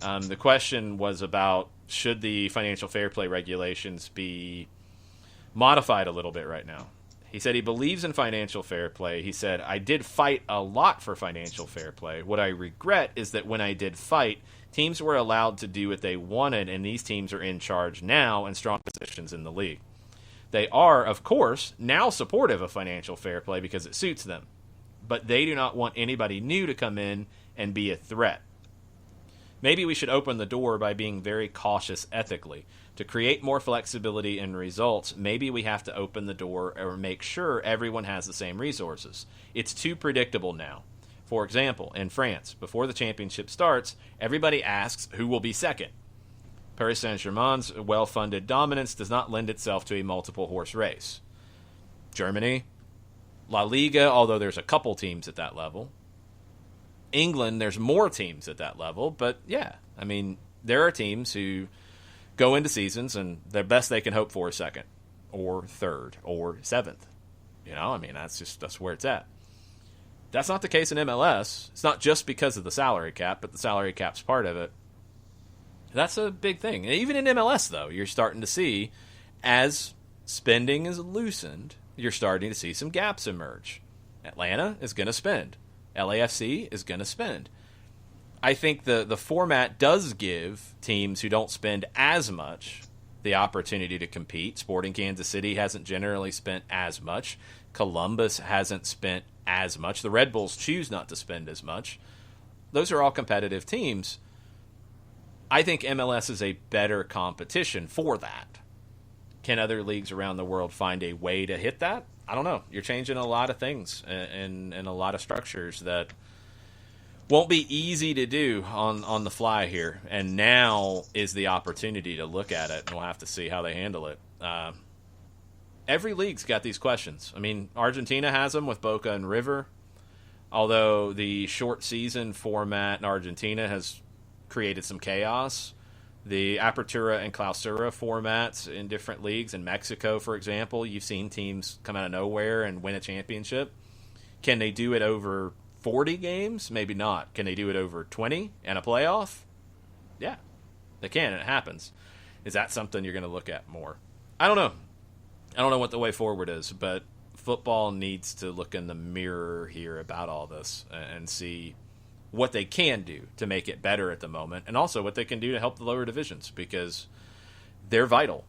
The question was about, should the financial fair play regulations be modified a little bit right now? He said he believes in financial fair play. He said, I did fight a lot for financial fair play. What I regret is that when I did fight, teams were allowed to do what they wanted, and these teams are in charge now in strong positions in the league. They are, of course, now supportive of financial fair play because it suits them, but they do not want anybody new to come in and be a threat. Maybe we should open the door by being very cautious ethically. To create more flexibility in results, maybe we have to open the door or make sure everyone has the same resources. It's too predictable now. For example, in France, before the championship starts, everybody asks who will be second. Paris Saint-Germain's well-funded dominance does not lend itself to a multiple-horse race. Germany, La Liga, although there's a couple teams at that level. England, there's more teams at that level, but yeah, I mean, there are teams who go into seasons and the best they can hope for is second or third or seventh. You know, I mean, that's where it's at. That's not the case in MLS. It's not just because of the salary cap, but the salary cap's part of it. That's a big thing. And even in MLS, though, you're starting to see, as spending is loosened, you're starting to see some gaps emerge. Atlanta is going to spend. LAFC is going to spend. I think the format does give teams who don't spend as much the opportunity to compete. Sporting Kansas City hasn't generally spent as much. Columbus hasn't spent as much. The Red Bulls choose not to spend as much. Those are all competitive teams. I think MLS is a better competition for that. Can other leagues around the world find a way to hit that? I don't know. You're changing a lot of things and a lot of structures that won't be easy to do on the fly here. And now is the opportunity to look at it, and we'll have to see how they handle it. Every league's got these questions. I mean, Argentina has them with Boca and River, although the short season format in Argentina has created some chaos. The Apertura and Clausura formats in different leagues, in Mexico, for example, you've seen teams come out of nowhere and win a championship. Can they do it over 40 games? Maybe not. Can they do it over 20 and a playoff? Yeah, they can, and it happens. Is that something you're going to look at more? I don't know. I don't know what the way forward is, but football needs to look in the mirror here about all this and see what they can do to make it better at the moment, and also what they can do to help the lower divisions, because they're vital.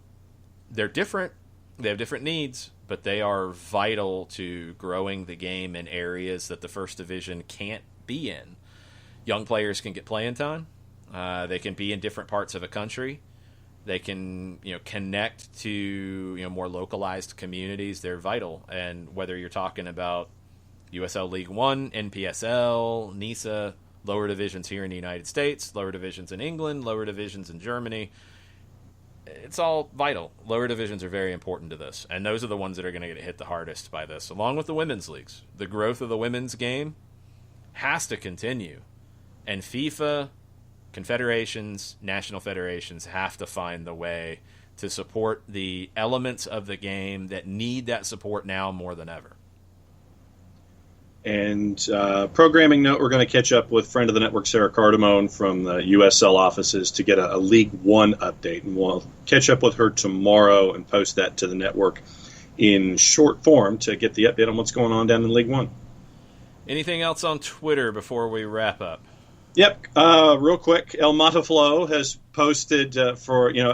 They're different. They have different needs, but they are vital to growing the game in areas that the first division can't be in. Young players can get playing time. They can be in different parts of a country. They can, connect to, more localized communities. They're vital. And whether you're talking about USL League One, NPSL, NISA, lower divisions here in the United States, lower divisions in England, lower divisions in Germany, it's all vital. Lower divisions are very important to this, and those are the ones that are going to get hit the hardest by this, along with the women's leagues. The growth of the women's game has to continue, and FIFA, confederations, national federations have to find the way to support the elements of the game that need that support now more than ever. And programming note, we're going to catch up with friend of the network, Sarah Cardamone from the USL offices to get a League One update. And we'll catch up with her tomorrow and post that to the network in short form to get the update on what's going on down in League One. Anything else on Twitter before we wrap up? Yep. Real quick, El Mataflow has posted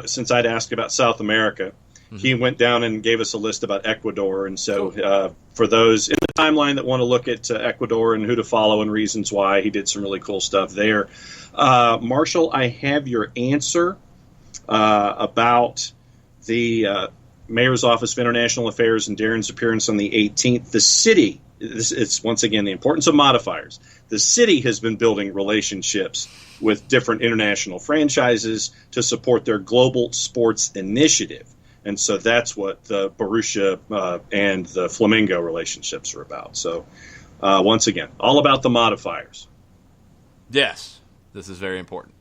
since I'd asked about South America, he went down and gave us a list about Ecuador. And so for those in the timeline that want to look at Ecuador and who to follow and reasons why, he did some really cool stuff there. Marshall, I have your answer about the Mayor's Office of International Affairs and Darren's appearance on the 18th. The city, it's once again the importance of modifiers. The city has been building relationships with different international franchises to support their global sports initiative. And so that's what the Borussia and the Flamengo relationships are about. So, once again, all about the modifiers. Yes, this is very important.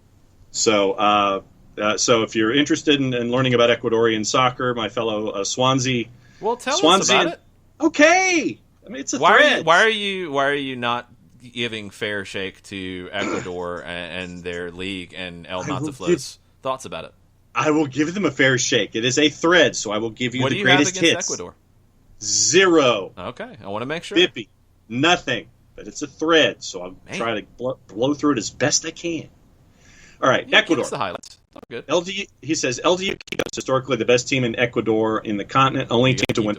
So, if you're interested in learning about Ecuadorian soccer, my fellow Swansea... Well, tell Swansea, us about it. Okay! I mean, it's a thread. Why are you not giving fair shake to Ecuador and their league and El Mataflow's thoughts about it? I will give them a fair shake. It is a thread, so I will give you the greatest hits. What do you have against Ecuador? 0. Okay, I want to make sure. Bippy. Nothing. But it's a thread, so I'll try to blow through it as best I can. All right, yeah, Ecuador. Give us the highlights. Good. He says, LDU Quito is historically the best team in Ecuador in the continent, only team to win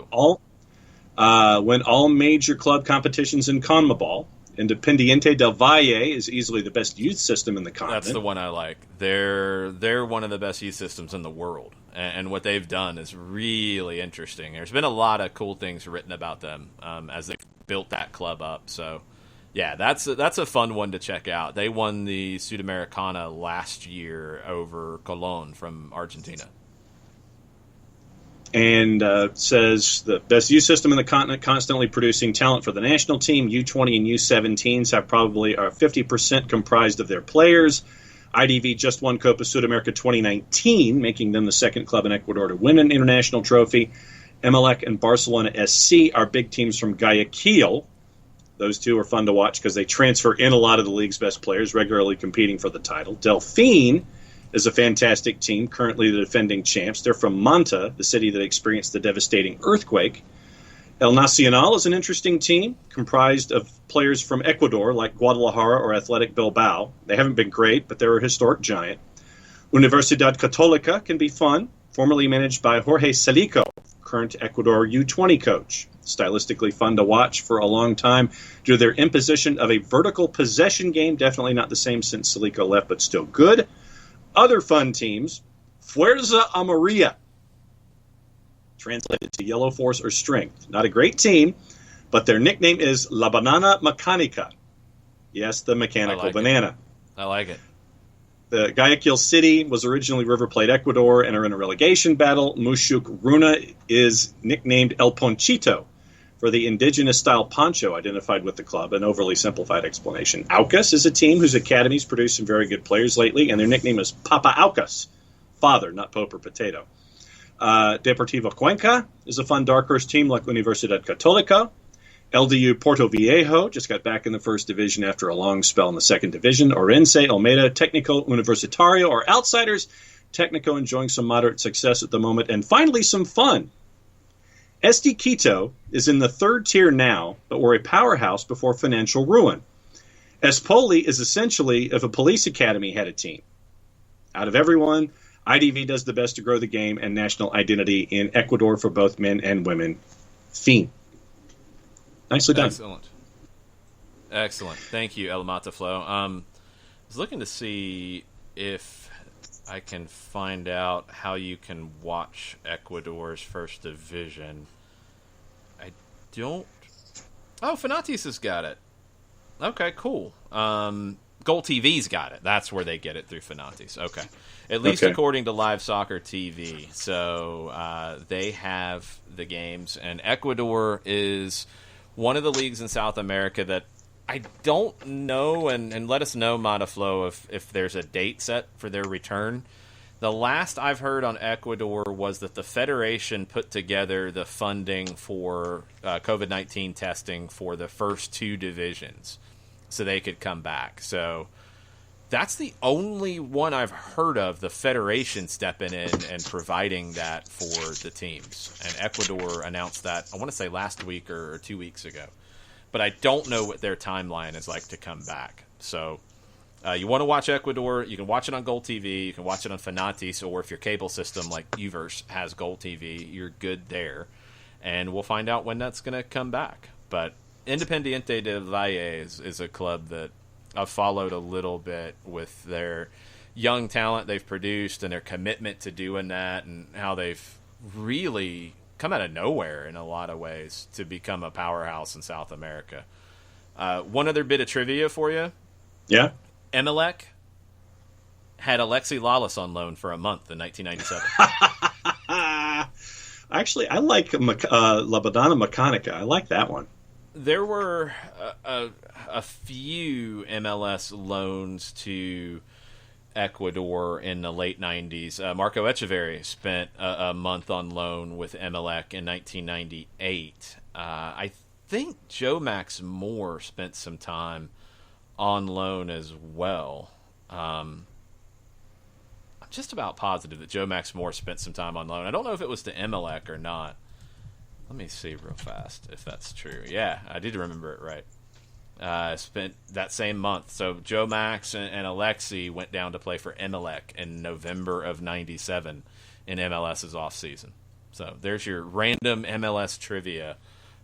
all major club competitions in CONMEBOL. Independiente del Valle is easily the best youth system in the continent. That's the one I like. They're one of the best youth systems in the world, and what they've done is really interesting. There's been a lot of cool things written about them as they've built that club up. So, yeah, that's a fun one to check out. They won the Sudamericana last year over Colón from Argentina. And says the best youth system in the continent, constantly producing talent for the national team. U20 and U17s have probably are 50% comprised of their players. IDV just won Copa Sudamerica 2019, making them the second club in Ecuador to win an international trophy. Emelec and Barcelona SC are big teams from Guayaquil. Those two are fun to watch because they transfer in a lot of the league's best players, regularly competing for the title. Delfín is a fantastic team, currently the defending champs. They're from Manta, the city that experienced the devastating earthquake. El Nacional is an interesting team, comprised of players from Ecuador, like Guadalajara or Athletic Bilbao. They haven't been great, but they're a historic giant. Universidad Católica can be fun, formerly managed by Jorge Celico, current Ecuador U20 coach. Stylistically fun to watch for a long time due to their imposition of a vertical possession game. Definitely not the same since Celico left, but still good. Other fun teams, Fuerza Amarilla, translated to Yellow Force or Strength. Not a great team, but their nickname is La Banana Mecanica. Yes, the mechanical banana. I like it. The Guayaquil City was originally River Plate, Ecuador, and are in a relegation battle. Mushuk Runa is nicknamed El Ponchito for the indigenous-style poncho identified with the club, an overly simplified explanation. Aucas is a team whose academies produced some very good players lately, and their nickname is Papa Aucas, father, not Pope or potato. Deportivo Cuenca is a fun dark horse team like Universidad Católica. LDU Porto Viejo just got back in the first division after a long spell in the second division. Orense, Almeida, Técnico Universitario are outsiders. Técnico enjoying some moderate success at the moment. And finally, some fun. SD Quito is in the third tier now, but were a powerhouse before financial ruin. Espoli is essentially if a police academy had a team. Out of everyone, IDV does the best to grow the game and national identity in Ecuador for both men and women. Fin. Nicely done. Excellent. Thank you, El Mataflow. I was looking to see if I can find out how you can watch Ecuador's first division. I don't... Oh, Fanatis has got it. Okay, cool. Goal TV's got it. That's where they get it, through Fanatis. Okay. At least according to Live Soccer TV. So they have the games. And Ecuador is one of the leagues in South America that I don't know, and let us know, Mataflow, if there's a date set for their return. The last I've heard on Ecuador was that the federation put together the funding for COVID-19 testing for the first two divisions so they could come back. So that's the only one I've heard of, the federation stepping in and providing that for the teams. And Ecuador announced that, I want to say last week or 2 weeks ago. But I don't know what their timeline is like to come back. So you want to watch Ecuador, you can watch it on Gold TV, you can watch it on Fanatis, or if your cable system like Uverse has Gold TV, you're good there. And we'll find out when that's going to come back. But Independiente del Valle is a club that I've followed a little bit with their young talent they've produced and their commitment to doing that, and how they've really come out of nowhere in a lot of ways to become a powerhouse in South America. One other bit of trivia for you. Yeah. Emelec had Alexi Lalas on loan for a month in 1997. Actually, I like La Badana Mechanica. I like that one. There were a few MLS loans to Ecuador in the late 90s. Marco Echeverri spent a month on loan with Emelec in 1998. I think Joe Max Moore spent some time on loan as well. I'm just about positive that Joe Max Moore spent some time on loan. I don't know if it was to Emelec or not. Let me see real fast if that's true. Yeah, I did remember it right. Spent that same month. So Joe Max and Alexi went down to play for Emelec in November of 97 in MLS's offseason. So there's your random MLS trivia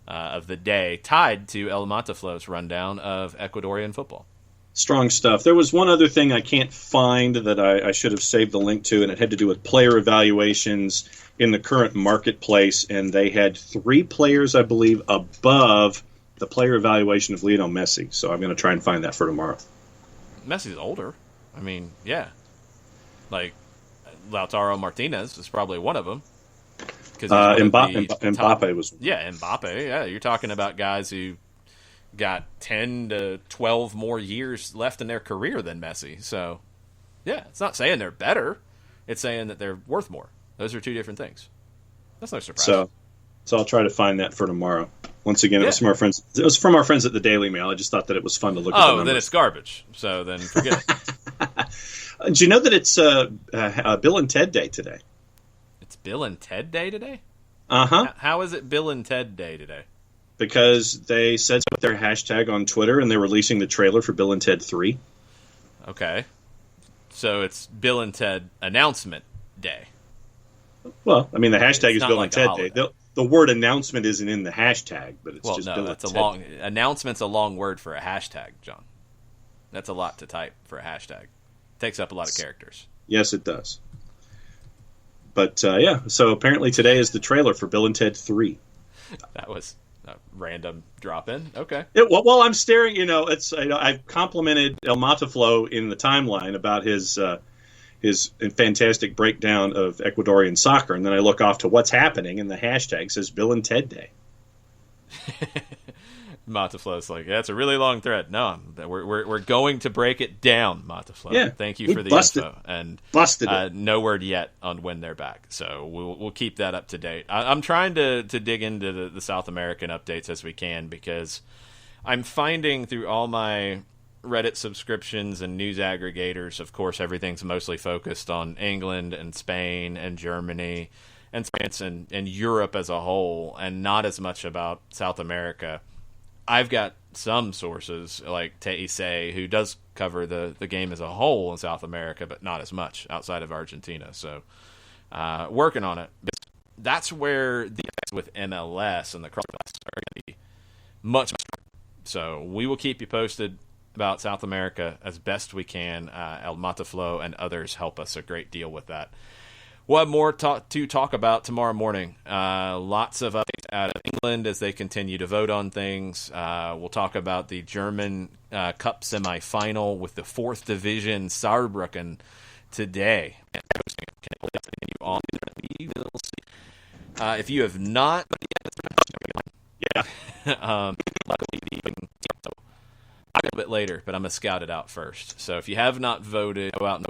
of the day, tied to El Mataflow's rundown of Ecuadorian football. Strong stuff. There was one other thing I can't find that I should have saved the link to, and it had to do with player evaluations in the current marketplace, and they had 3 players, I believe, above the player evaluation of Lionel Messi. So I'm going to try and find that for tomorrow. Messi's older. I mean, yeah. Like, Lautaro Martinez is probably one of them. Mbappe was. Yeah, Mbappe. Yeah, you're talking about guys who got 10 to 12 more years left in their career than Messi. So, yeah, it's not saying they're better. It's saying that they're worth more. Those are two different things. That's no surprise. So I'll try to find that for tomorrow. Once again, it was from our friends. It was from our friends at the Daily Mail. I just thought that it was fun to look at the numbers. Then it's garbage. So then forget it. Do you know that it's Bill and Ted Day today? It's Bill and Ted Day today? Uh-huh. How is it Bill and Ted Day today? Because they said so with their hashtag on Twitter, and they're releasing the trailer for Bill and Ted 3. Okay. So it's Bill and Ted Announcement Day. Well, I mean, the hashtag is Bill like and Ted Day. The word announcement isn't in the hashtag, but it's just Bill and Ted. Announcement's a long word for a hashtag, John. That's a lot to type for a hashtag. Takes up a lot of characters. Yes, it does. But, yeah, so apparently today is the trailer for Bill and Ted 3. That was a random drop-in. Okay. Well, I'm staring, I've complimented El Mataflow in the timeline about his fantastic breakdown of Ecuadorian soccer, and then I look off to what's happening, and the hashtag says Bill and Ted Day. Mataflow's like, yeah, it's a really long thread. No, we're going to break it down, Mataflow. Yeah, thank you for the info. And busted it. No word yet on when they're back, so we'll keep that up to date. I'm trying to dig into the South American updates as we can, because I'm finding through all my Reddit subscriptions and news aggregators, of course, everything's mostly focused on England and Spain and Germany and France and Europe as a whole, and not as much about South America. I've got some sources like Teise, who does cover the game as a whole in South America, but not as much outside of Argentina. So working on it. But that's where the effects with MLS and the cross are going to be much. So we will keep you posted about South America as best we can. El Mataflow and others help us a great deal with that. We'll have more to talk about tomorrow morning. Lots of updates out of England as they continue to vote on things. We'll talk about the German Cup semifinal with the 4th Division Saarbrücken today. If you have not... a bit later, but I'm going to scout it out first. So if you have not voted, go out and